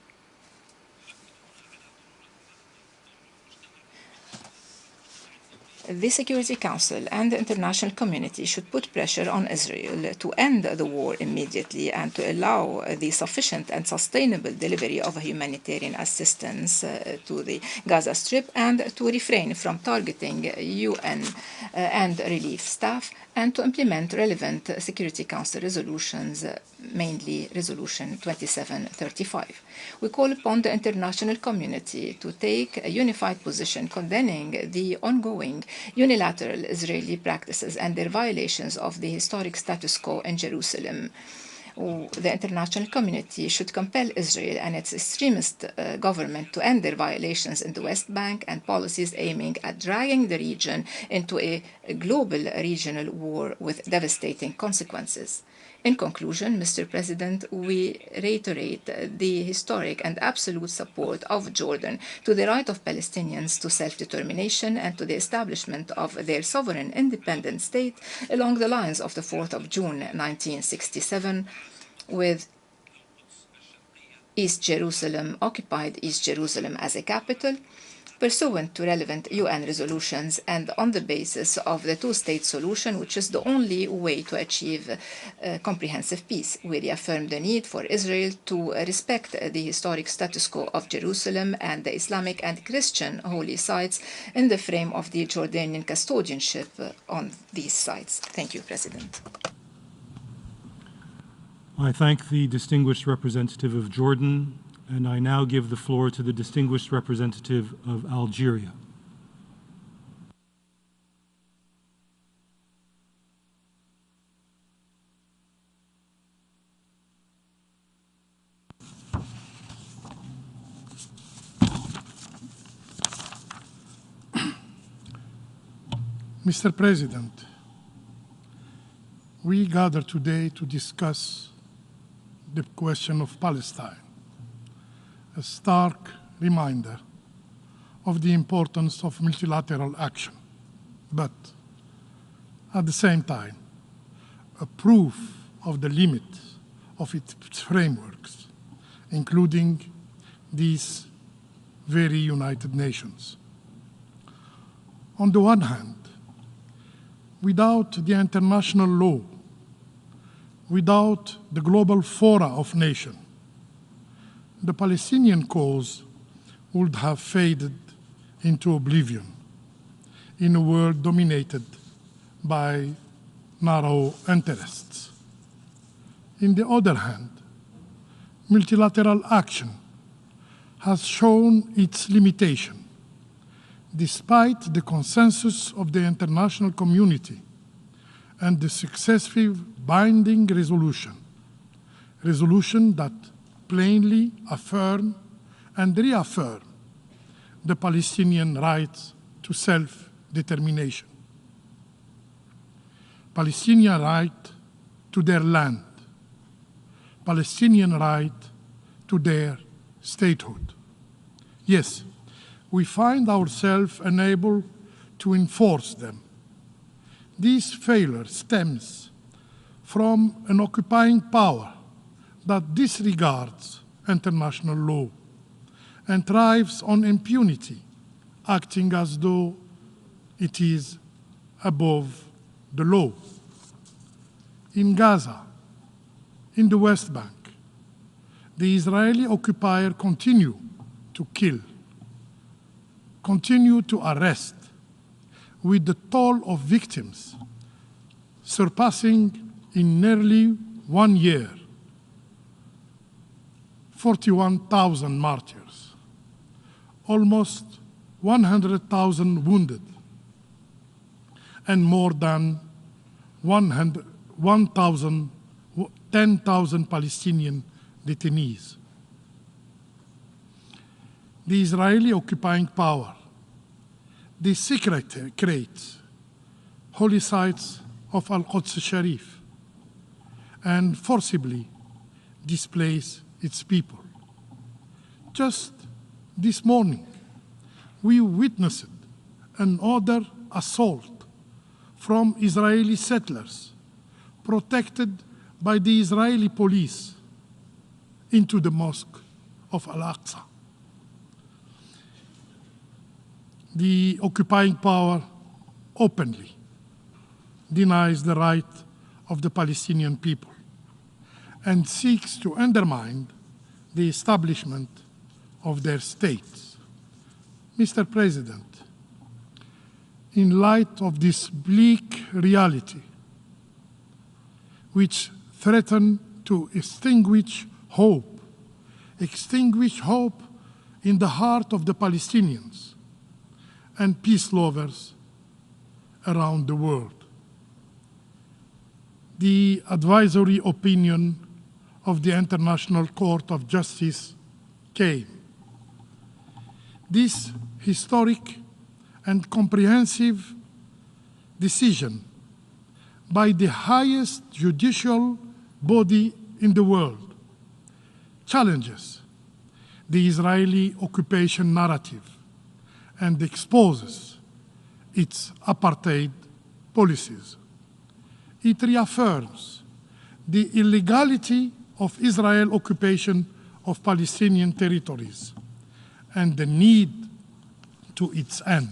The Security Council and the international community should put pressure on Israel to end the war immediately and to allow the sufficient and sustainable delivery of humanitarian assistance to the Gaza Strip, and to refrain from targeting UN and relief staff, and to implement relevant Security Council resolutions, mainly Resolution 2735. We call upon the international community to take a unified position condemning the ongoing unilateral Israeli practices and their violations of the historic status quo in Jerusalem. The international community should compel Israel and its extremist government to end their violations in the West Bank and policies aiming at dragging the region into a global regional war with devastating consequences. In conclusion, Mr. President, we reiterate the historic and absolute support of Jordan to the right of Palestinians to self-determination and to the establishment of their sovereign independent state along the lines of the 4th of June 1967, with East Jerusalem, occupied East Jerusalem as a capital, pursuant to relevant UN resolutions and on the basis of the two-state solution, which is the only way to achieve comprehensive peace. We reaffirm the need for Israel to respect the historic status quo of Jerusalem and the Islamic and Christian holy sites in the frame of the Jordanian custodianship on these sites. Thank you, President. I thank the distinguished representative of Jordan, and I now give the floor to the distinguished representative of Algeria. Mr. President, we gather today to discuss the question of Palestine, a stark reminder of the importance of multilateral action, but at the same time, a proof of the limits of its frameworks, including these very United Nations. On the one hand, without the international law, without the global fora of nations, the Palestinian cause would have faded into oblivion in a world dominated by narrow interests. On the other hand, multilateral action has shown its limitation, despite the consensus of the international community and the successive binding resolution that plainly affirm and reaffirm the Palestinian rights to self-determination, Palestinian right to their land, Palestinian right to their statehood. Yes, we find ourselves unable to enforce them. This failure stems from an occupying power that disregards international law and thrives on impunity, acting as though it is above the law. In Gaza, in the West Bank, the Israeli occupier continue to kill, continue to arrest, with the toll of victims surpassing in nearly 1 year 41,000 martyrs, almost 100,000 wounded, and more than 10,000 Palestinian detainees. The Israeli occupying power desecrates holy sites of Al-Quds Sharif and forcibly displace its people. Just this morning, we witnessed another assault from Israeli settlers protected by the Israeli police into the mosque of Al-Aqsa. The occupying power openly denies the right of the Palestinian people and seeks to undermine the establishment of their states. Mr. President, in light of this bleak reality, which threatens to extinguish hope in the heart of the Palestinians and peace lovers around the world, the advisory opinion of the International Court of Justice came. This historic and comprehensive decision by the highest judicial body in the world challenges the Israeli occupation narrative and exposes its apartheid policies. It reaffirms the illegality of Israel occupation of Palestinian territories and the need to its end.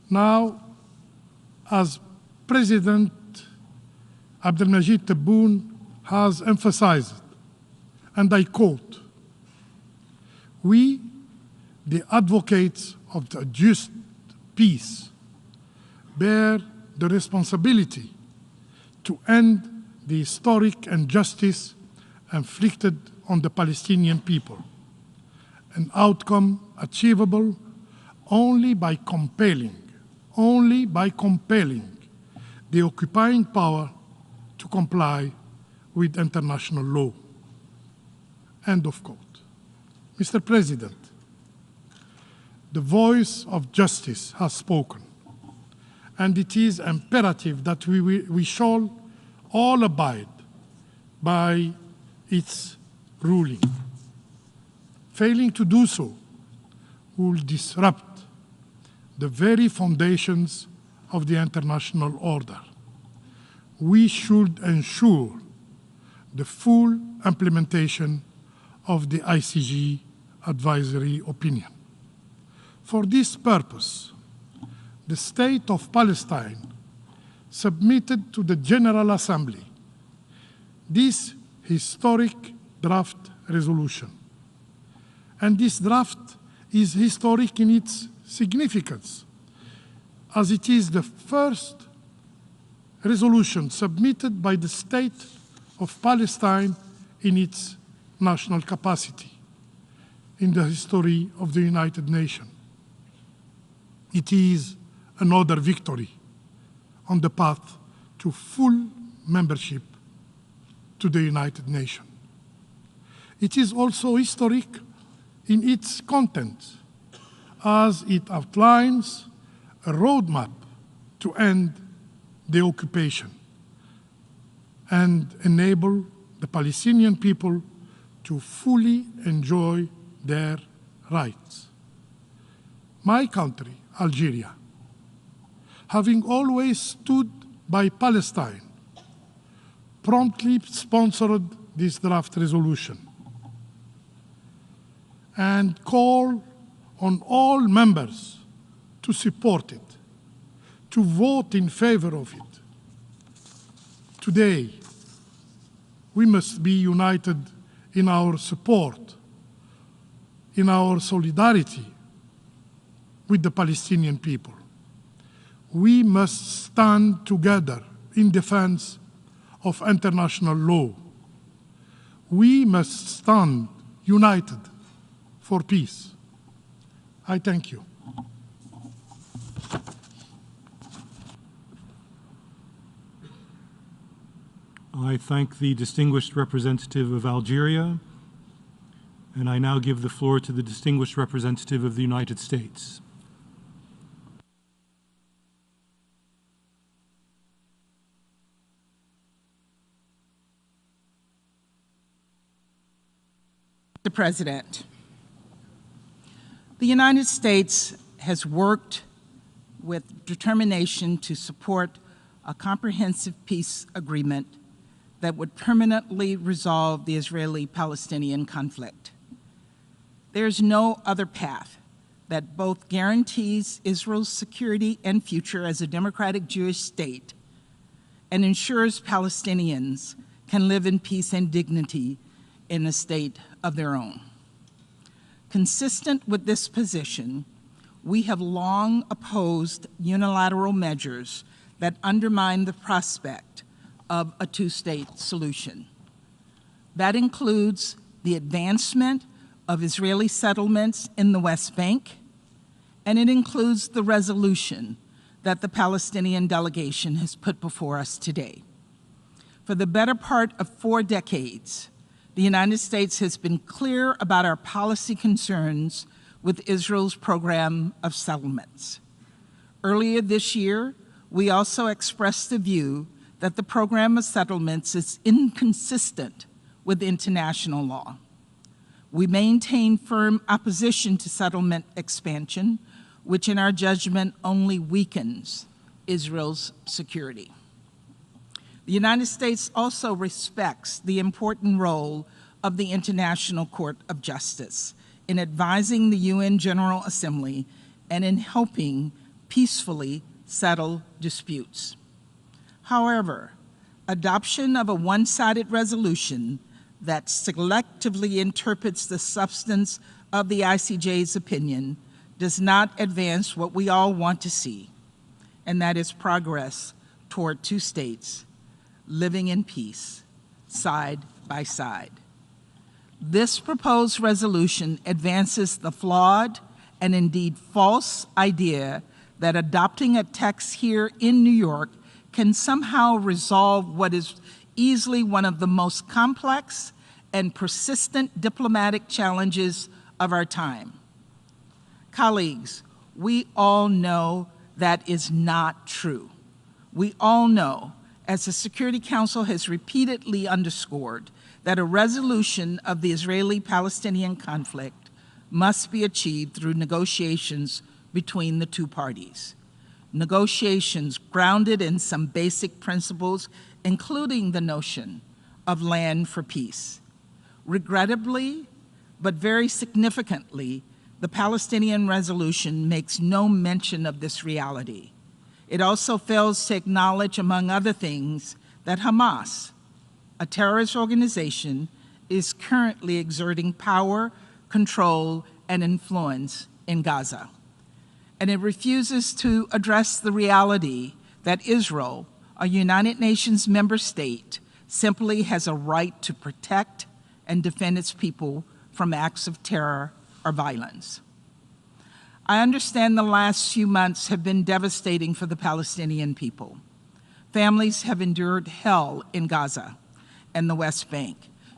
Now, as President Abdelmajid Tebboune has emphasized, and I quote, "We, the advocates of the just peace, bear the responsibility to end the historic injustice inflicted on the Palestinian people, an outcome achievable only by compelling the occupying power to comply with international law." End of quote. Mr. President, the voice of justice has spoken, and it is imperative that we shall all abide by its ruling. Failing to do so will disrupt the very foundations of the international order. We should ensure the full implementation of the ICG advisory opinion. For this purpose, the State of Palestine submitted to the General Assembly this historic draft resolution. And this draft is historic in its significance, as it is the first resolution submitted by the State of Palestine in its national capacity in the history of the United Nations. It is another victory on the path to full membership to the United Nations. It is also historic in its content, as it outlines a roadmap to end the occupation and enable the Palestinian people to fully enjoy their rights. My country, Algeria, having always stood by Palestine, promptly sponsored this draft resolution and called on all members to support it, to vote in favor of it. Today, we must be united in our support, in our solidarity with the Palestinian people. We must stand together in defense of international law. We must stand united for peace. I thank you. I thank the distinguished representative of Algeria, and I now give the floor to the distinguished representative of the United States. Mr. President, the United States has worked with determination to support a comprehensive peace agreement that would permanently resolve the Israeli-Palestinian conflict. There is no other path that both guarantees Israel's security and future as a democratic Jewish state and ensures Palestinians can live in peace and dignity in a state of their own. Consistent with this position, we have long opposed unilateral measures that undermine the prospect of a two-state solution. That includes the advancement of Israeli settlements in the West Bank, and it includes the resolution that the Palestinian delegation has put before us today. For the better part of 4 decades, the United States has been clear about our policy concerns with Israel's program of settlements. Earlier this year, we also expressed the view that the program of settlements is inconsistent with international law. We maintain firm opposition to settlement expansion, which in our judgment only weakens Israel's security. The United States also respects the important role of the International Court of Justice in advising the UN General Assembly and in helping peacefully settle disputes. However, adoption of a one-sided resolution that selectively interprets the substance of the ICJ's opinion does not advance what we all want to see, and that is progress toward two states living in peace, side by side. This proposed resolution advances the flawed and indeed false idea that adopting a text here in New York can somehow resolve what is easily one of the most complex and persistent diplomatic challenges of our time. Colleagues, we all know that is not true. We all know, as the Security Council has repeatedly underscored, that a resolution of the Israeli-Palestinian conflict must be achieved through negotiations between the two parties. Negotiations grounded in some basic principles, including the notion of land for peace. Regrettably, but very significantly, the Palestinian resolution makes no mention of this reality. It also fails to acknowledge, among other things, that Hamas, a terrorist organization, is currently exerting power, control, and influence in Gaza. And it refuses to address the reality that Israel, a United Nations member state, simply has a right to protect and defend its people from acts of terror or violence. I understand the last few months have been devastating for the Palestinian people. Families have endured hell in Gaza and the West Bank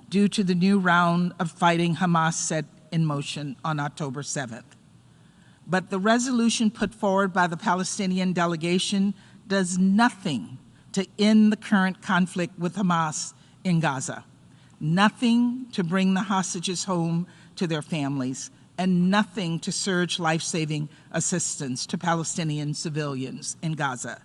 due to the new round of fighting Hamas set in motion on October 7th. But the resolution put forward by the Palestinian delegation does nothing to end the current conflict with Hamas in Gaza, nothing to bring the hostages home to their families, and nothing to surge life-saving assistance to Palestinian civilians in Gaza.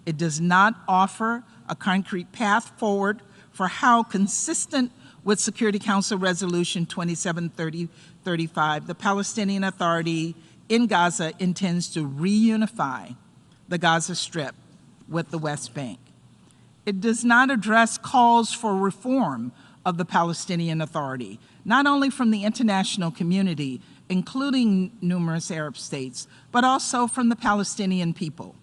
It does not offer a concrete path forward for how, consistent with Security Council Resolution 2735, the Palestinian Authority in Gaza intends to reunify the Gaza Strip with the West Bank. It does not address calls for reform of the Palestinian Authority, not only from the international community, including numerous Arab states, but also from the Palestinian people.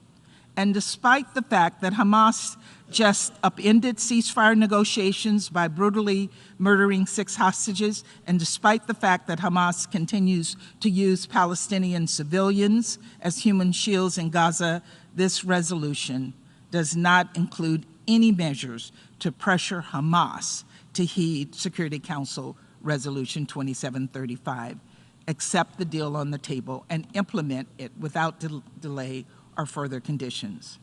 And despite the fact that Hamas just upended ceasefire negotiations by brutally murdering 6 hostages, and despite the fact that Hamas continues to use Palestinian civilians as human shields in Gaza, this resolution does not include any measures to pressure Hamas to heed Security Council Resolution 2735, accept the deal on the table, and implement it without delay or further conditions.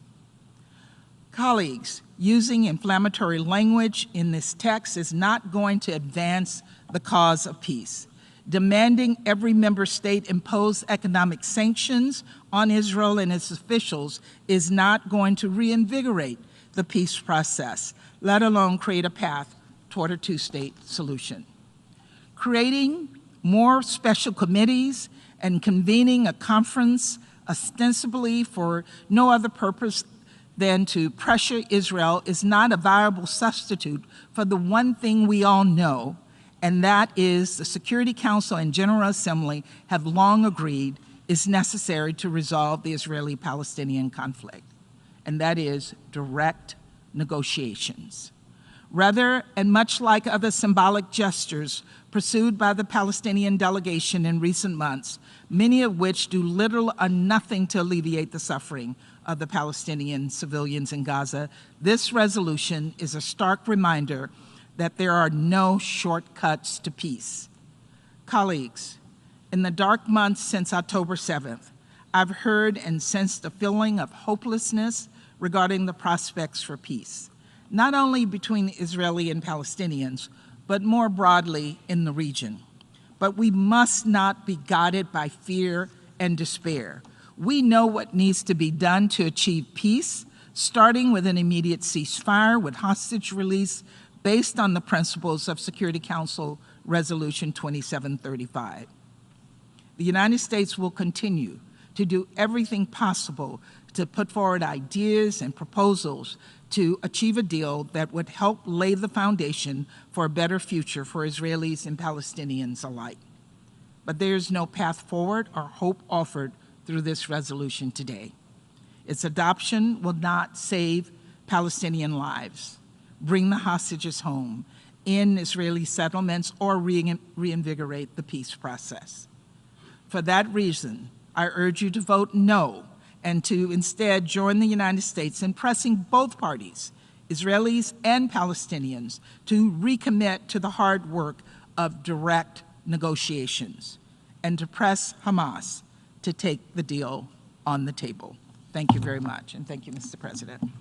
Colleagues, using inflammatory language in this text is not going to advance the cause of peace. Demanding every member state impose economic sanctions on Israel and its officials is not going to reinvigorate the peace process, let alone create a path toward a two-state solution. Creating more special committees and convening a conference ostensibly for no other purpose than to pressure Israel is not a viable substitute for the one thing we all know, and that is the Security Council and General Assembly have long agreed is necessary to resolve the Israeli-Palestinian conflict, and that is direct negotiations. Rather, and much like other symbolic gestures pursued by the Palestinian delegation in recent months, many of which do little or nothing to alleviate the suffering of the Palestinian civilians in Gaza, this resolution is a stark reminder that there are no shortcuts to peace. Colleagues, in the dark months since October 7th, I've heard and sensed a feeling of hopelessness regarding the prospects for peace, not only between Israeli and Palestinians, but more broadly in the region. But we must not be guided by fear and despair. We know what needs to be done to achieve peace, starting with an immediate ceasefire with hostage release based on the principles of Security Council Resolution 2735. The United States will continue to do everything possible to put forward ideas and proposals to achieve a deal that would help lay the foundation for a better future for Israelis and Palestinians alike. But there is no path forward or hope offered through this resolution today. Its adoption will not save Palestinian lives, bring the hostages home, end Israeli settlements, or reinvigorate the peace process. For that reason, I urge you to vote no and to instead join the United States in pressing both parties, Israelis and Palestinians, to recommit to the hard work of direct negotiations and to press Hamas to take the deal on the table. Thank you very much, and thank you, Mr. President.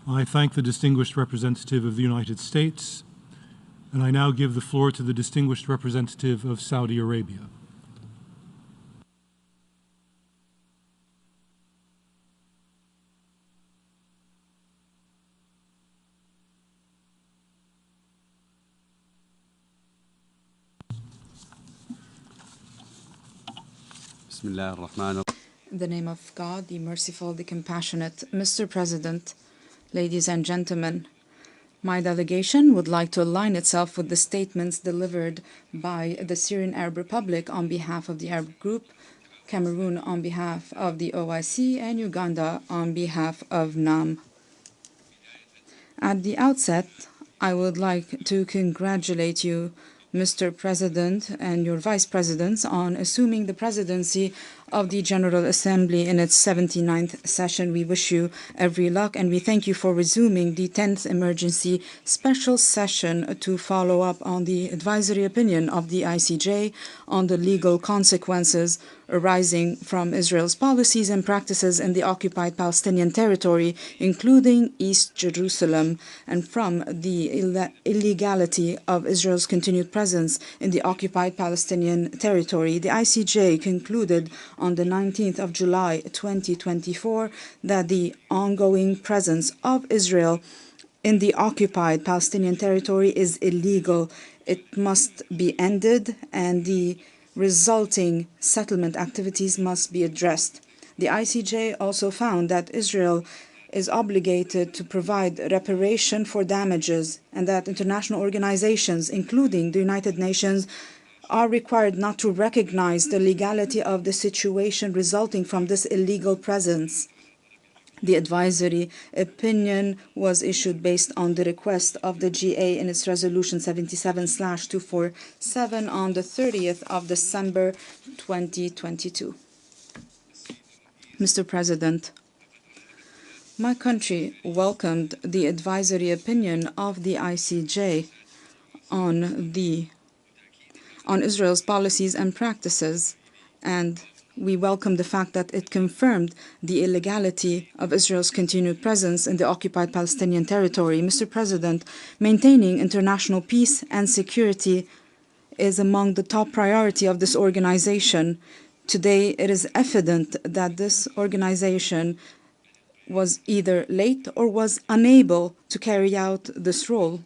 I thank the distinguished representative of the United States, and I now give the floor to the distinguished representative of Saudi Arabia. In the name of God, the merciful, the compassionate, Mr. President, ladies and gentlemen, my delegation would like to align itself with the statements delivered by the Syrian Arab Republic on behalf of the Arab Group, Cameroon on behalf of the OIC, and Uganda on behalf of NAM. At the outset, I would like to congratulate you, Mr. President, and your Vice Presidents on assuming the presidency of the General Assembly in its 79th session. We wish you every luck, and we thank you for resuming the 10th emergency special session to follow up on the advisory opinion of the ICJ on the legal consequences arising from Israel's policies and practices in the occupied Palestinian territory, including East Jerusalem, and from the illegality of Israel's continued presence in the occupied Palestinian territory. The ICJ concluded on the 19th of July 2024 that the ongoing presence of Israel in the occupied Palestinian territory is illegal. It must be ended, and the resulting settlement activities must be addressed. The ICJ also found that Israel is obligated to provide reparation for damages, and that international organizations, including the United Nations, are required not to recognize the legality of the situation resulting from this illegal presence. The advisory opinion was issued based on the request of the GA in its resolution 77/247 on the 30th of December 2022. Mr. President, my country welcomed the advisory opinion of the ICJ on Israel's policies and practices, and we welcome the fact that it confirmed the illegality of Israel's continued presence in the occupied Palestinian territory. Mr. President, maintaining international peace and security is among the top priority of this organization. Today, it is evident that this organization was either late or was unable to carry out this role.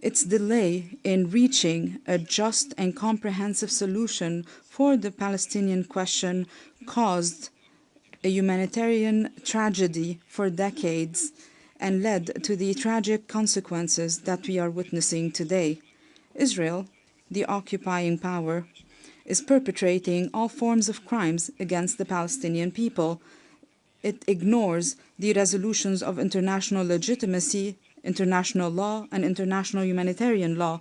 Its delay in reaching a just and comprehensive solution for the Palestinian question caused a humanitarian tragedy for decades and led to the tragic consequences that we are witnessing today. Israel, the occupying power, is perpetrating all forms of crimes against the Palestinian people. It ignores the resolutions of international legitimacy, international law, and international humanitarian law.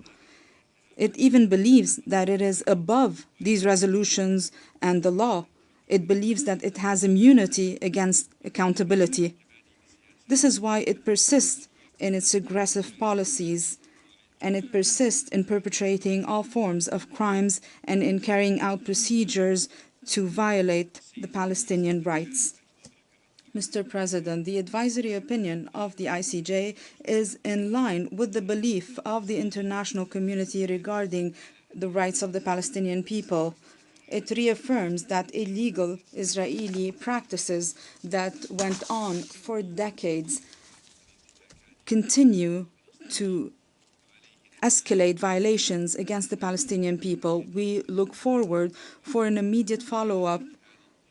It even believes that it is above these resolutions and the law. It believes that it has immunity against accountability. This is why it persists in its aggressive policies, and it persists in perpetrating all forms of crimes and in carrying out procedures to violate the Palestinian rights. Mr. President, the advisory opinion of the ICJ is in line with the belief of the international community regarding the rights of the Palestinian people. It reaffirms that illegal Israeli practices that went on for decades continue to escalate violations against the Palestinian people. We look forward for an immediate follow-up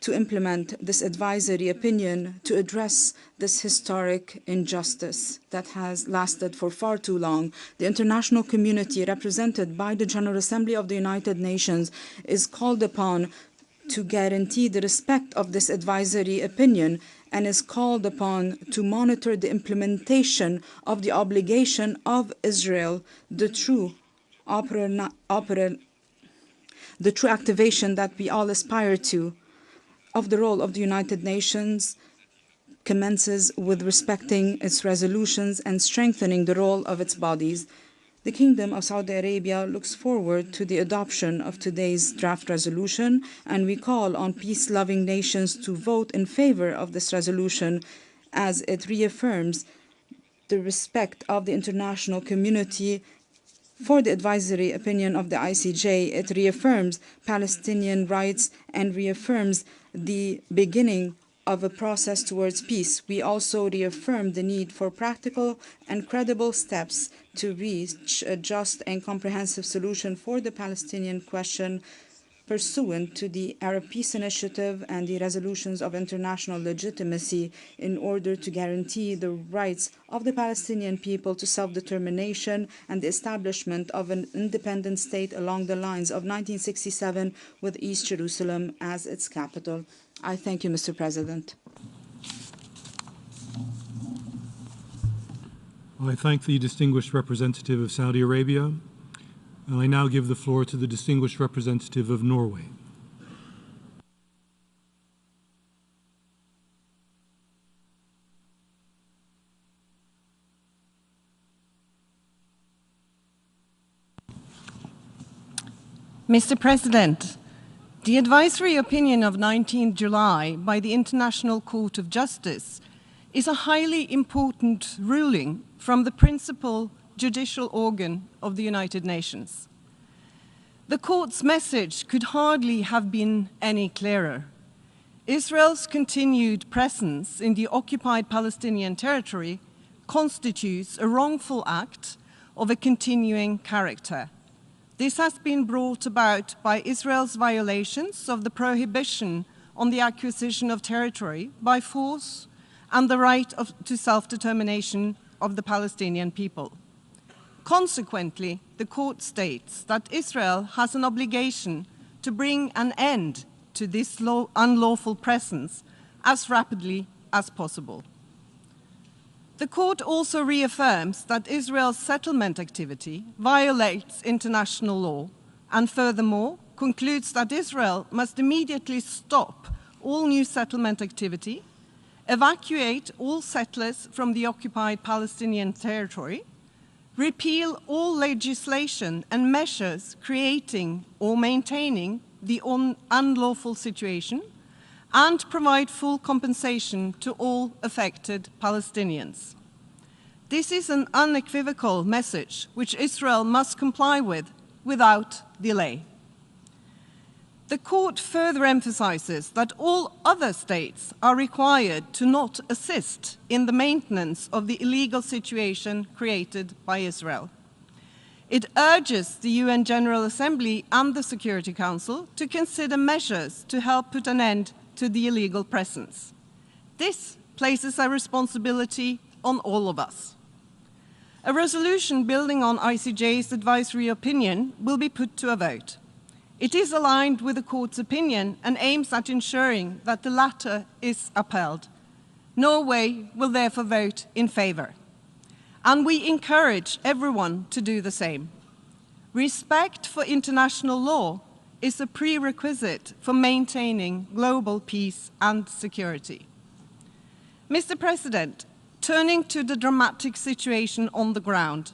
to implement this advisory opinion to address this historic injustice that has lasted for far too long. The international community, represented by the General Assembly of the United Nations, is called upon to guarantee the respect of this advisory opinion and is called upon to monitor the implementation of the obligation of Israel, the true activation that we all aspire to of the role of the United Nations commences with respecting its resolutions and strengthening the role of its bodies. The Kingdom of Saudi Arabia looks forward to the adoption of today's draft resolution, and we call on peace-loving nations to vote in favor of this resolution as it reaffirms the respect of the international community for the advisory opinion of the ICJ. It reaffirms Palestinian rights and reaffirms the beginning of a process towards peace. We also reaffirm the need for practical and credible steps to reach a just and comprehensive solution for the Palestinian question pursuant to the Arab Peace Initiative and the resolutions of international legitimacy in order to guarantee the rights of the Palestinian people to self-determination and the establishment of an independent state along the lines of 1967 with East Jerusalem as its capital. I thank you, Mr. President. I thank the distinguished representative of Saudi Arabia, and I now give the floor to the distinguished representative of Norway. Mr. President, the advisory opinion of 19 July by the International Court of Justice is a highly important ruling from the principal judicial organ of the United Nations. The court's message could hardly have been any clearer. Israel's continued presence in the occupied Palestinian territory constitutes a wrongful act of a continuing character. This has been brought about by Israel's violations of the prohibition on the acquisition of territory by force and the right to self-determination of the Palestinian people. Consequently, the court states that Israel has an obligation to bring an end to this unlawful presence as rapidly as possible. The court also reaffirms that Israel's settlement activity violates international law and furthermore concludes that Israel must immediately stop all new settlement activity, evacuate all settlers from the occupied Palestinian territory, repeal all legislation and measures creating or maintaining the unlawful situation, and provide full compensation to all affected Palestinians. This is an unequivocal message which Israel must comply with without delay. The court further emphasizes that all other states are required to not assist in the maintenance of the illegal situation created by Israel. It urges the UN General Assembly and the Security Council to consider measures to help put an end to the illegal presence. This places a responsibility on all of us. A resolution building on ICJ's advisory opinion will be put to a vote. It is aligned with the court's opinion and aims at ensuring that the latter is upheld. Norway will therefore vote in favor. And we encourage everyone to do the same. Respect for international law is a prerequisite for maintaining global peace and security. Mr. President, turning to the dramatic situation on the ground,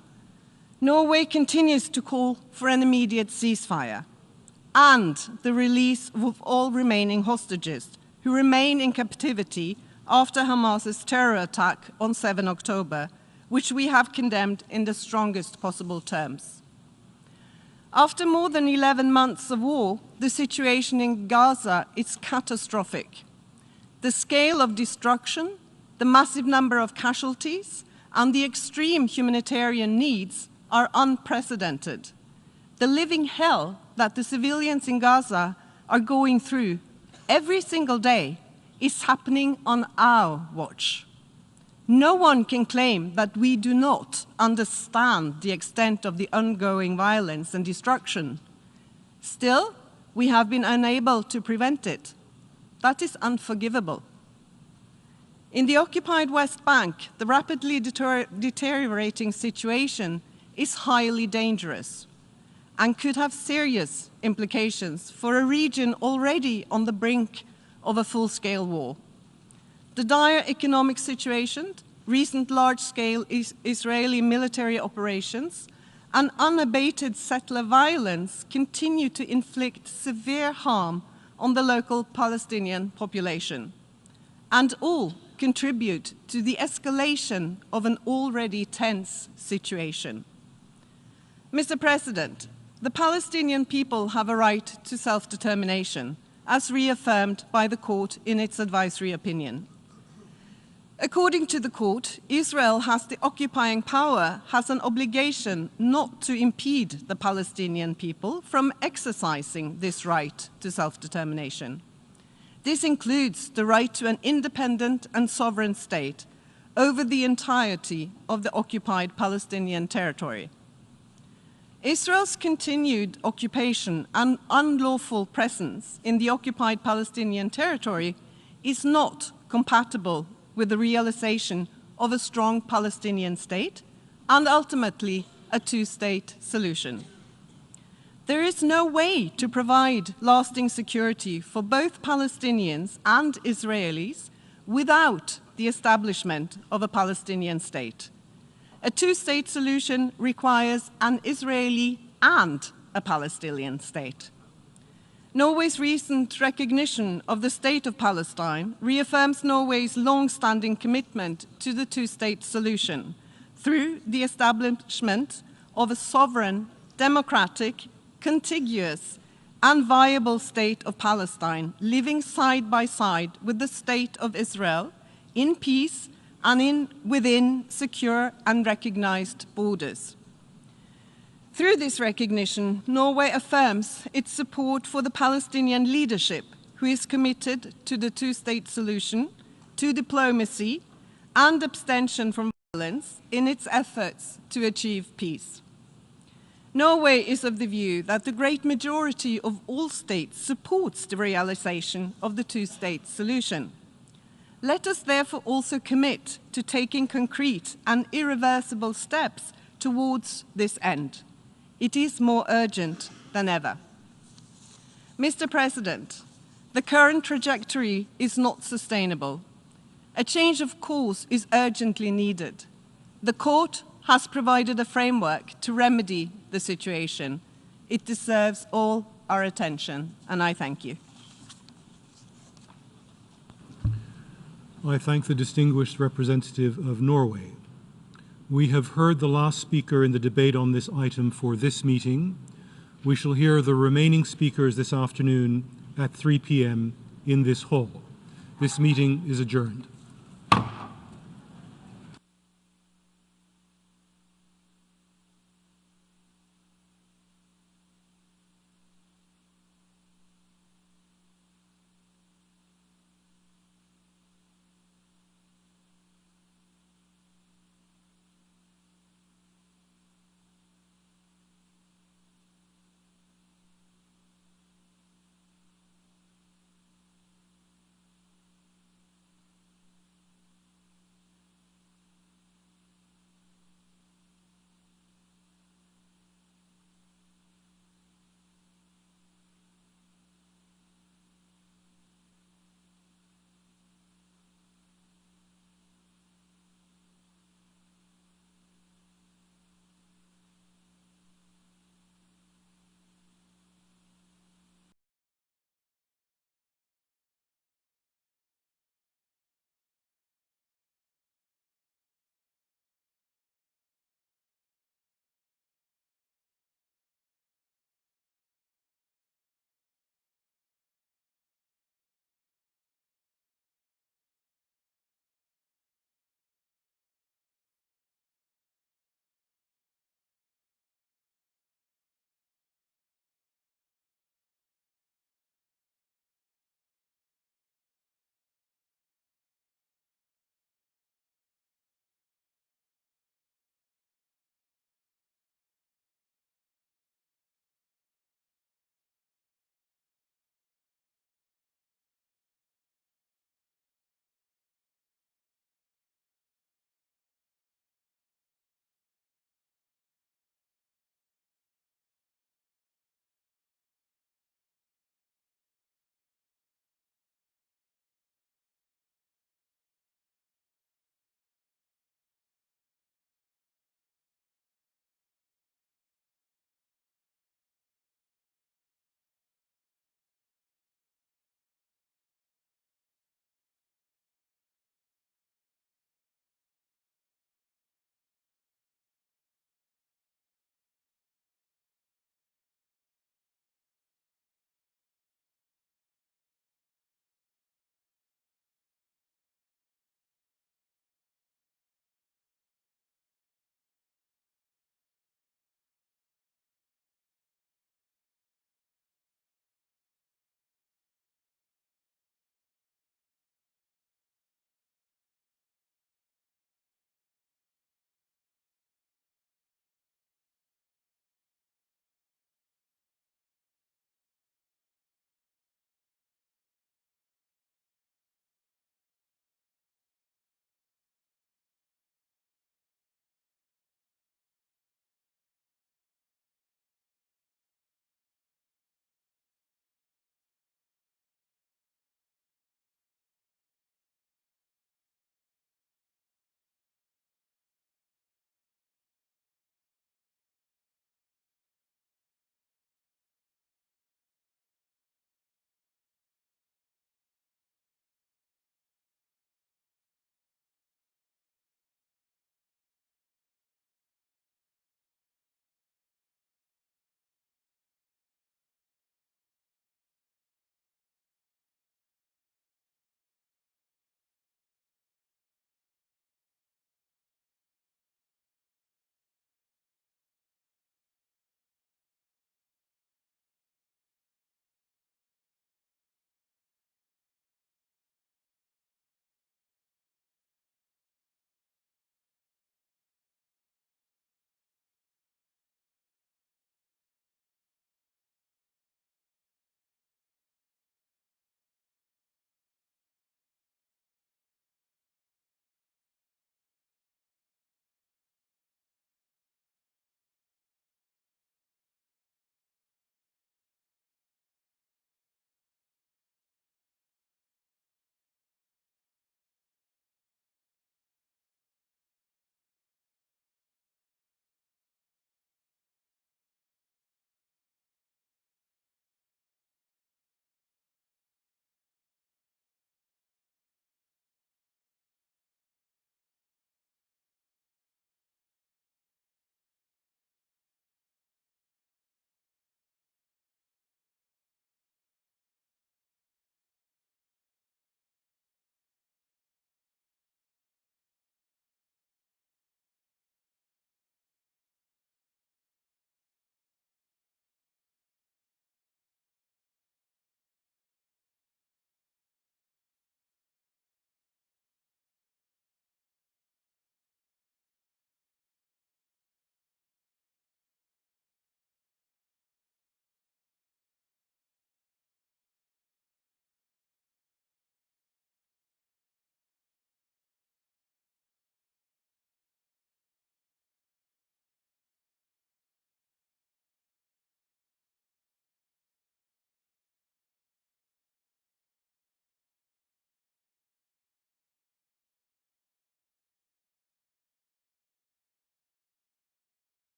Norway continues to call for an immediate ceasefire and the release of all remaining hostages who remain in captivity after Hamas's terror attack on 7 October, which we have condemned in the strongest possible terms. After more than 11 months of war, the situation in Gaza is catastrophic. The scale of destruction, the massive number of casualties, and the extreme humanitarian needs are unprecedented. The living hell that the civilians in Gaza are going through every single day is happening on our watch. No one can claim that we do not understand the extent of the ongoing violence and destruction. Still, we have been unable to prevent it. That is unforgivable. In the occupied West Bank, the rapidly deteriorating situation is highly dangerous and could have serious implications for a region already on the brink of a full-scale war. The dire economic situation, recent large-scale Israeli military operations, and unabated settler violence continue to inflict severe harm on the local Palestinian population, and all contribute to the escalation of an already tense situation. Mr. President, the Palestinian people have a right to self-determination, as reaffirmed by the court in its advisory opinion. According to the court, Israel, as the occupying power, has an obligation not to impede the Palestinian people from exercising this right to self-determination. This includes the right to an independent and sovereign state over the entirety of the occupied Palestinian territory. Israel's continued occupation and unlawful presence in the occupied Palestinian territory is not compatible with the realization of a strong Palestinian state and ultimately a two-state solution. There is no way to provide lasting security for both Palestinians and Israelis without the establishment of a Palestinian state. A two-state solution requires an Israeli and a Palestinian state. Norway's recent recognition of the State of Palestine reaffirms Norway's long-standing commitment to the two-state solution through the establishment of a sovereign, democratic, contiguous, and viable state of Palestine living side by side with the State of Israel in peace and within secure and recognized borders. Through this recognition, Norway affirms its support for the Palestinian leadership, who is committed to the two-state solution, to diplomacy, and abstention from violence in its efforts to achieve peace. Norway is of the view that the great majority of all states supports the realization of the two-state solution. Let us therefore also commit to taking concrete and irreversible steps towards this end. It is more urgent than ever. Mr. President, the current trajectory is not sustainable. A change of course is urgently needed. The court has provided a framework to remedy the situation. It deserves all our attention, and I thank you. I thank the distinguished representative of Norway. We have heard the last speaker in the debate on this item for this meeting. We shall hear the remaining speakers this afternoon at 3 p.m. in this hall. This meeting is adjourned.